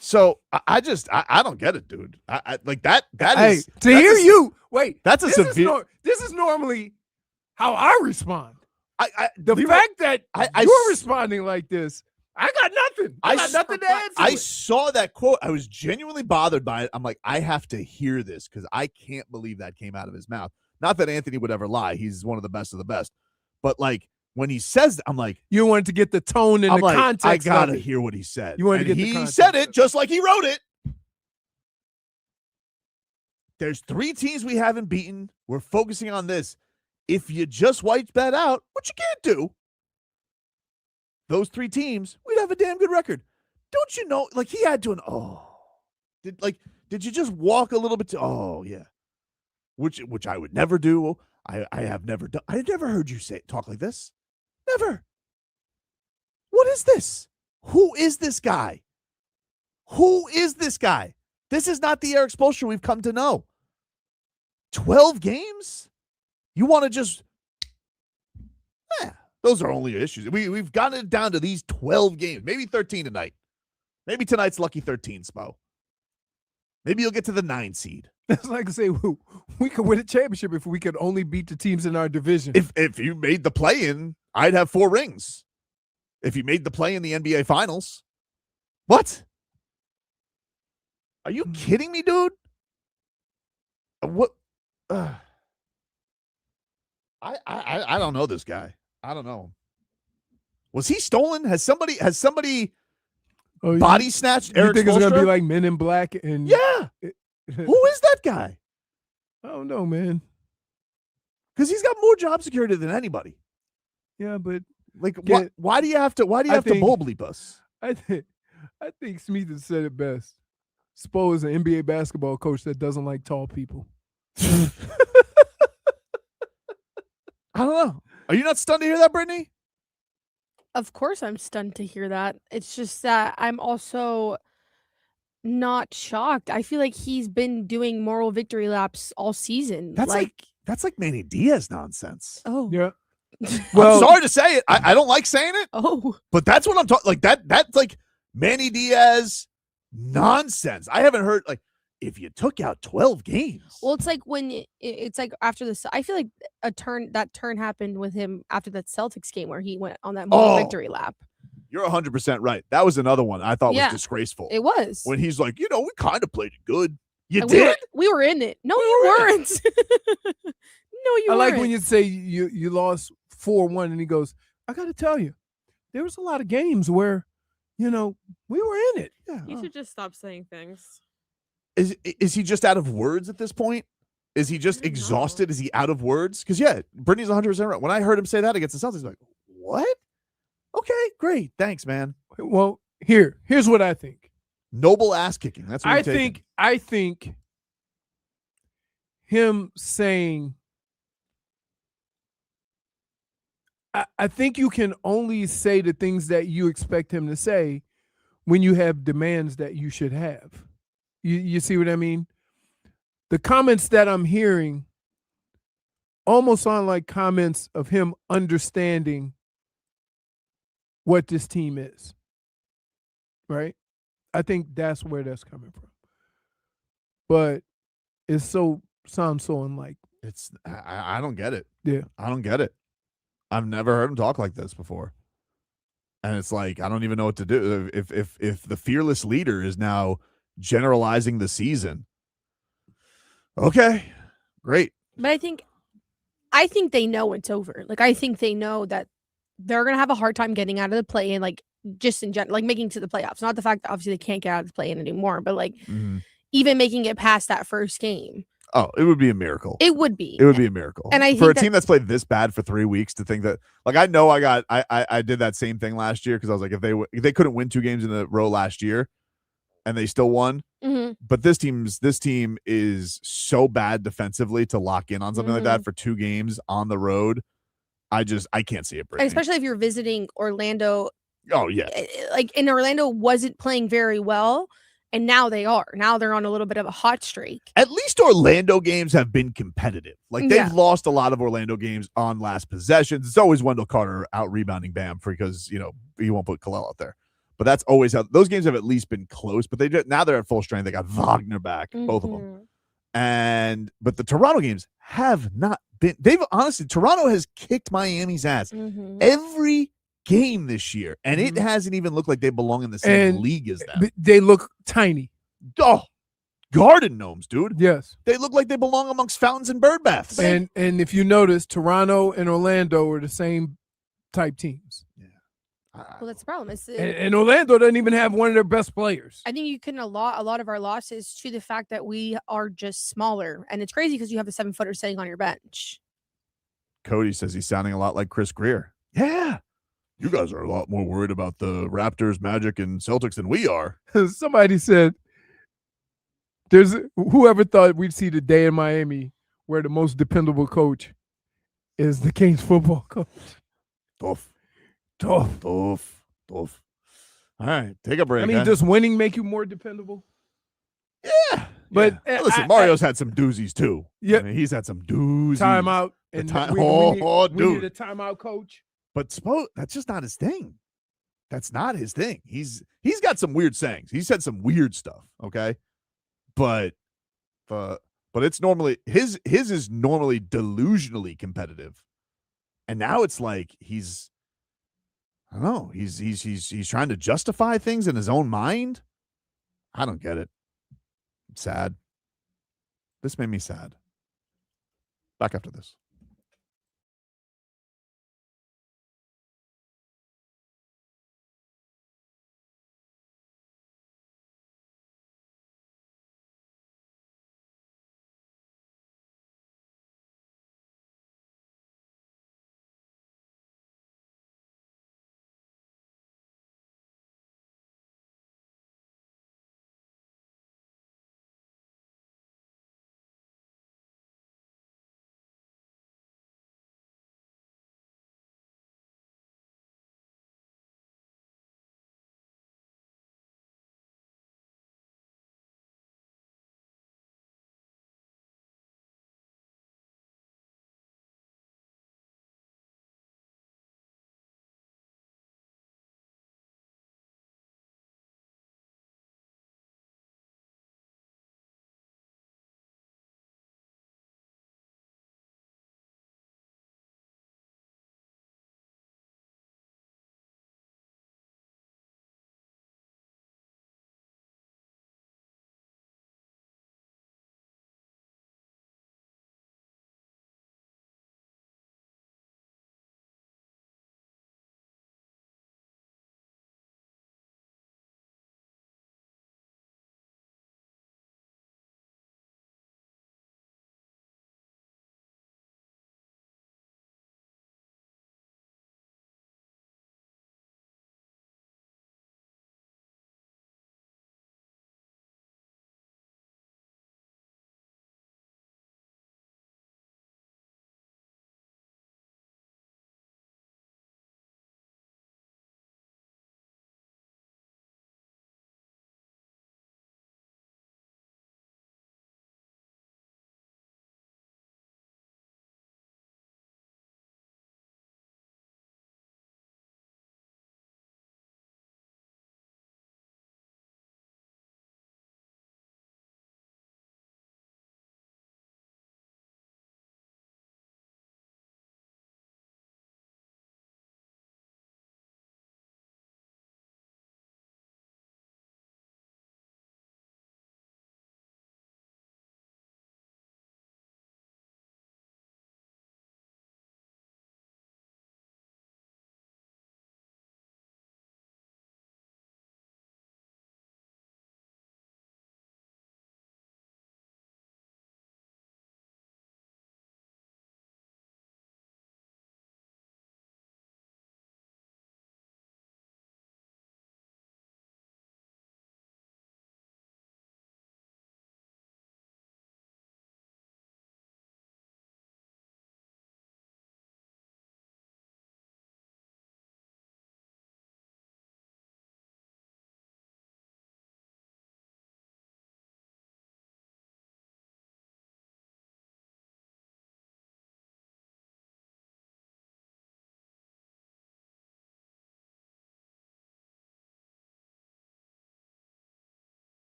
So I don't get it, dude. I like that. Hey, to hear you. Wait, that's a severe. This is normally how I respond. The Leroy, fact that you're responding like this, I got nothing. I got nothing to add to I it. saw that quote. I was genuinely bothered by it. I'm like, I have to hear this because I can't believe that came out of his mouth. Not that Anthony would ever lie. He's one of the best of the best. But like when he says that, I'm like, you wanted to get the tone and the context. I gotta hear what he said. You wanted and to get he the context. said it just like he wrote it. There's 3 teams we haven't beaten. We're focusing on this. If you just white bet out, which you can't do, those 3 teams, we'd have a damn good record. Don't you know? Like he had to did you just walk a little bit to yeah. Which I would never do. I have never done. I've never heard you talk like this. Never. What is this? Who is this guy? Who is this guy? This is not the Erik Spoelstra we've come to know. 12 games? You want to just those are only issues. We've gotten it down to these 12 games, maybe 13 tonight. Maybe tonight's lucky 13, Spo. Maybe you'll get to the 9 seed. That's like I say, we could win a championship if we could only beat the teams in our division. If you made the play-in, I'd have 4 rings. If you made the play in the NBA Finals. What? Are you kidding me, dude? What? I don't know this guy. I don't know. Was he stolen? Has somebody body snatched Erik You think Spoelstra? it's gonna be like Men in Black? And yeah. Who is that guy? I don't know, man. Because he's got more job security than anybody. Yeah, but like, why do you have to? Why do you have to bull bleep us? I think Smith has said it best. Spo is an NBA basketball coach that doesn't like tall people. I don't know. Are you not stunned to hear that, Brittany? Of course I'm stunned to hear that. It's just that I'm also not shocked. I feel like he's been doing moral victory laps all season. That's like Manny Diaz nonsense. Oh. Yeah. Well, I'm sorry to say it. I don't like saying it. Oh. But that's what I'm talking like that's like Manny Diaz nonsense. I haven't heard like if you took out 12 games. Well, it's like when it's like after this, I feel like that turn happened with him after that Celtics game where he went on that moral victory lap. You're 100% right. That was another one I thought was disgraceful. It was. When he's like, we kind of played it good. You And did? We were in it. No, you weren't. No, you I weren't. like when you say you lost 4-1 and he goes, I got to tell you, there was a lot of games where, we were in it. Yeah. You should just stop saying things. Is he just out of words at this point? Is he just exhausted? Is he out of words? Because, Brittany's 100% right. When I heard him say that against the Celtics, I was like, what? Okay, great. Thanks, man. Well, Here's what I think. Noble ass kicking. That's what I think him saying, I think you can only say the things that you expect him to say when you have demands that you should have. You see what I mean? The comments that I'm hearing almost sound like comments of him understanding what this team is. Right? I think that's where that's coming from. But it sounds so unlike. I don't get it. Yeah. I don't get it. I've never heard him talk like this before. And it's like, I don't even know what to do. If the fearless leader is now generalizing the season. Okay. Great. But I think they know it's over. Like, I think they know that they're going to have a hard time getting out of the play-in, like, just in general, like making it to the playoffs. Not the fact that obviously they can't get out of the play-in anymore, but like even making it past that first game. Oh, it would be a miracle. It would be. It would be a miracle. And I for think a team that's played this bad for 3 weeks to think that, like, I know I did that same thing last year because I was like, if they couldn't win 2 games in a row last year and they still won, but this team is so bad defensively to lock in on something like that for 2 games on the road. I can't see it breaking. And especially if you're visiting Orlando. Oh yeah. Like, in Orlando wasn't playing very well. And now they are. Now they're on a little bit of a hot streak. At least Orlando games have been competitive. Like, they've lost a lot of Orlando games on last possessions. It's always Wendell Carter out rebounding Bam because, he won't put Kalel out there. But that's always how those games have at least been close. But now they're at full strength. They got Wagner back, both of them. But the Toronto games have not been. Toronto has kicked Miami's ass every game this year, and it hasn't even looked like they belong in the same league as them. They look tiny. Oh, garden gnomes, dude. Yes. They look like they belong amongst fountains and bird baths. And if you notice, Toronto and Orlando are the same type teams. Well, that's the problem. And Orlando doesn't even have one of their best players. I think you can a lot of our losses to the fact that we are just smaller, and it's crazy because you have a 7-footer sitting on your bench. Cody says he's sounding a lot like Chris Greer. Yeah. You guys are a lot more worried about the Raptors, Magic, and Celtics than we are. Somebody said, "There's whoever thought we'd see the day in Miami where the most dependable coach is the Kings football coach." Tough. All right, take a break. I mean, does winning make you more dependable? Yeah. But listen, Mario's had some doozies too. Yeah, I mean, he's had some doozies. Timeout. And dude. We need a timeout coach. But that's just not his thing. That's not his thing. He's got some weird sayings. He said some weird stuff. Okay, but it's normally his is normally delusionally competitive, and now it's like he's trying to justify things in his own mind. I don't get it. I'm sad. This made me sad. Back after this.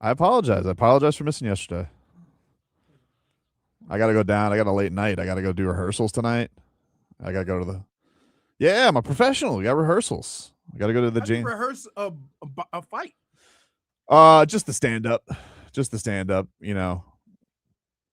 I apologize. I apologize for missing yesterday. I got to go down. I got a late night. I got to go do rehearsals tonight. I got to go to the. Yeah, I'm a professional. We got rehearsals. I got to go to the gym. Rehearse a fight. Just the stand up. Just the stand up. You know,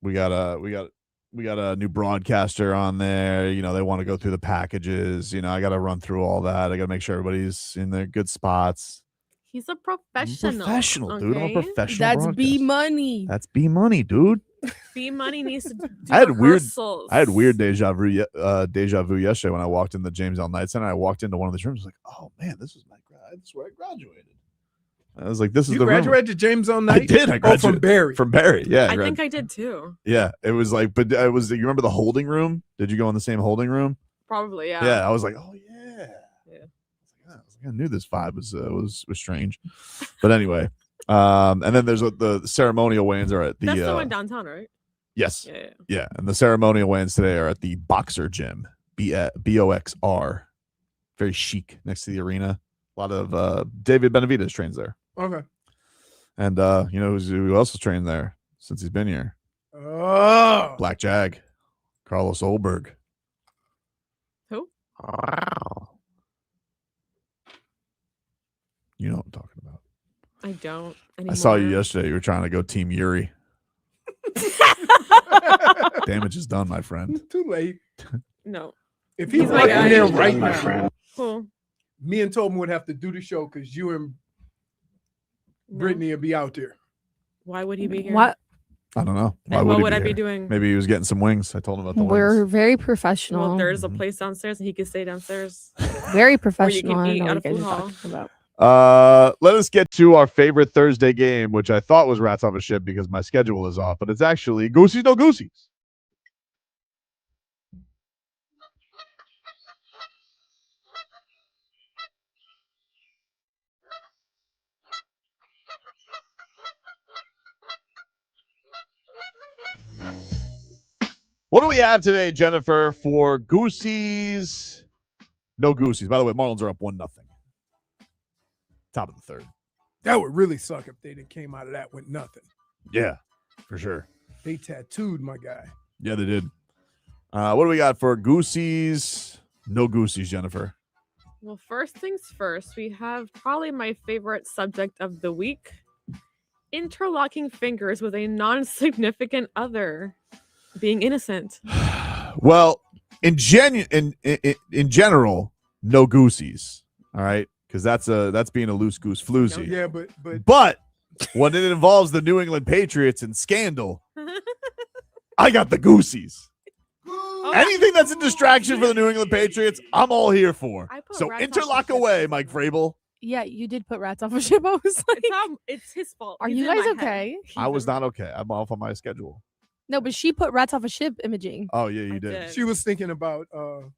we got a new broadcaster on there. You know, they want to go through the packages. You know, I got to run through all that. I got to make sure everybody's in their good spots. He's a professional. I'm a professional, dude. I'm a professional. That's broadcaster. B money. That's B money, dude. B money needs to do I had weird deja vu yesterday when I walked in the James L. Knight Center. I walked into one of the rooms, like, oh man, this is where I graduated. I was like, this is you the graduated to James L. Knight? I did. I graduated from Barry. From Barry, yeah. I think I did too. Yeah, it was like, but I was. You remember the holding room? Did you go in the same holding room? Probably, yeah. Yeah, I was like, oh yeah. Yeah. I knew this vibe was strange, but anyway. And then there's the ceremonial weigh-ins are at the. That's the one downtown, right? Yes. Yeah. And the ceremonial weigh-ins today are at the Boxer Gym, BOXR, very chic next to the arena. A lot of David Benavidez trains there. Okay. And you know who else has trained there since he's been here? Oh, Black Jag, Carlos Olberg. Who? You know what I'm talking about. I don't anymore. I saw you yesterday. You were trying to go Team Yuri. Damage is done, my friend. Too late. No. If he's my guy. in there right now, Cool. me and Tobin would have to do the show because you and Brittany would be out there. Why would he be here? What? I don't know. And what would I here? be doing? Maybe he was getting some wings. I told him about the We're wings. very professional. Well, there's a place downstairs and he could stay downstairs. Very professional. Or I you don't can know eat what at a you food guys are hall. talking about. Let us get to our favorite Thursday game, which I thought was Rats Off a Ship because my schedule is off, but it's actually Goosies No Goosies. What do we have today, Jennifer, for Goosies? No Goosies. By the way, Marlins are up 1-0. Top of the third. That would really suck if they came out of that with nothing. Yeah, for sure. They tattooed my guy. Yeah, they did. What do we got for Goosies? No Goosies, Jennifer. Well, first things first, we have probably my favorite subject of the week. Interlocking fingers with a non-significant other. Being innocent. Well, in general, no Goosies. All right, because that's being a loose goose floozy. Yeah, but when it involves the New England Patriots and scandal, I got the Goosies. Anything that's a distraction for the New England Patriots, I'm all here for. So interlock away, Mike Vrabel. Yeah, you did put Rats Off a Ship. I was like, it's his fault. Are He's you in guys my okay? head. I was not okay. I'm off on my schedule. No, but she put Rats Off a Ship imaging. Oh yeah, you did. She was thinking about Don't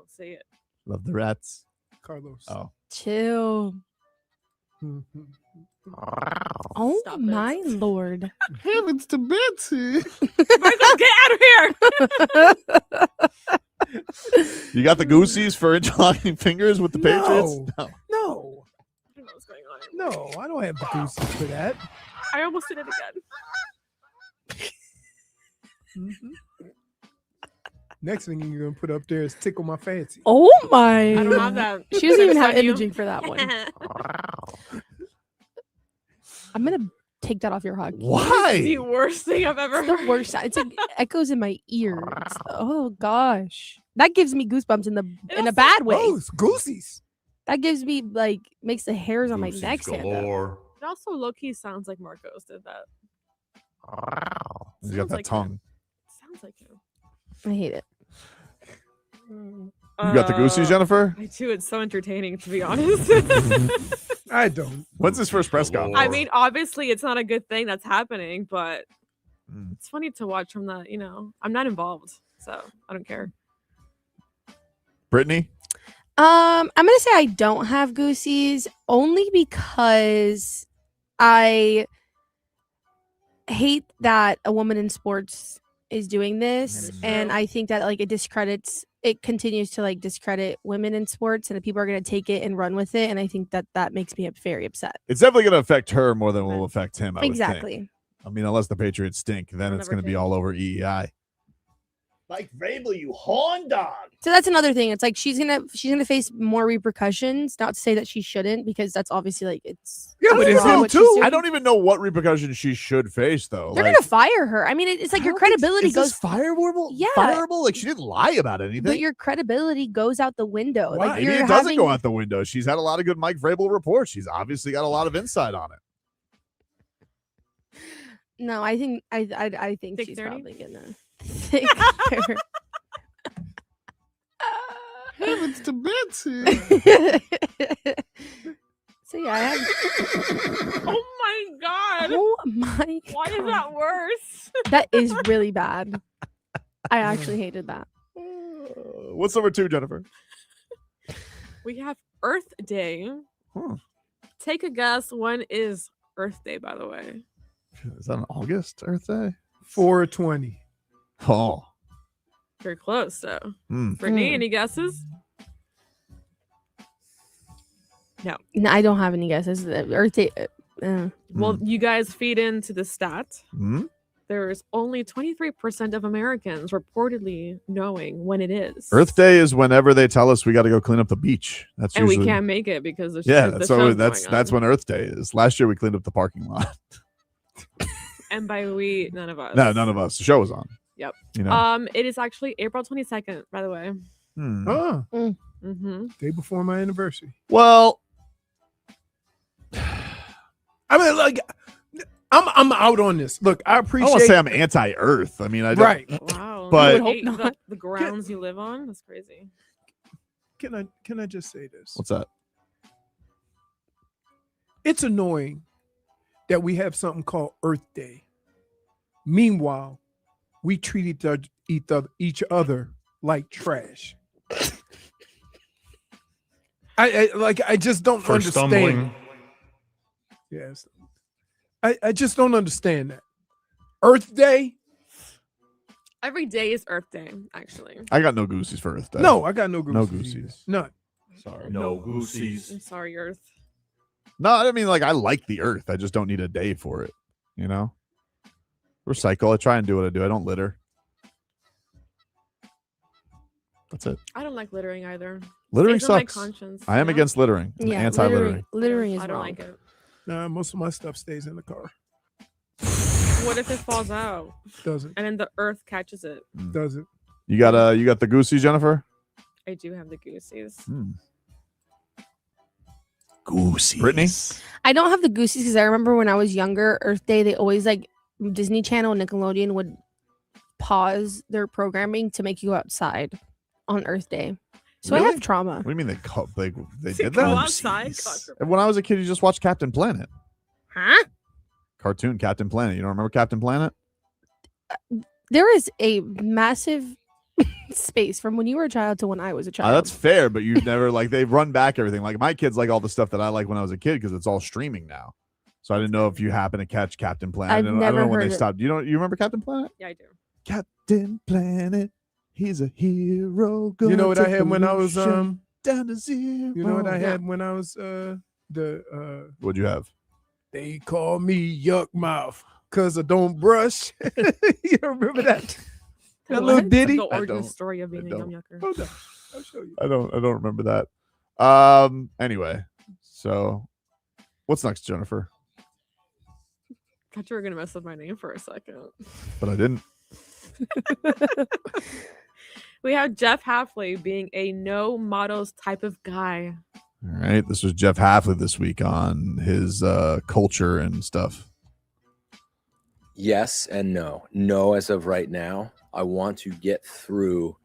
say it. Love the rats. Carlos. Oh. Chill. Oh Stop my lord. Heavens to Betsy. Marcos, get out of here. You got the Goosies for interlocking fingers with the Patriots? No. I don't know what's going on. No, I don't have the goosies for that. I almost did it again. Next thing you're gonna put up there is tickle my fancy. Oh my. I don't have that. She doesn't even have Send you. imaging for that one. I'm gonna take that off your hug. Why? The worst thing I've ever It's the heard. worst. It's like echoes in my ears. Oh gosh. That gives me goosebumps in a bad way. Oh, it's goosies. That gives me makes the hairs on my neck stand up. It also low-key sounds like Marcos did that. You got Sounds that like tongue. him. Sounds like him. I hate it. You got the Goosies, Jennifer? I do. It's so entertaining, to be honest. I don't. When's his first press conference? I mean, obviously, it's not a good thing that's happening, but it's funny to watch from the, I'm not involved, so I don't care. Brittany? I'm gonna say I don't have Goosies only because I hate that a woman in sports is doing this, and I think that like it continues to like discredit women in sports, and that people are going to take it and run with it, and I think that makes me very upset. It's definitely going to affect her more than it will affect him. Exactly. I mean, unless the Patriots stink, then it's going to be all over EEI. Mike Vrabel, you horn dog. So that's another thing. It's like she's gonna face more repercussions. Not to say that she shouldn't, because that's obviously like it's but it's him too. I don't even know what repercussions she should face though. They're gonna fire her. I mean, it's like your credibility goes fireable. Yeah, fireable. Like she didn't lie about anything. But your credibility goes out the window. Why? Like Maybe it doesn't go out the window. She's had a lot of good Mike Vrabel reports. She's obviously got a lot of insight on it. No, I think I think Thick she's 30? probably gonna thick her. Heavens to Betsy. So yeah, I have. Oh my god! Oh my! Why is that worse? That is really bad. I actually hated that. What's number 2, Jennifer? We have Earth Day. Take a guess. When is Earth Day, by the way? Is that an August Earth Day? 4/20. Oh. You're close, though. Brittany, any guesses? No. No, I don't have any guesses. Earth Day. Well, you guys feed into the stat. Hmm? There's only 23% of Americans reportedly knowing when it is. Earth Day is whenever they tell us we got to go clean up the beach. That's and usually, we can't make it because the that's when Earth Day is. Last year we cleaned up the parking lot. And by we, none of us. No, none of us. The show was on. Yep. You know. It is actually April 22nd, by the way. Oh, Mm-hmm. day before my anniversary. Well, I mean, like, I'm out on this. Look, I appreciate. I don't want to say I'm anti-Earth. I mean, I don't. Right. Wow. But You hate the grounds you live on? That's crazy. Can I just say this? What's that? It's annoying that we have something called Earth Day. Meanwhile, we treat each other like trash. I just don't For understand. stumbling. Yes. I just don't understand that. Earth Day? Every day is Earth Day, actually. I got no goosies for Earth Day. No, I got no goosies. No goosies. None. Sorry. No goosies. I'm sorry, Earth. No, I mean, like, I like the Earth. I just don't need a day for it. You know? Recycle. I try and do what I do. I don't litter. That's it. I don't like littering either. Littering Stays on my sucks. conscience, I am you know? against littering. I'm anti-littering. Littering is I don't wrong. like it. Nah, most of my stuff stays in the car. What if it falls out? Doesn't. And then the Earth catches it? Doesn't. You got the goosies, Jennifer? I do have the goosies. Goosies. Brittany? I don't have the goosies because I remember when I was younger, Earth Day, they always like Disney Channel and Nickelodeon would pause their programming to make you go outside on Earth Day. So I Really? have trauma. What do you mean they did Go that? outside. When I was a kid, you just watched Captain Planet. Huh? Cartoon Captain Planet. You don't remember Captain Planet? There is a massive space from when you were a child to when I was a child. That's fair, but you've never like they run back everything. Like my kids like all the stuff that I like when I was a kid because it's all streaming now. So I didn't know if you happen to catch Captain Planet. I don't know when they stopped. You remember Captain Planet? Yeah, I do. Captain Planet, he's a hero. You know what I had when I was down to zero. You know what I had when I was What'd you have? They call me Yuck Mouth because I don't brush. You remember that? That little ditty. The origin story of being a yum yucker. Hold on. I'll show you. I don't remember that. Anyway, so what's next, Jennifer? Thought you were gonna mess up my name for a second. But I didn't. We have Jeff Hafley being a no models type of guy. All right. This was Jeff Hafley this week on his culture and stuff. Yes and no. No, as of right now. I want to get through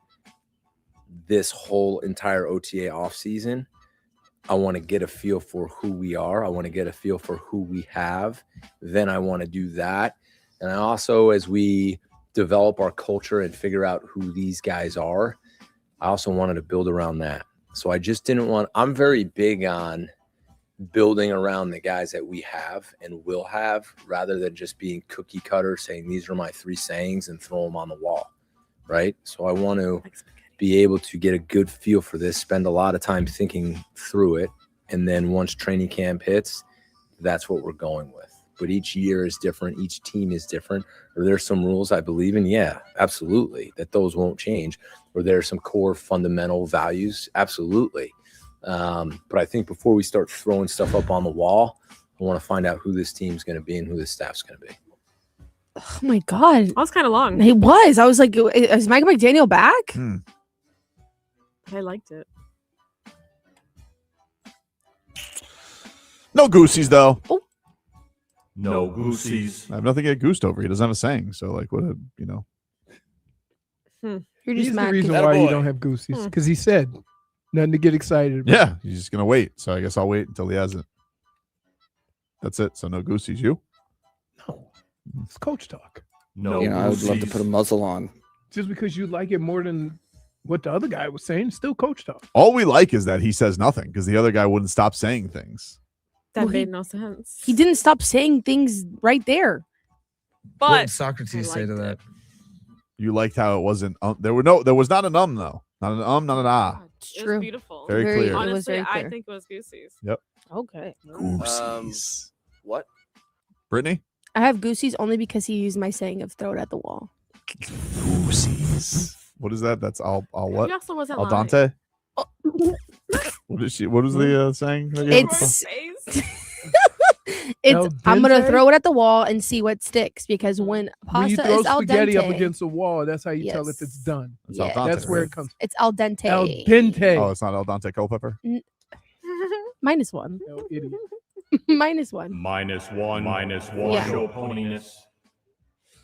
this whole entire OTA offseason. I want to get a feel for who we are. I want to get a feel for who we have. Then I want to do that. And I also, as we develop our culture and figure out who these guys are, I also wanted to build around that. So I just didn't want, I'm very big on building around the guys that we have and will have, rather than just being cookie cutter saying these are my 3 sayings and throw them on the wall, right? So I want to be able to get a good feel for this, spend a lot of time thinking through it, and then once training camp hits, that's what we're going with. But each year is different, each team is different. Are there some rules I believe in? Yeah, absolutely, that those won't change. Or there are some core fundamental values? Absolutely. But I think before we start throwing stuff up on the wall, I want to find out who this team's going to be and who this staff's going to be. Oh my God. That was kind of long. It was. I was like, is Mike McDaniel back? I liked it. No goosies though. Oh. No goosies. I have nothing to get goosed over. He doesn't have a saying. So like, what a, you know. You're He's just the mad. reason 'cause- why you don't have goosies, because he said nothing to get excited about. Yeah, he's just gonna wait. So I guess I'll wait until he has it. That's it. So no goosies. You? No, it's coach talk. No You know, I would love to goosies. put a muzzle on. Just because you like it more than what the other guy was saying, still coach talk. All we like is that he says nothing because the other guy wouldn't stop saying things. That Well, made no sense. He didn't stop saying things right there. But What did Socrates say to liked that? You liked how it wasn't. There was not an though. Not an not an ah. It True. was beautiful. Very clear. It was Honestly, very I clear. think it was Goosey's. Yep. Okay. Goosies. What? Brittany? I have goosies only because he used my saying of throw it at the wall. Goosies. What is that? That's all what? He also wasn't Al lying. dente? What is she? What was the saying? again? It's Al I'm gonna dente? throw it at the wall and see what sticks because when When you pasta throw is al spaghetti up dente, against the wall, that's how you tell if it's Yes. done. It's al Yes. dente, That's where right? it comes. it's al dente. Al dente. Oh, it's not al dente culpepper. -1. No, idiot. -1. -1. Yeah. Show poniness.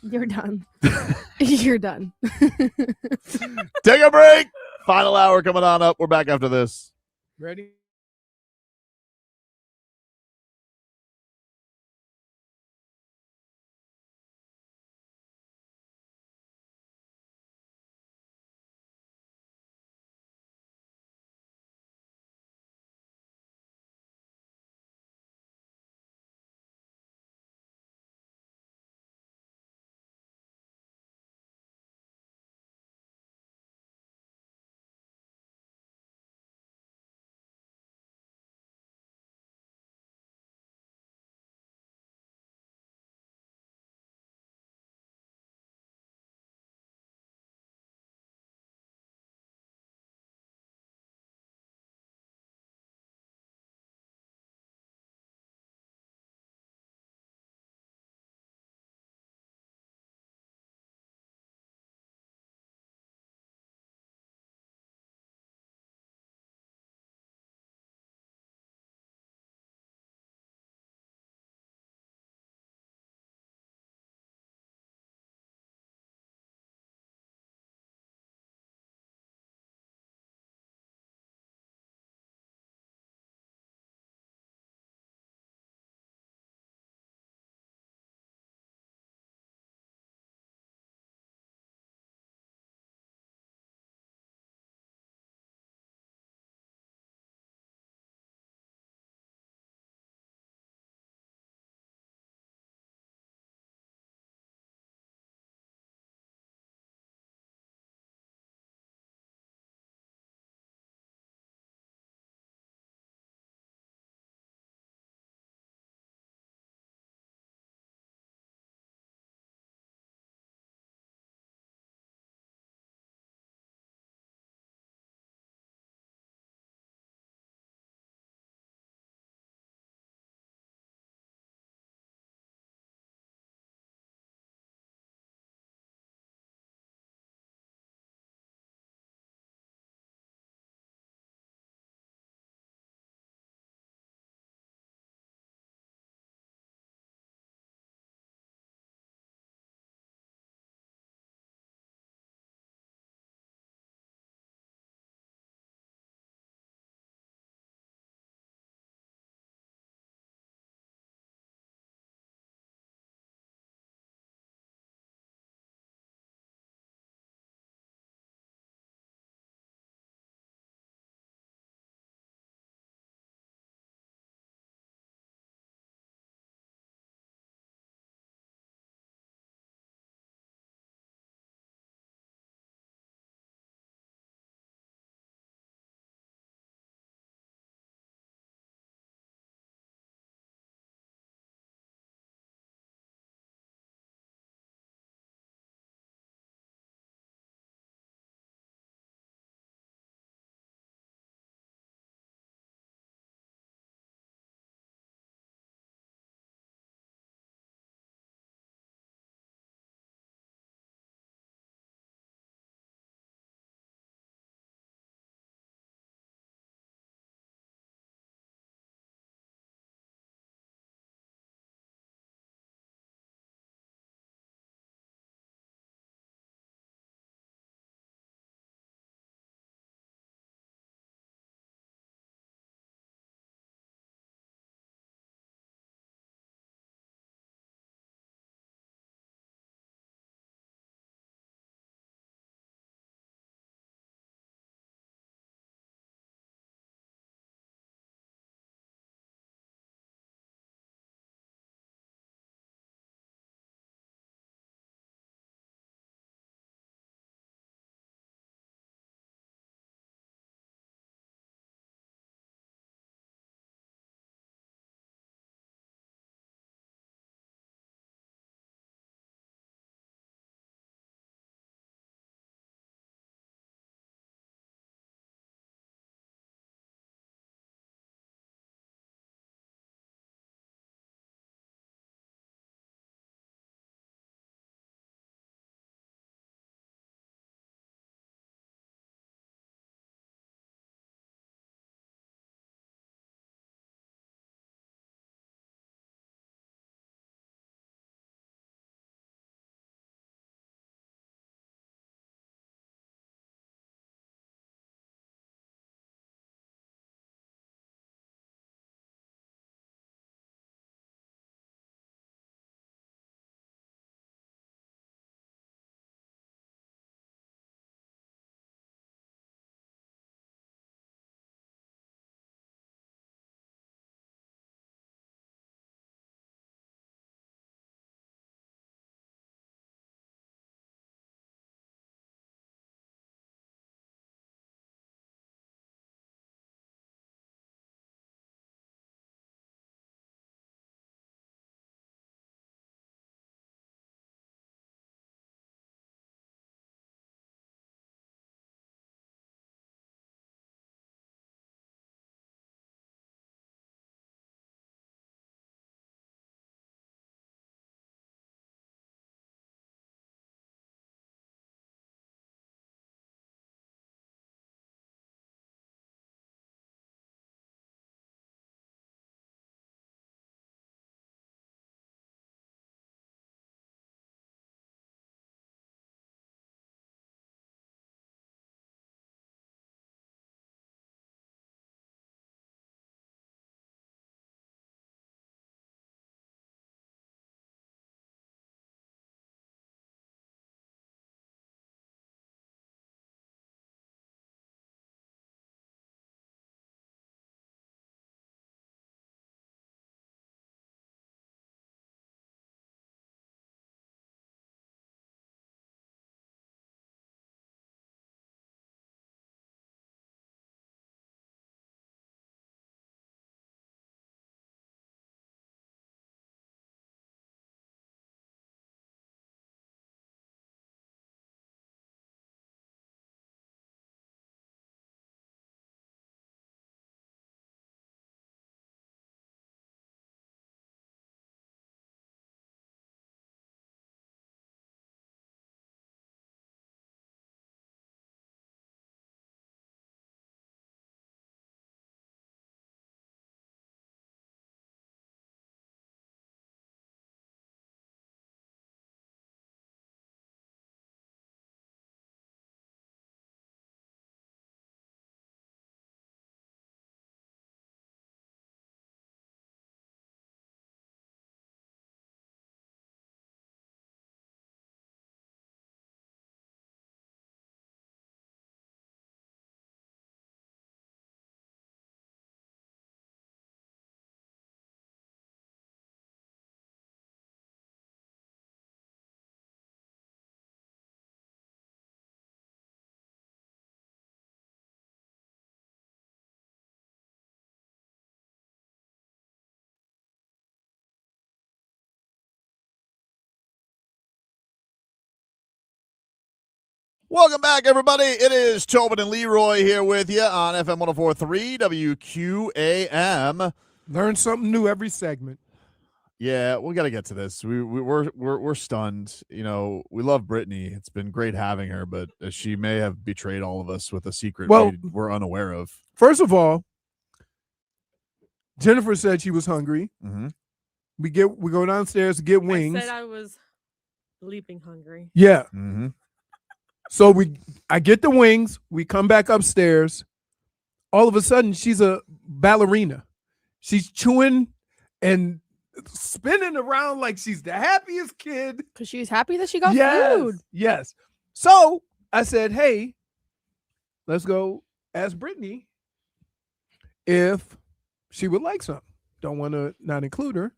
You're done. You're done. Take a break. Final hour coming on up. We're back after this. Ready? Welcome back, everybody. It is Tobin and Leroy here with you on FM 104.3 WQAM. Learn something new every segment. Yeah, we got to get to this. We're stunned. You know, we love Brittany. It's been great having her, but she may have betrayed all of us with a secret we're unaware of. First of all, Jennifer said she was hungry. Mm-hmm. We go downstairs to get wings. I said I was leaping hungry. Yeah. Mm-hmm. So I get the wings. We come back upstairs. All of a sudden, she's a ballerina. She's chewing and spinning around like she's the happiest kid. Because she's happy that she got food. Yes. So I said, hey, let's go ask Brittany if she would like something. Don't want to not include her.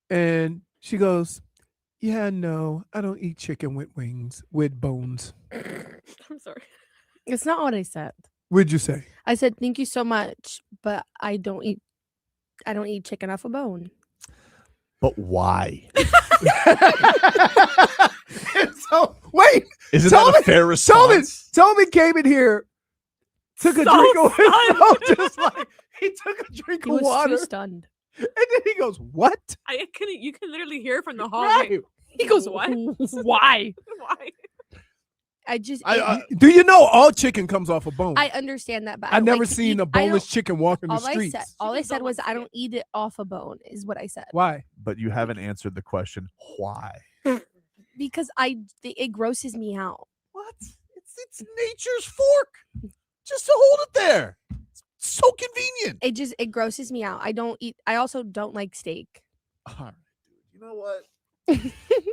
And she goes, yeah, no, I don't eat chicken with wings, with bones. I'm sorry. It's not what I said. What'd you say? I said, thank you so much, but I don't eat chicken off a bone. But why? So wait, Isn't that a fair response? Toby came in here, took a drink of just like he took a drink He of was water, too stunned. and then he goes, "What?" You can literally hear from the hallway. Right. He goes, What? Why? Why? Do you know all chicken comes off a bone? I understand that, but I've never like seen eat- a boneless chicken walking the all streets. I said was I don't eat it off a bone. Is what I said. Why? But you haven't answered the question, why? Because it grosses me out. What? It's nature's fork. Just to hold it there. It's so convenient. It grosses me out. I also don't like steak. All right, dude. You know what?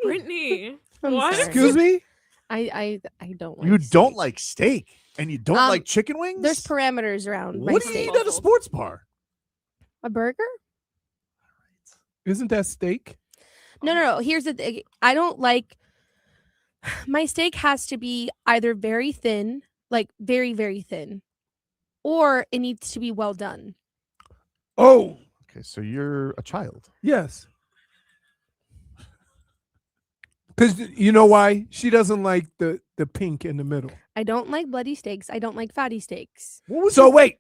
Brittany. I'm What? sorry. Excuse me? I don't like You steak. don't like steak and you don't like chicken wings? There's parameters around my What do you steak. eat at a sports bar? A burger? Isn't that steak? No. Here's the thing. I don't like my steak has to be either very thin, like very, very thin, or it needs to be well done. Oh, Okay, so you're a child. yes. Because you know why? She doesn't like the pink in the middle. I don't like bloody steaks. I don't like fatty steaks. So wait.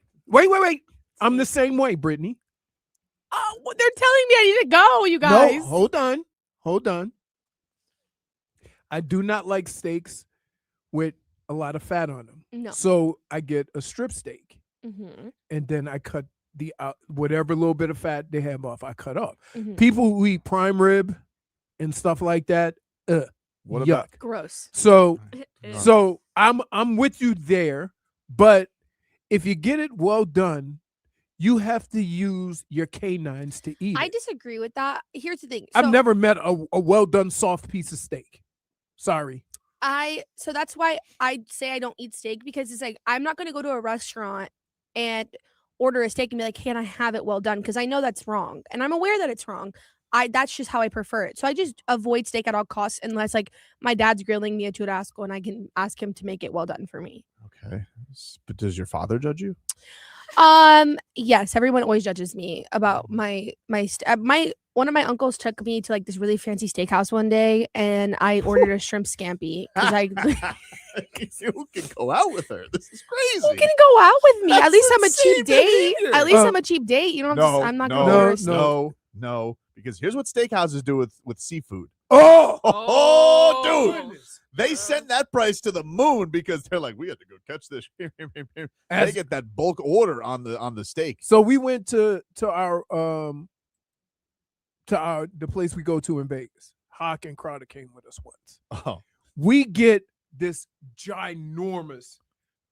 I'm the same way, Brittany. Oh, well, they're telling me I need to go, you guys. No, hold on. I do not like steaks with a lot of fat on them. No. So I get a strip steak, Mm-hmm. and then I cut the whatever little bit of fat they have off. I cut off. Mm-hmm. People who eat prime rib and stuff like that, What yuck. about Gross. So Ew. so I'm with you there, but if you get it well done, you have to use your canines to eat I it. disagree with that. Here's the thing. I've So never met a well done soft piece of steak. Sorry. so that's why I say I don't eat steak, because it's like I'm not going to go to a restaurant and order a steak and be like, can I have it well done? Because I know that's wrong, and I'm aware that it's wrong. That's just how I prefer it. So I just avoid steak at all costs, unless like my dad's grilling me a churrasco and I can ask him to make it well done for me. Okay. But does your father judge you? Yes, everyone always judges me about my one of my uncles took me to like this really fancy steakhouse one day, and I ordered a shrimp scampi because I You can go out with her. This is crazy. who can go out with me? At That's least I'm a cheap insane date. behavior. At least I'm a cheap date. You know, I'm not gonna order a steak. No. Because here's what steakhouses do with seafood. Oh, Dude. They send that price to the moon because they're like, we had to go catch this. They get that bulk order on the steak. So we went to the place we go to in Vegas. Hawk and Crowder came with us once. Oh. We get this ginormous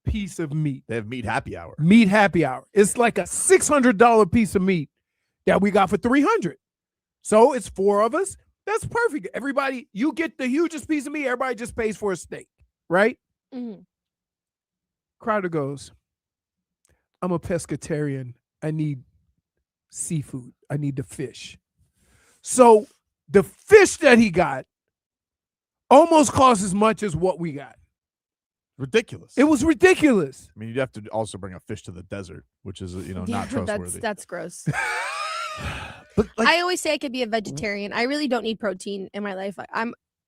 piece of meat. They have meat happy hour. Meat happy hour. It's like a $600 piece of meat that we got for $300. So it's 4 of us. That's perfect. Everybody, you get the hugest piece of meat. Everybody just pays for a steak, right? Mm-hmm. Crowder goes, I'm a pescatarian. I need seafood. I need the fish. So the fish that he got almost cost as much as what we got. Ridiculous. It was ridiculous. I mean, you'd have to also bring a fish to the desert, which is, not trustworthy. That's gross. But I always say I could be a vegetarian. I really don't need protein in my life.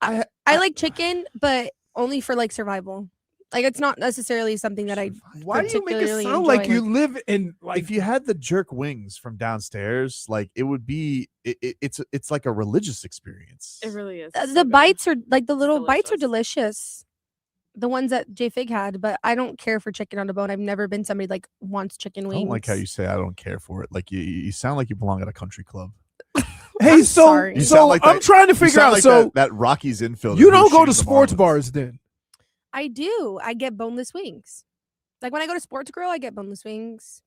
I like chicken, but only for like survival. Like it's not necessarily something that I. Why do you make it particularly sound enjoy. like you live in like? If you had the jerk wings from downstairs, like it would be, it's like a religious experience. It really is. The bites are like the little bites are delicious. The ones that J Fig had, but I don't care for chicken on the bone. I've never been somebody like wants chicken I wings. don't like how you say I don't care for it. Like you sound like you belong at a country club. Hey, so You sound like I'm that- trying to you figure sound out. like So that Rockies infielder. you who don't go to shamed the sports Marlins. bars then? I do. I get boneless wings. Like when I go to Sports Grill, I get boneless wings.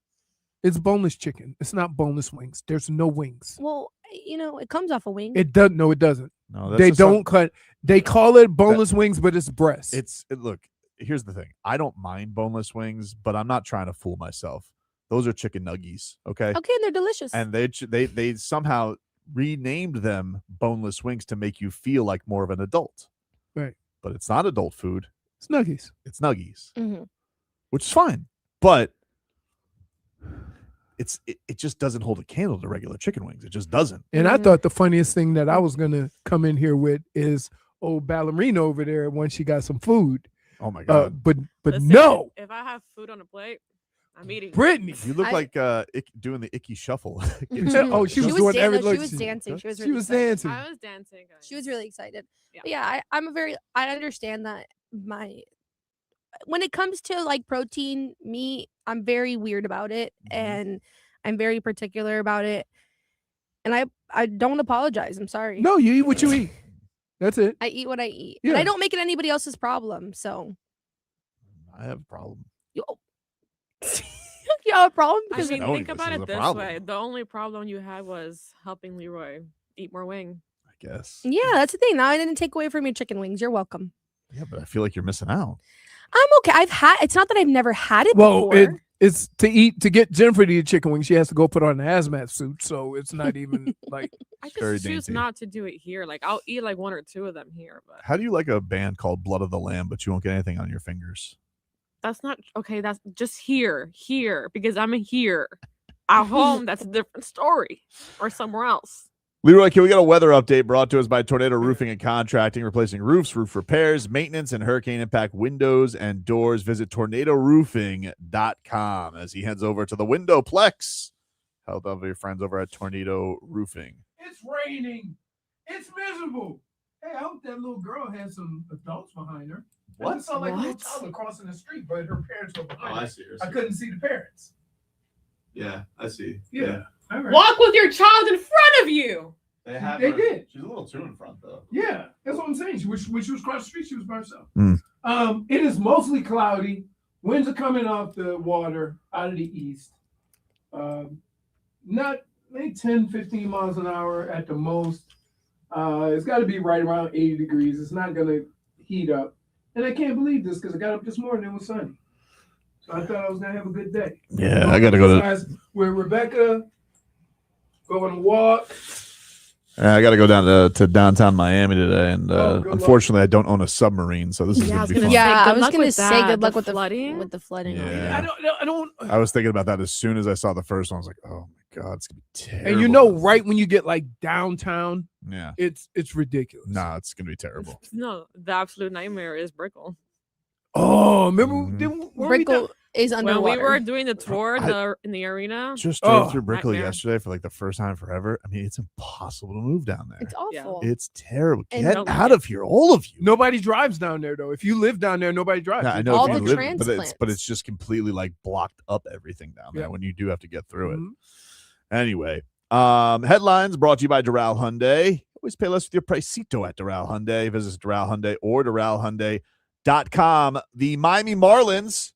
It's boneless chicken. It's not boneless wings. There's no wings. Well, it comes off a wing. It doesn't. No, it doesn't. No, that's They just some- don't cut. They call it boneless wings, but it's breast. Look, here's the thing. I don't mind boneless wings, but I'm not trying to fool myself. Those are chicken nuggies, okay? Okay, and they're delicious. And they somehow renamed them boneless wings to make you feel like more of an adult. Right. But it's not adult food. It's nuggies. It's nuggies, Mhm. which is fine. But it just doesn't hold a candle to regular chicken wings. It just doesn't. And I thought the funniest thing that I was gonna come in here with is old ballerina over there when she got some food. Oh my god! But Listen, no, If I have food on a plate, I'm eating. Brittany. You look like doing the icky shuffle. Oh, she was doing every She was dancing. She was She really was excited. dancing. I was dancing. Guys. She was really excited. Yeah. But yeah, I understand that when it comes to like protein, meat, I'm very weird about it and I'm very particular about it. And I don't apologize. I'm sorry. No, you eat what you eat. That's it. I eat what I eat. Yeah. And I don't make it anybody else's problem. So I have a problem. you have a problem I because mean, No, think this about is it a this problem. way: the only problem you had was helping Leroy eat more wing. I guess. yeah, that's the thing. Now I didn't take away from your chicken wings. You're welcome. Yeah, but I feel like you're missing out. I'm okay. It's not that I've never had it Well, before. it's to get Jennifer to eat chicken wings. She has to go put on a hazmat suit, so it's not even like. I very just choose dainty. not to do it here. Like I'll eat like one or two of them here, but How do you like a band called Blood of the Lamb, but you won't get anything on your fingers? that's not okay. That's just here, because I'm here. At home, that's a different story, or somewhere else. Leroy, can we get a weather update brought to us by Tornado Roofing and Contracting, replacing roofs, roof repairs, maintenance, and hurricane impact windows and doors. Visit tornadoroofing.com as he heads over to the WeatherPlex. Help out your friends over at Tornado Roofing. It's raining. It's miserable. Hey, I hope that little girl had some adults behind her. What? I just saw like a little What? child crossing the street, but her parents were behind her. see. I couldn't see the parents. Yeah, I see. Yeah. All right. Walk with your child in front of you. They did. She's a little too in front, though. Yeah, that's what I'm saying. When she was across the street, she was by herself. Mm. It is mostly cloudy. Winds are coming off the water out of the east. Not maybe 10, 15 miles an hour at the most. It's got to be right around 80 degrees. It's not going to heat up. And I can't believe this because I got up this morning and it was sunny. So I thought I was going to have a good day. Yeah, I got to go to. Besides, with Rebecca, go on a walk. I got to go down to downtown Miami today, and good luck. unfortunately, I don't own a submarine, so this is Yeah, I going was to be gonna fun. say, Yeah, I good was luck gonna with say that. good luck The with flooding. with the flooding. Yeah. I don't. I was thinking about that as soon as I saw the first one. I was like, "Oh my god, it's gonna be terrible." And you know, right when you get like downtown, yeah, it's ridiculous. nah, it's gonna be terrible. No, the absolute nightmare is Brickell. Oh, remember Mhm. Brickell is When underwater. we were doing the tour in the arena. Just drove through Oh, Brickell nightmare. yesterday for like the first time forever. I mean, it's impossible to move down there. It's awful. It's terrible. And Get don't out of here, all of you. Nobody drives down there though. If you live down there, nobody drives. Yeah, I know All if you the live, transplants. but it's just completely like blocked up everything down there Yeah. when you do have to get through Mhm. it. Anyway, headlines brought to you by Doral Hyundai. Always pay less with your pricito at Doral Hyundai. Visit Doral Hyundai or DoralHyundai.com. The Miami Marlins,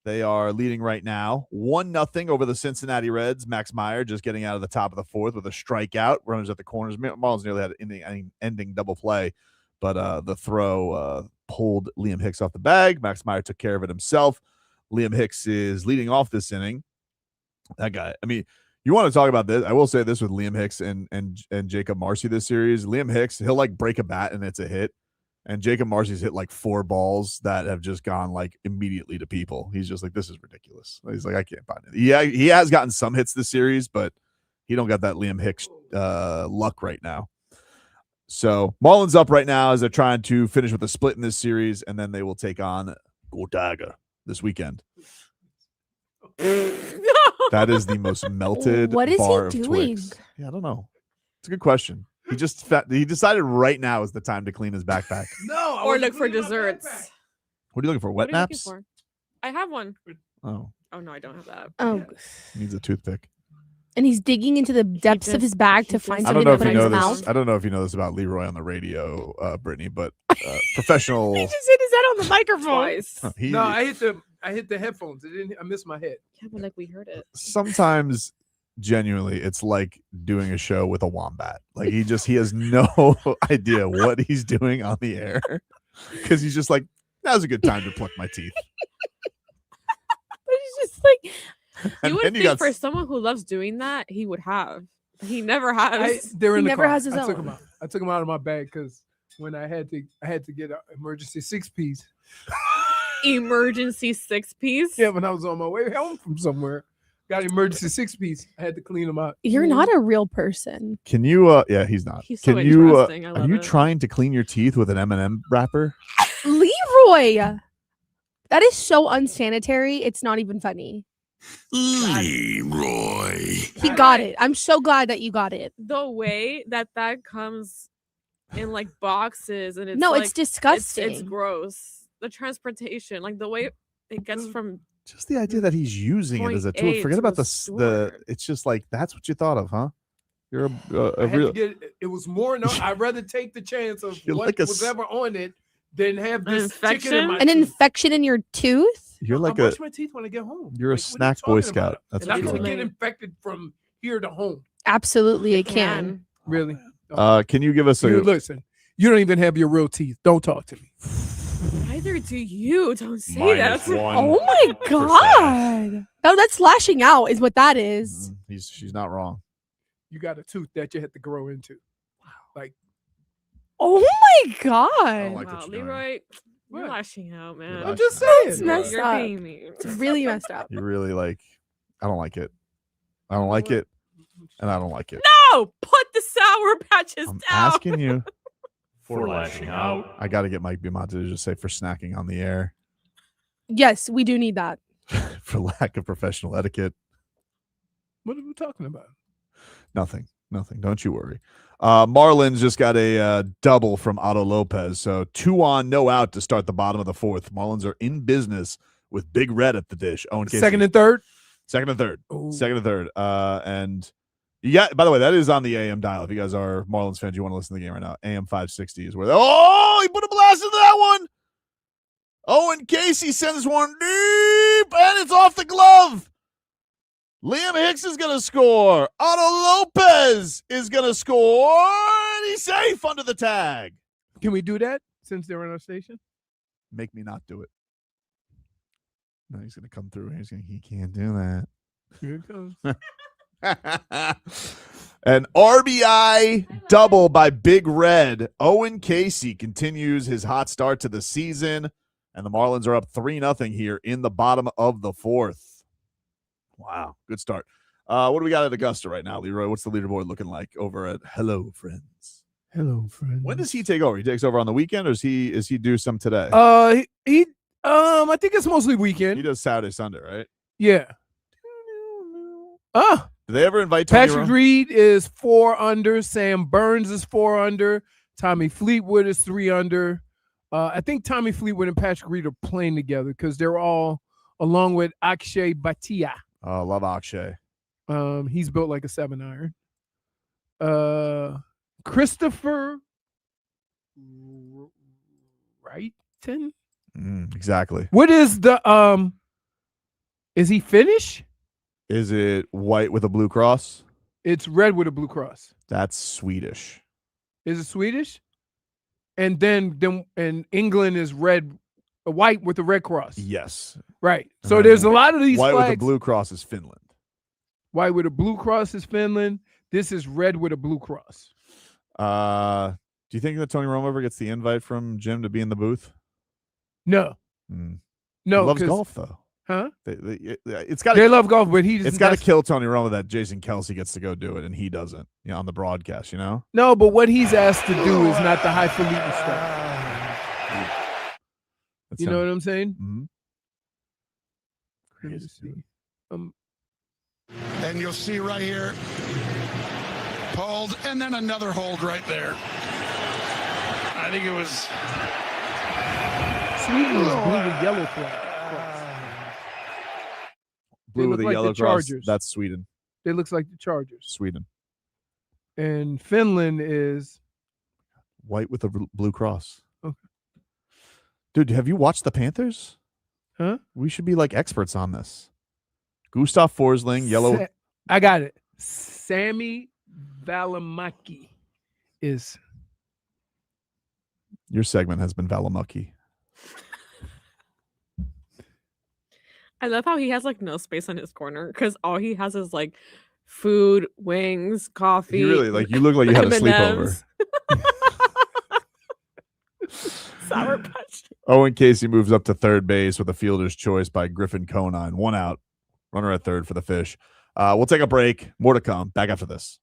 they are leading right now 1-0 over the Cincinnati Reds. Max Meyer just getting out of the top of the fourth with a strikeout. Runners at the corners. Marlins nearly had an ending double play, but the throw pulled Liam Hicks off the bag. Max Meyer took care of it himself. Liam Hicks is leading off this inning. That guy, I mean, you want to talk about this? I will say this with Liam Hicks and Jacob Marcy this series. Liam Hicks, he'll like break a bat and it's a hit. And Jacob Marcy's hit like 4 balls that have just gone like immediately to people. He's just like, this is ridiculous. He's like, I can't find it. Yeah, he has gotten some hits this series, but he don't got that Liam Hicks luck right now. So Marlins up right now as they're trying to finish with a split in this series, and then they will take on Gonzaga this weekend. That is the most melted What is bar he of doing? Twix. Yeah, I don't know. It's a good question. He decided right now is the time to clean his backpack. No, Or look for desserts. What are you looking for? Wet What are you looking naps? for? I have one. Oh, Oh no, I don't have that. Oh, needs a toothpick. and he's digging into the depths of his bag to find I don't something know to if put you in his know mouth. this. I don't know if you know this about Leroy on the radio, Brittany, but professional. He just hit his head on the microphone. Twice. He- I hit the headphones. I missed my head. Yeah, but like we heard it. Sometimes, genuinely, it's like doing a show with a wombat. Like he has no idea what he's doing on the air because he's just like, now's a good time to pluck my teeth. But he's just like, You would think for someone who loves doing that, he would have. He never has. They're in He the never car. has his I took own. them out. I took them out of my bag because when I had to get an emergency 6-piece. Emergency 6-piece. Yeah, when I was on my way home from somewhere, got an emergency 6-piece. I had to clean them out. you're not a real person. Can you? Yeah, he's not. He's so Can you? interesting. I Are love you it. trying to clean your teeth with an M&M wrapper? Leroy, that is so unsanitary. It's not even funny. Leroy. He got it. I'm so glad that you got it. The way that comes in like boxes and it's No, like, it's disgusting. It's gross. The transportation, like the way it gets from Just the idea that he's using it as a Point tool. A Forget to about a the. store. It's just like that's what you thought of, huh? You're a I had real. to get it was more. No, I'd rather take the chance of You're what like a was s- ever on it than have An this chicken in infection? my An tooth. infection in your tooth? You're I like a. brush my teeth when I get home. You're a Like, what are you snack Boy talking about? Scout. That's And I what you can are. get infected from here to home. Absolutely, it can. Really? Can you give us a? Listen, you don't even have your real teeth. Don't talk to me. Neither do you. Don't say Minus that. one. Oh my god. No, that's lashing out, is what that is. She's not wrong. You got a tooth that you had to grow into. Like, Oh my god. like what Wow, you're doing. Leroy, you're What? lashing out, man. I'm just It's saying. messed You're up. being mean. It's really messed up. You really like. I don't like it. I don't like it, and I don't like it. No, put the sour patches I'm down. asking you. For lashing out. I got to get Mike Biamante to just say for snacking on the air Yes, we do need that. for lack of professional etiquette. What are we talking about? Nothing. Don't you worry. Marlins just got a double from Otto Lopez. So 2 on, no out to start the bottom of the 4th. Marlins are in business with Big Red at the dish. Oh, in case Second and third? Second and third. Ooh. Second and third. And you got, by the way, that is on the AM dial. If you guys are Marlins fans, you want to listen to the game right now. AM 560 is where he put a blast into that one. Owen Casey sends one deep, and it's off the glove. Liam Hicks is going to score. Otto Lopez is going to score. And he's safe under the tag. Can we do that since they're on our station? Make me not do it. No, he's going to come through. He can't do that. Here it comes. An RBI double by Big Red. Owen Casey continues his hot start to the season, and the Marlins are up 3-0 here in the bottom of the 4th. Wow, good start. What do we got at Augusta right now, Leroy? What's the leaderboard looking like over at Hello Friends? Hello, friend. When does he take over? He takes over on the weekend, or is he due some today? I think it's mostly He weekend. does Saturday, Sunday, right? Yeah. Do they ever invite Tony Patrick Romo? Reed is 4 under. Sam Burns is 4 under. Tommy Fleetwood is 3 under. I think Tommy Fleetwood and Patrick Reed are playing together because they're all along with Akshay Bhatia. Oh, love Akshay. He's built like a 7-iron. Christopher Wrighton. Exactly. What is the is he Finnish? Is it white with a blue cross? It's red with a blue cross. That's Swedish. Is it Swedish? And then England is white with a red cross. Yes. Right. And So then there's a lot of these white flags. with a blue cross is Finland. White with a blue cross is Finland. This is red with a blue cross. Do you think that Tony Romo ever gets the invite from Jim to be in the booth? No. Hmm. No. He loves 'cause- golf though. Huh? It's got. They love golf, but it's got to kill Tony Romo that Jason Kelsey gets to go do it and he doesn't. On the broadcast, No, but what he's asked to do is not the highfalutin stuff. You know what I'm saying? Mm-hmm. Crazy. And you'll see right here, pulled, and then another hold right there. I think it was. Sweden was blue with yellow flag. Blue with the like yellow the cross. Chargers. That's Sweden. It looks like the Chargers. Sweden. And Finland is white with a blue cross. Okay. Dude, have you watched the Panthers? Huh? We should be like experts on this. Gustav Forsling, yellow. I got it. Sammy Valimaki is. Your segment has been Valimaki. I love how he has like no space on his corner because all he has is like food, wings, coffee. You really you look like you had a sleepover. Sour Patch. Owen Casey moves up to third base with a fielder's choice by Griffin Conine. 1 out. Runner at third for the Fish. We'll take a break. More to come. Back after this.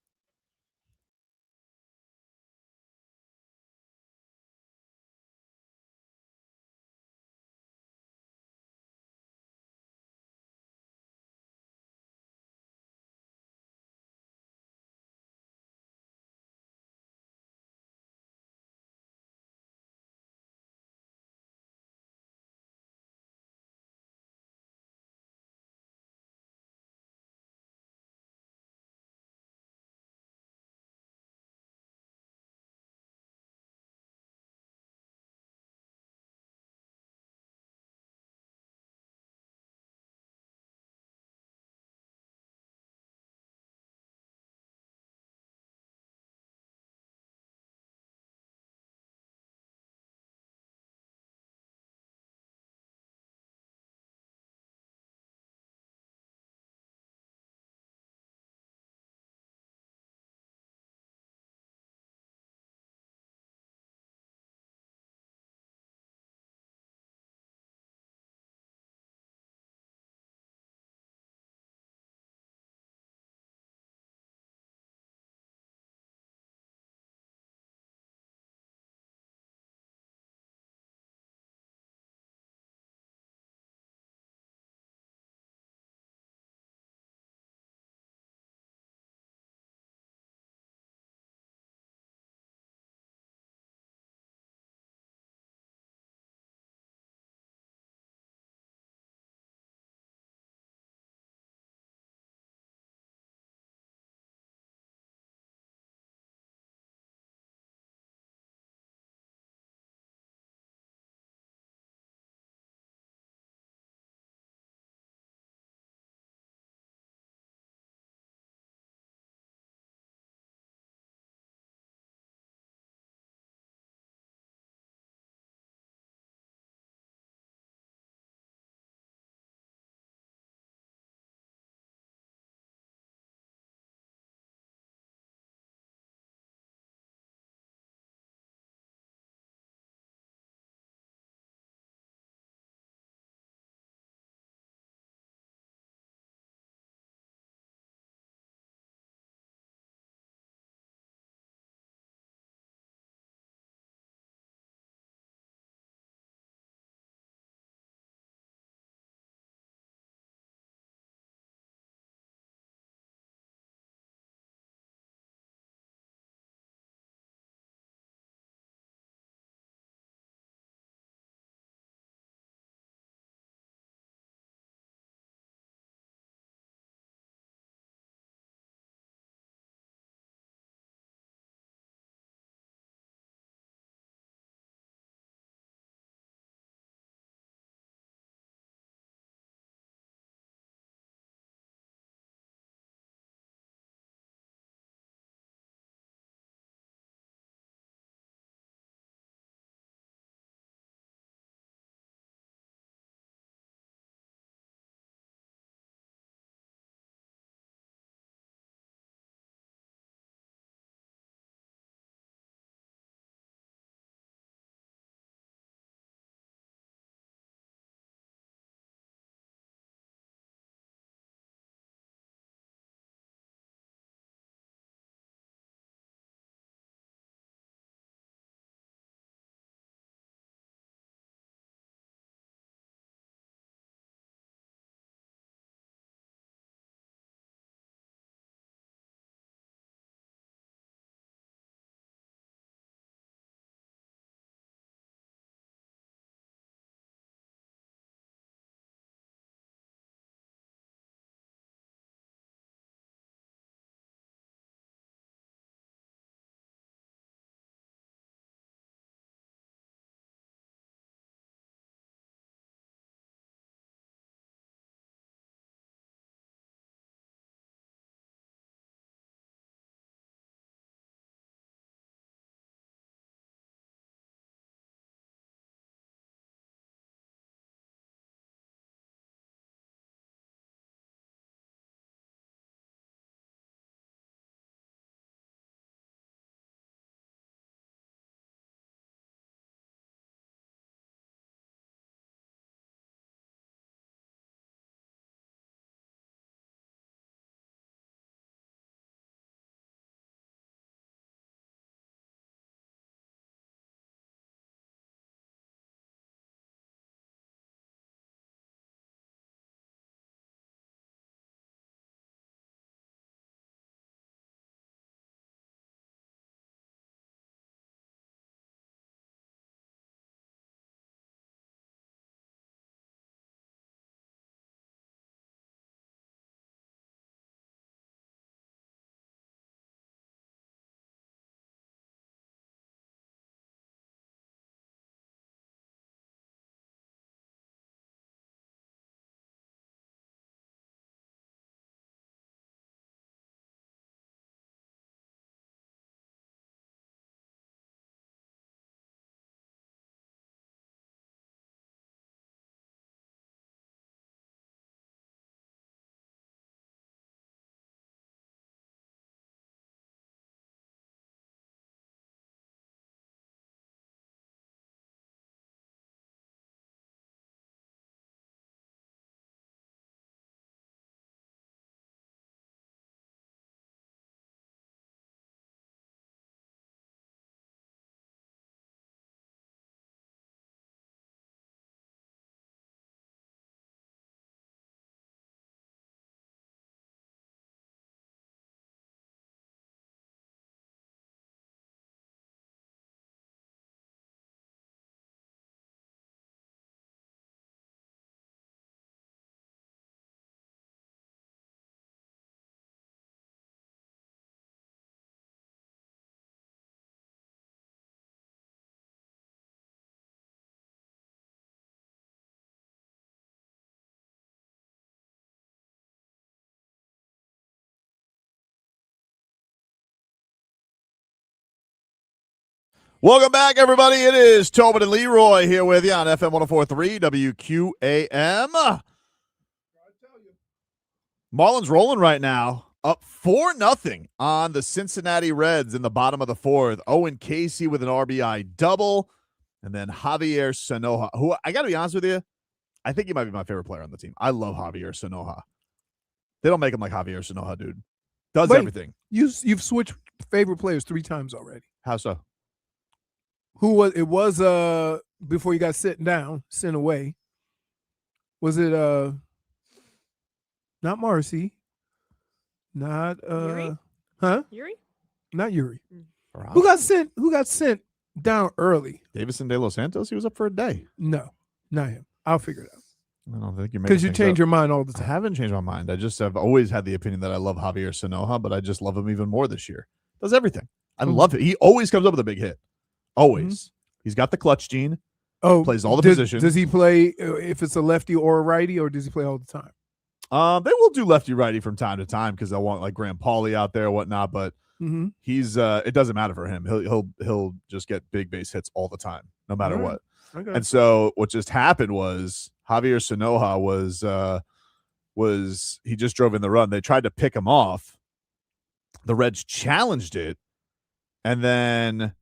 Welcome back, everybody. It is Tobin and Leroy here with you on FM 104.3 WQAM. Marlins rolling right now, up 4-0 on the Cincinnati Reds in the bottom of the fourth. Owen Casey with an RBI double, and then Javier Sanoja, who I got to be honest with you, I think he might be my favorite player on the team. I love Javier Sanoja. They don't make him like Javier Sanoja, dude. Does everything. You've switched favorite players 3 times already. How so? Who was it? Was before you got sent away? Was it not Marcy? Not Yuri? huh? Yuri? Not Yuri. Wow. Who got sent down early? Davison De Los Santos. He was up for a day. No, not him. I'll figure it out. I don't think you because you change your mind all the I time. haven't changed my mind. I just have always had the opinion that I love Javier Sanoja, but I just love him even more this year. Does everything. I love it. He always comes up with a big hit. Always. He's got the clutch gene. Oh, plays all the positions. Does he play if it's a lefty or a righty, or does he play all the time? They will do lefty righty from time to time because they'll want like Graham Pauley out there or whatnot. But he's it doesn't matter for him. He'll just get big base hits all the time, no matter what. Okay. And so what just happened was Javier Sanoja was he just drove in the run. They tried to pick him off. The Reds challenged it, and then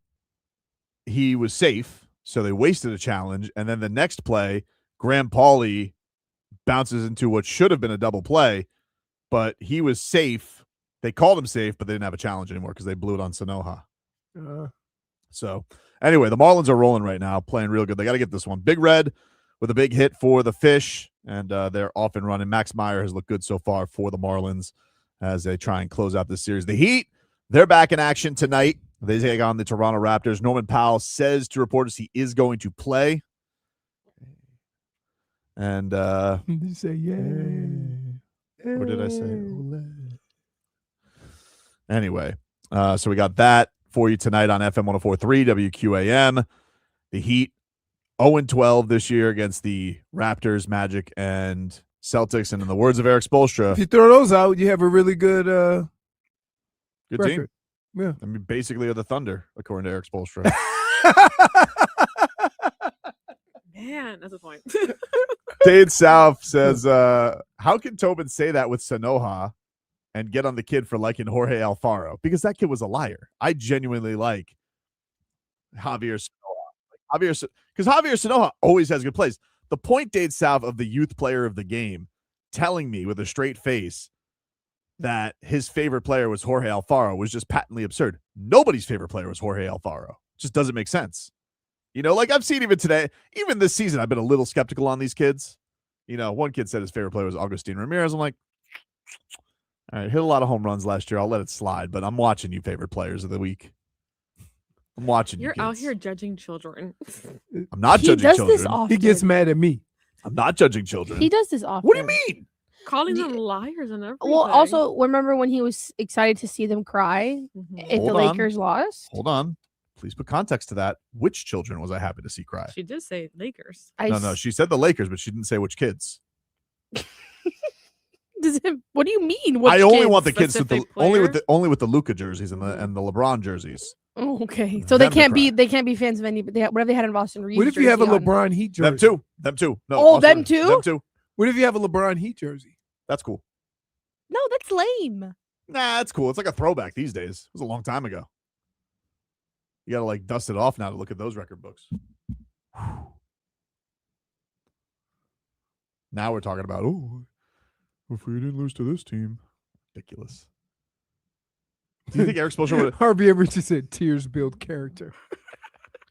he was safe. So they wasted a challenge. And then the next play, Graham Pauley bounces into what should have been a double play, but he was safe. They called him safe, but they didn't have a challenge anymore because they blew it on Sanoja. So anyway, the Marlins are rolling right now, playing real good. They got to get this one. Big Red with a big hit for the Fish, and they're off and running. Max Meyer has looked good so far for the Marlins as they try and close out this series. The Heat, they're back in action tonight. They take on the Toronto Raptors. Norman Powell says to reporters he is going to play. And Did you say yay? Or did I say ole? Anyway, so we got that for you tonight on FM 104.3 WQAM. The Heat 0-12 this year against the Raptors, Magic, and Celtics. And in the words of Erik Spoelstra, If you throw those out, you have a really good good record. team. Yeah. I mean, basically are the Thunder, according to Erik Spoelstra. Man, that's a point. Dade South says, how can Tobin say that with Sanoja and get on the kid for liking Jorge Alfaro? Because that kid was a liar. I genuinely like Javier Sanoja. Because Javier Sanoja always has good plays. The point, Dade South, of the youth player of the game telling me with a straight face that his favorite player was Jorge Alfaro was just patently absurd. Nobody's favorite player was Jorge Alfaro. It just doesn't make sense. You know, like I've seen even today, even this season, I've been a little skeptical on these kids. You know, one kid said his favorite player was Agustin Ramirez. I'm like, all right, hit a lot of home runs last year. I'll let it slide, but I'm watching you favorite players of the week. I'm watching you. You're out here judging children. I'm not He judging does children. this often. He gets mad at me. I'm not judging children. He does this often. What do you mean? Calling them liars and everything. Well, also remember when he was excited to see them cry if Hold the on. Lakers lost? Hold on. Please put context to that. Which children was I happy to see cry? She did say Lakers. No. She said the Lakers, but she didn't say which kids. What do you mean? I only want the kids with the Specific only with the Luka jerseys and the LeBron jerseys. Oh, okay, so they Them to can't cry. be fans of any. But whatever they had in Boston. Reeves What if you have a jersey on. LeBron Heat jersey? Them too. No, Oh, also- them too? Them too. What if you have a LeBron Heat jersey? That's cool. No, that's lame. Nah, that's cool. It's like a throwback these days. It was a long time ago. You got to like dust it off now to look at those record books. Now we're talking about, if we didn't lose to this team. Ridiculous. Do you think Erik Spoelstra would Harvey ever just said tears build character?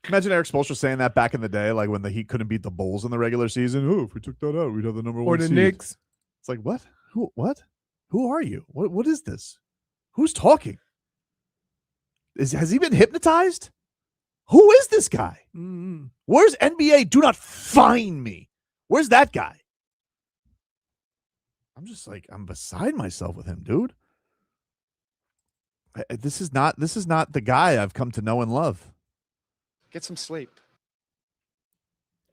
imagine Erik Spoelstra saying that back in the day, like when the Heat couldn't beat the Bulls in the regular season? Oh, if we took that out, we'd have the number Or one the seed. Knicks? It's like, what? What? Who are you? What is this? Who's talking? Has he been hypnotized? Who is this guy? Mm-hmm. Where's NBA? Do not find me. Where's that guy? I'm just like, I'm beside myself with him, dude. This is not the guy I've come to know and love. Get some sleep.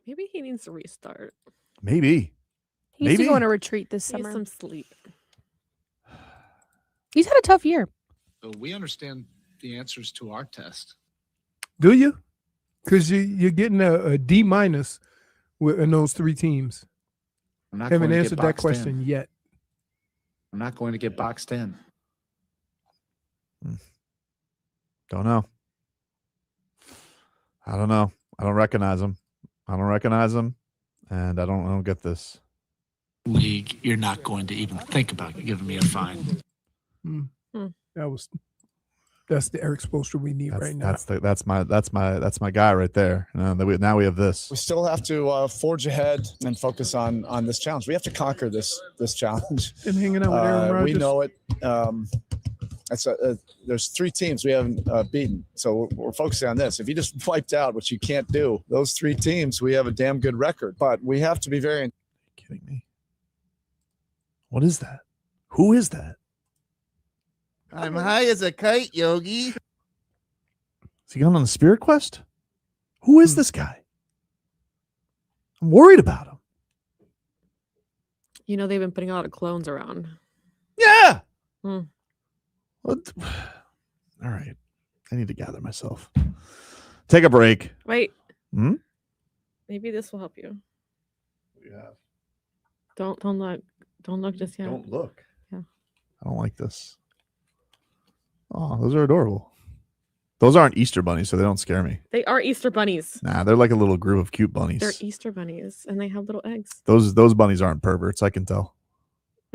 Maybe he needs to restart. Maybe. He needs to Maybe. go on a retreat this He needs summer. some sleep. He's had a tough year. So we understand the answers to our test. Do you? Because you're getting a D- in those three teams. I'm not Haven't going to get answered that boxed question in. yet. I'm not going to get boxed in. Don't know. I don't know. I don't recognize him. And I don't get this. League, you're not going to even think about giving me a fine. That's the Erik Spoelstra we need right now. That's my guy right there. Now we have this. We still have to forge ahead and focus on this challenge. We have to conquer this challenge. Been hanging out with Aaron Rodgers. We know it. There's three teams we haven't beaten, so we're focusing on this. If you just wiped out, which you can't do, those three teams, we have a damn good record. But we have to be very. Are you kidding me? What is that? Who is that? I'm high as a kite, Yogi. Is he going on a spirit quest? Who is this guy? I'm worried about him. You know, they've been putting a lot of clones around. Yeah. Hmm. What? All right. I need to gather myself. Take a break. Wait. Hmm? Maybe this will help you. Yeah. Don't look. Don't look just yet. Don't look. Yeah. I don't like this. Oh, those are adorable. Those aren't Easter bunnies, so they don't scare me. They are Easter bunnies. Nah, they're like a little group of cute bunnies. They're Easter bunnies, and they have little eggs. Those bunnies aren't perverts, I can tell.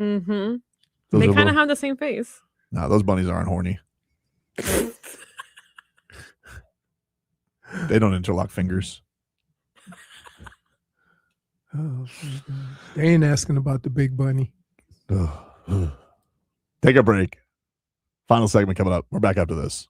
Mm-hmm. Those They are kind little- of have the same face. Nah, those bunnies aren't horny. They don't interlock fingers. Oh, they ain't asking about the big bunny. Take a break. Final segment coming up. We're back after this.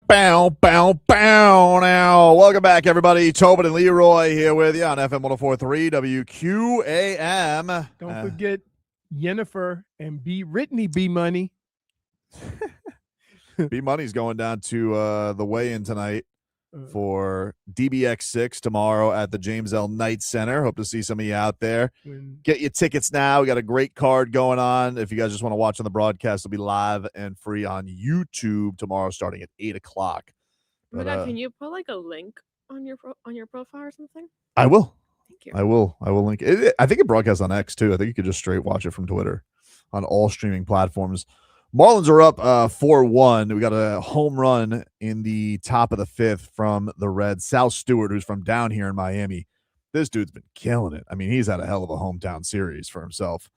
Bow, bow, bow now. Welcome back, everybody. Tobin and Leroy here with you on FM 104.3 WQAM. Don't forget Yennefer and Brittany B Money. B Money's going down to the weigh-in tonight for DBX6 tomorrow at the James L. Knight Center. Hope to see some of you out there. Get your tickets now. We got a great card going on. If you guys just want to watch on the broadcast, it'll be live and free on YouTube tomorrow starting at 8 o'clock. Can you put like a link on your profile or something? I will. Thank you. I will link it. I think it broadcasts on X too. I think you could just straight watch it from Twitter on all streaming platforms. Marlins are up 4-1. We got a home run in the top of the fifth from the Reds. Sal Stewart, who's from down here in Miami. This dude's been killing it. I mean, he's had a hell of a hometown series for himself.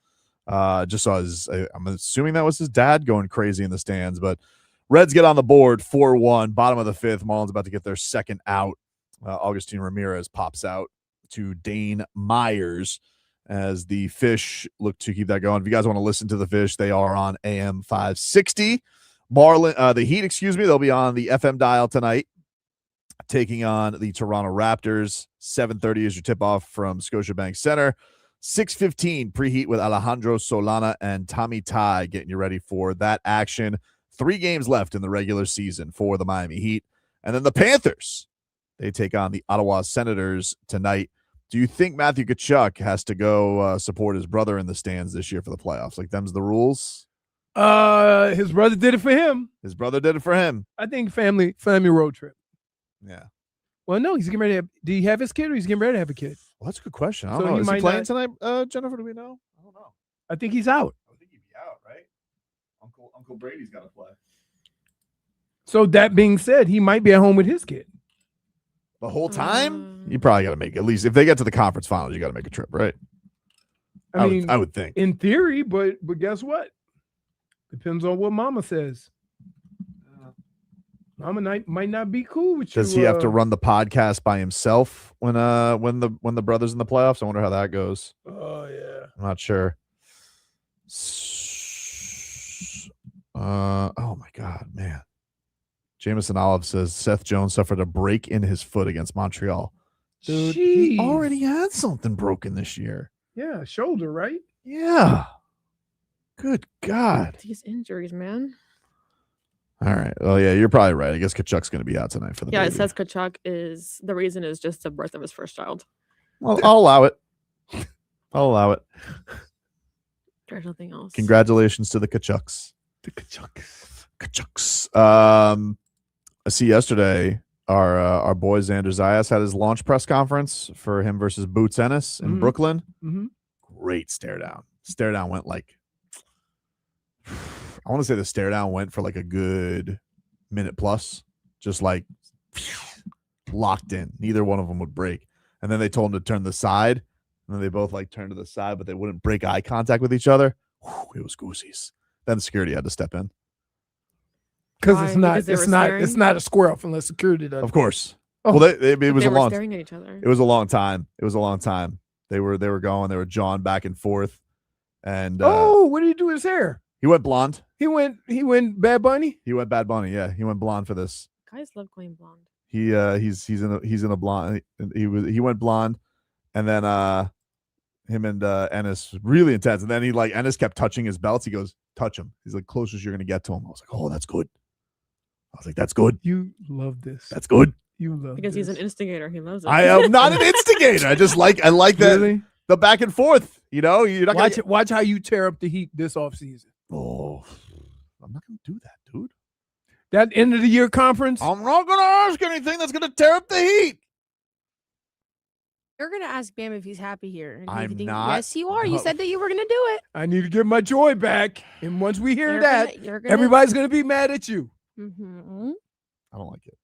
Just saw I'm assuming that was his dad going crazy in the stands, but Reds get on the board 4-1, bottom of the fifth. Marlins about to get their second out. Augustine Ramirez pops out to Dane Myers as the Fish look to keep that going. If you guys want to listen to the Fish, they are on AM 560. The Heat, they'll be on the FM dial tonight, taking on the Toronto Raptors. 7:30 is your tip-off from Scotiabank Center. 6:15 preheat with Alejandro Solana and Tommy Ty getting you ready for that action. 3 games left in the regular season for the Miami Heat. And then the Panthers, they take on the Ottawa Senators tonight. Do you think Matthew Tkachuk has to go support his brother in the stands this year for the playoffs? Like, them's the rules? His brother did it for him. His brother did it for him. I think family road trip. Yeah. Well, no, he's getting ready to have, do he have his kid or he's getting ready to have a kid? Well, that's a good question. I don't know. Is he playing tonight, Jennifer? Do we know? I don't know. I think he's out. I think he'd be out, right? Uncle Brady's got to play. So that being said, he might be at home with his kid. The whole time? You probably got to make, at least if they get to the conference finals, you got to make a trip, right? I mean, I would think. In theory, but guess what? Depends on what Mama says. Mama might not be cool with you. Does he have to run the podcast by himself when the brother's in the playoffs? I wonder how that goes. Oh yeah. I'm not sure. Oh my God, man. Jameson Olive says Seth Jones suffered a break in his foot against Montreal. Dude, he already had something broken this year. Yeah, shoulder, right? Yeah. Good God. These injuries, man. All right. Well, yeah, you're probably right. I guess Tkachuk's going to be out tonight for the baby. It says Tkachuk is the reason is just the birth of his first child. Well, I'll allow it. I'll allow it. There's nothing else. Congratulations to the Tkachuks. The Tkachuks. I see yesterday our boy Xander Zayas had his launch press conference for him versus Boots Ennis in Brooklyn. Mm-hmm. Great stare down. Stare down went like, I want to say the stare down went for like a good minute plus, just like locked in. Neither one of them would break. And then they told him to turn to the side. And then they both like turned to the side, but they wouldn't break eye contact with each other. Whew, it was goosies. Then security had to step in. Because it's not a square off unless security does. Of course. Oh. Well, it was a long. Staring at each other. It was a long time. They were jawing back and forth. And what did he do with his hair? He went blonde. He went Bad Bunny. He went Bad Bunny. Yeah, he went blonde for this. Guys love going blonde. He's in a blonde. He went blonde, and then him and Ennis really intense. And then Ennis kept touching his belts. He goes, touch him. He's like, closest you're gonna get to him. I was like, oh, that's good. I was like, that's good. You love this. That's good. You love because he's an instigator. He loves it. I am not an instigator. I like that really? The back and forth. You know, you're not watch how you tear up the Heat this offseason. Oh, I'm not gonna do that, dude. That end of the year conference. I'm not gonna ask anything that's gonna tear up the Heat. You're gonna ask Bam if he's happy here. I'm not. Yes, you are. You said that you were gonna do it. I need to get my joy back, and once we hear you're gonna, everybody's gonna be mad at you. Mm-hmm. I don't like it.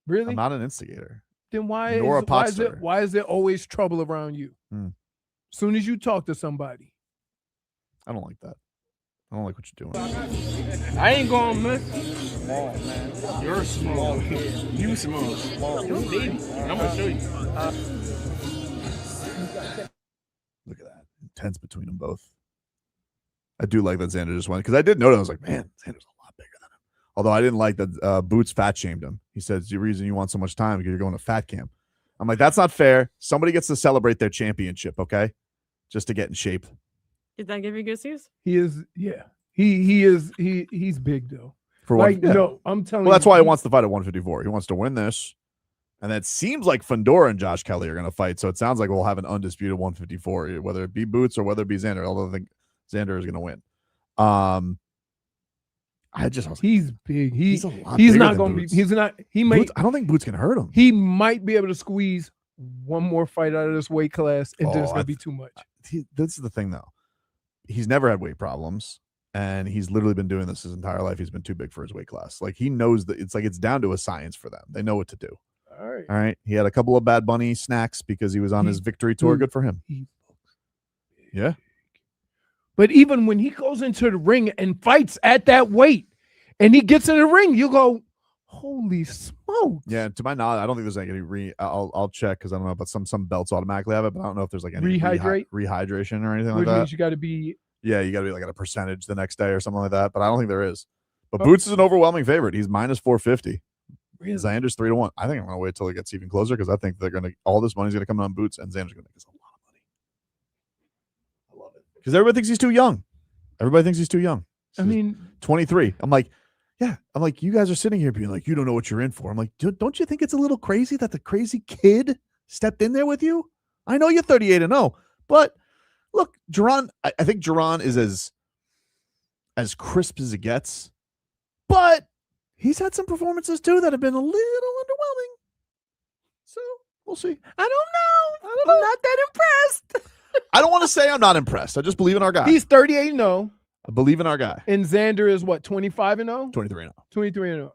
Really? I'm not an instigator. Then why is there always trouble around you? As soon as you talk to somebody. I don't like that. I don't like what you're doing. I ain't going to miss. Small, man. You're small. You small. You're a baby. I'm going to show you. Look at that. Intense between them both. I do like that Xander just went, because I did notice. I was like, man, Xander's a lot bigger than him. Although I didn't like that Boots fat shamed him. He said, it's the reason you want so much time because you're going to fat camp. I'm like, that's not fair. Somebody gets to celebrate their championship, okay? Just to get in shape. Did that give you goosies? He is, yeah. He's big though. For like, what? Yeah. no, I'm telling you. Well, that's why he wants to fight at 154. He wants to win this. And it seems like Fundora and Josh Kelly are going to fight. So it sounds like we'll have an undisputed 154, whether it be Boots or whether it be Xander. Although I think Xander is going to win. He's big. He's a lot he's bigger not than going to Boots. be. He's not. He may. Boots, I don't think Boots can hurt him. He might be able to squeeze one more fight out of this weight class, and then it's going to be too much. This is the thing, though. He's never had weight problems, and he's literally been doing this his entire life. He's been too big for his weight class. Like, he knows that it's down to a science for them. They know what to do. All right. He had a couple of Bad Bunny snacks because he was on his victory tour. Good for him. Yeah. But even when he goes into the ring and fights at that weight, and he gets in the ring, you go, holy smoke. Yeah, to my knowledge, I don't think there's any I'll check because I don't know, but some belts automatically have it, but I don't know if there's like any rehydration or anything like that. Means you got to be. Yeah, you got to be like at a percentage the next day or something like that, but I don't think there is. But Boots is an overwhelming favorite. He's minus 450. Really? Xander's 3-1. I think I'm going to wait till it gets even closer because I think all this money's going to come on Boots, and Xander's going to make us a lot of money. I love it because everybody thinks he's too young. Everybody thinks he's too young. I mean, 23. I'm like, you guys are sitting here being like, you don't know what you're in for. I'm like, don't you think it's a little crazy that the crazy kid stepped in there with you? I know you're 38-0, but look, Jaron, I think Jaron is as crisp as it gets, but he's had some performances too that have been a little underwhelming. So we'll see. I don't know. I'm not that impressed. I don't want to say I'm not impressed. I just believe in our guy. He's 38-0. I believe in our guy. And Xander is what, 25-0? 23-0. 23-0.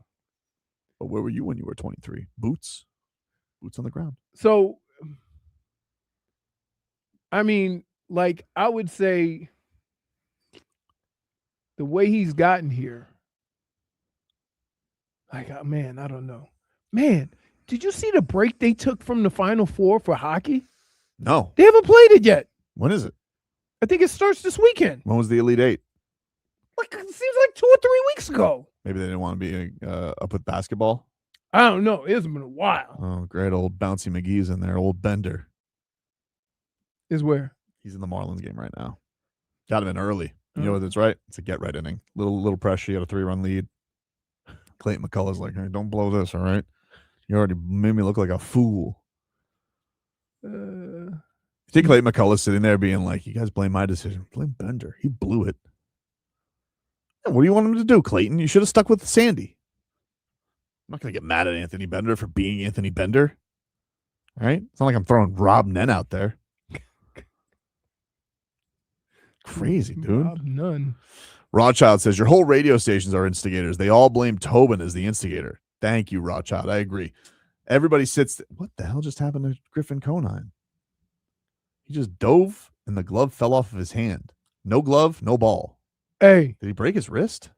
But where were you when you were 23? Boots on the ground. So, I mean, like, I would say the way he's gotten here, like, man, I don't know. Man, did you see the break they took from the Final Four for hockey? No. They haven't played it yet. When is it? I think it starts this weekend. When was the Elite Eight? Like, it seems like 2 or 3 weeks ago. Maybe they didn't want to be up with basketball. I don't know. It's been a while. Oh, great old Bouncy McGee's in there. Old Bender. Is where? He's in the Marlins game right now. Got him in early. You know what it's right? It's a get-right inning. Little pressure. You got a 3-run lead. Clayton McCullough's like, hey, don't blow this, all right? You already made me look like a fool. You think Clayton McCullough's sitting there being like, you guys blame my decision. Blame Bender. He blew it. What do you want him to do, Clayton? You should have stuck with Sandy. I'm not going to get mad at Anthony Bender for being Anthony Bender. All right? It's not like I'm throwing Rob Nen out there. Crazy, dude. Rob Nunn. Rothschild says, your whole radio stations are instigators. They all blame Tobin as the instigator. Thank you, Rothschild. I agree. Everybody sits. What the hell just happened to Griffin Conine? He just dove and the glove fell off of his hand. No glove, no ball. Hey. Did he break his wrist?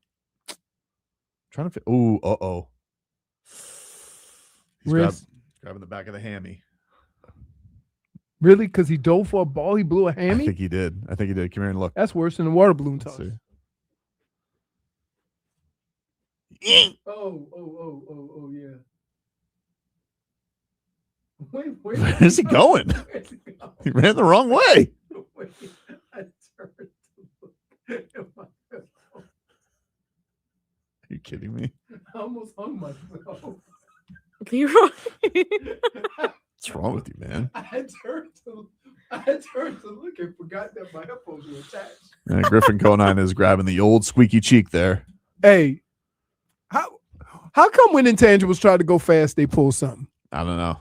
Trying to. Ooh, uh-oh. He's grabbing the back of the hammy. Really? Because he dove for a ball? He blew a hammy? I think he did. Come here and look. That's worse than the water balloon toss. Oh, yeah. Wait. Where's he going? He ran the wrong way. I turned to look. Are you kidding me? I almost hung myself. Leroy. What's wrong with you, man? I turned to look and forgot that my headphones were attached. Griffin Conine is grabbing the old squeaky cheek there. Hey, how come when intangibles try to go fast, they pull something? I don't know.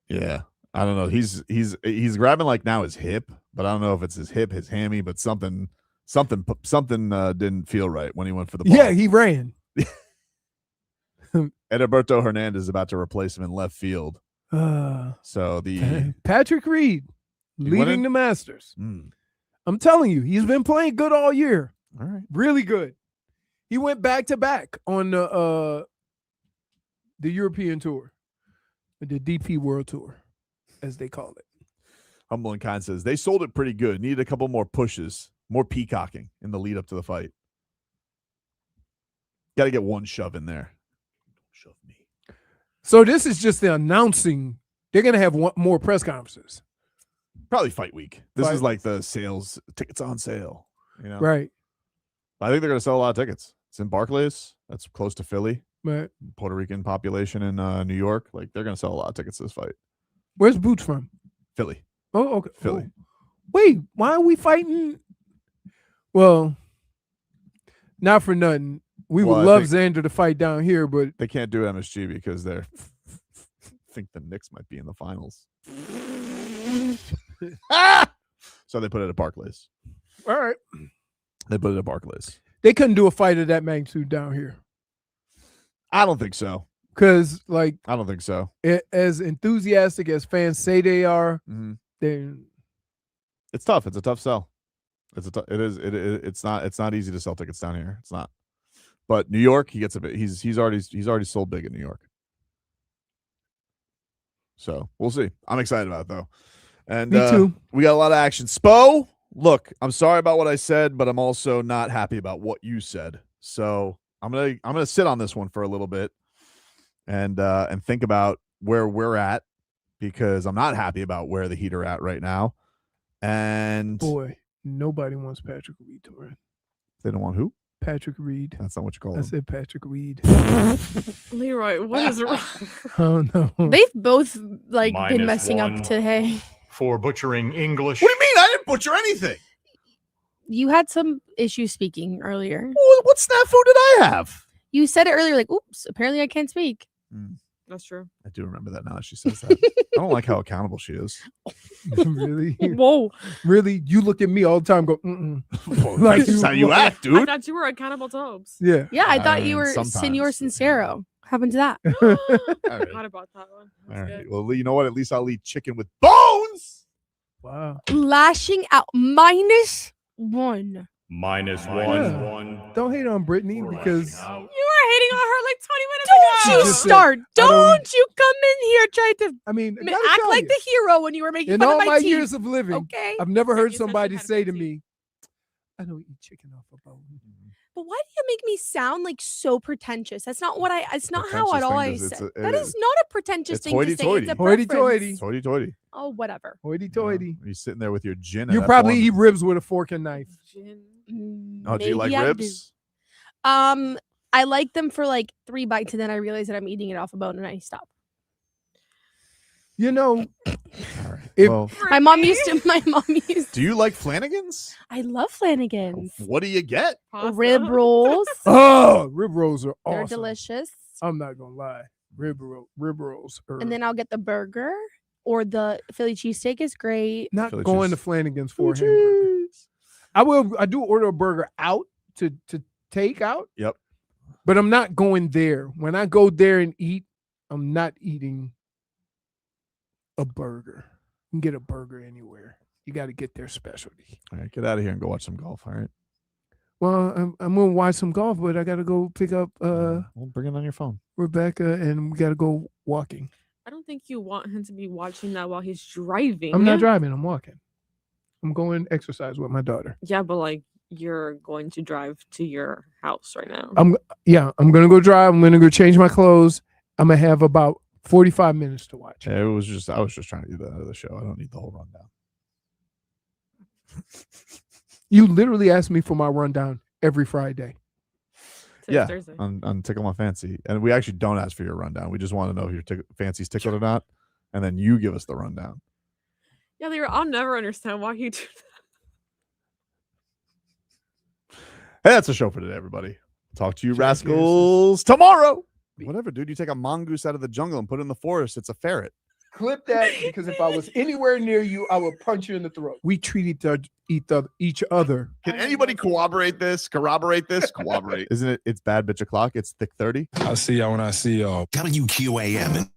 Yeah, I don't know. He's grabbing like now his hip, but I don't know if it's his hip, his hammy, but something didn't feel right when he went for the ball. Yeah, he ran. Edilberto Hernandez is about to replace him in left field. So the Patrick Reed leading the Masters. I'm telling you, he's been playing good all year. All right, really good. He went back to back on the European tour, the DP World Tour, as they call it. Humble and Kind says they sold it pretty good. Needed a couple more pushes, more peacocking in the lead up to the fight. Got to get one shove in there. Shove me. So this is just the announcing. They're going to have more press conferences. Probably fight week. This Fight is like the sales tickets on sale. You know, Right. I think they're going to sell a lot of tickets. It's in Barclays. That's close to Philly. Right. Puerto Rican population in New York. Like they're going to sell a lot of tickets to this fight. Where's Boots from? Philly. Oh, okay. Philly. Oh. Wait, why are we fighting? Well, not for nothing. We would love Xander to fight down here, but they can't do MSG because they're think the Knicks might be in the finals. So they put it at Barclays. All right. They put it at Barclays. They couldn't do a fight of that magnitude down here. I don't think so. Because, like, I don't think so. As enthusiastic as fans say they are, then it's tough. It's a tough sell. It's not easy to sell tickets down here. It's not. But New York, he gets a bit. He's already sold big in New York. So we'll see. I'm excited about it though. And me too. We got a lot of action. Spo, look, I'm sorry about what I said, but I'm also not happy about what you said. So I'm gonna sit on this one for a little bit and think about where we're at, because I'm not happy about where the Heat are at right now. And boy, nobody wants Patrick Reed to win. They don't want who? Patrick Reed. That's not what you call him. I said Patrick Reed. Leroy, what is wrong? Oh no. They've both been Minus messing up one. today. For butchering English. What do you mean? I didn't butcher anything. You had some issues speaking earlier. What snafu did I have? You said it earlier, like, oops, apparently I can't speak. That's true. I do remember that now that she says that. I don't like how accountable she is. Really? Whoa. Really? You look at me all the time, go, Like, that's how you act, I dude. thought you were accountable Tobes. Yeah. Yeah, I thought you mean, were sometimes. Senor Sincero. What happened to that? All right. Forgot about that one. That's All right. good. Well, you know what? At least I'll eat chicken with bones. Wow. Lashing out -1. Minus Yeah. one. Don't hate on Brittany because You were hating on her like 20 minutes Don't ago. you just said, start. I don't- Don't you come in here trying to I mean, I gotta act tell like you, the hero when you were making in fun all of my team. years of living, Okay. I've never heard You said you somebody had say to good me, I don't eat chicken off a bone. But why do you make me sound like so pretentious? That's not what it's not how Pretentious at all thing I is- said. it's a- That it is is- not a pretentious it's thing to say. hoity-toity. It's a Hoity-toity. preference. Hoity-toity. Oh, whatever. Hoity-toity. You're sitting there with your gin. You probably eat ribs with a fork and knife. Oh, do you like Maybe I ribs? do. I like them for like 3 bites, and then I realize that I'm eating it off a bone, and I stop. You know, If, well, My mom used to. do you like Flanagan's? I love Flanagan's. What do you get? Rib rolls. oh, rib rolls are They're awesome. delicious. I'm not gonna lie, rib rolls are And then I'll get the burger, or the Philly cheesesteak is great. not Philly going cheese. to Flanagan's for a hamburger. I do order a burger out to take out, Yep. but I'm not going there. When I go there and eat, I'm not eating a burger. You can get a burger anywhere. You got to get their specialty. All right, get out of here and go watch some golf. All right. Well, I'm gonna watch some golf, but I got to go pick up Well, bring it on your phone. Rebecca, and we got to go walking. I don't think you want him to be watching that while he's driving. I'm not driving. I'm walking. I'm going exercise with my daughter. Yeah, but like you're going to drive to your house right now. I'm gonna go drive. I'm gonna go change my clothes. I'm gonna have about 45 minutes to watch. Yeah, I was just trying to do that out of the show. I don't need the whole rundown. You literally ask me for my rundown every Friday. Yeah, Thursday. on Tickle My Fancy, and we actually don't ask for your rundown. We just want to know if your fancy's tickled or not, and then you give us the rundown. Yeah, Leroy, I'll never understand why you do that. Hey, that's the show for today, everybody. Talk to you rascals tomorrow. Whatever, dude. You take a mongoose out of the jungle and put it in the forest. It's a ferret. Clip that, because if I was anywhere near you, I would punch you in the throat. We treat each other. Can anybody corroborate this? Corroborate? Isn't it? It's bad bitch o'clock. It's thick 30. I'll see y'all when I see y'all. WQAM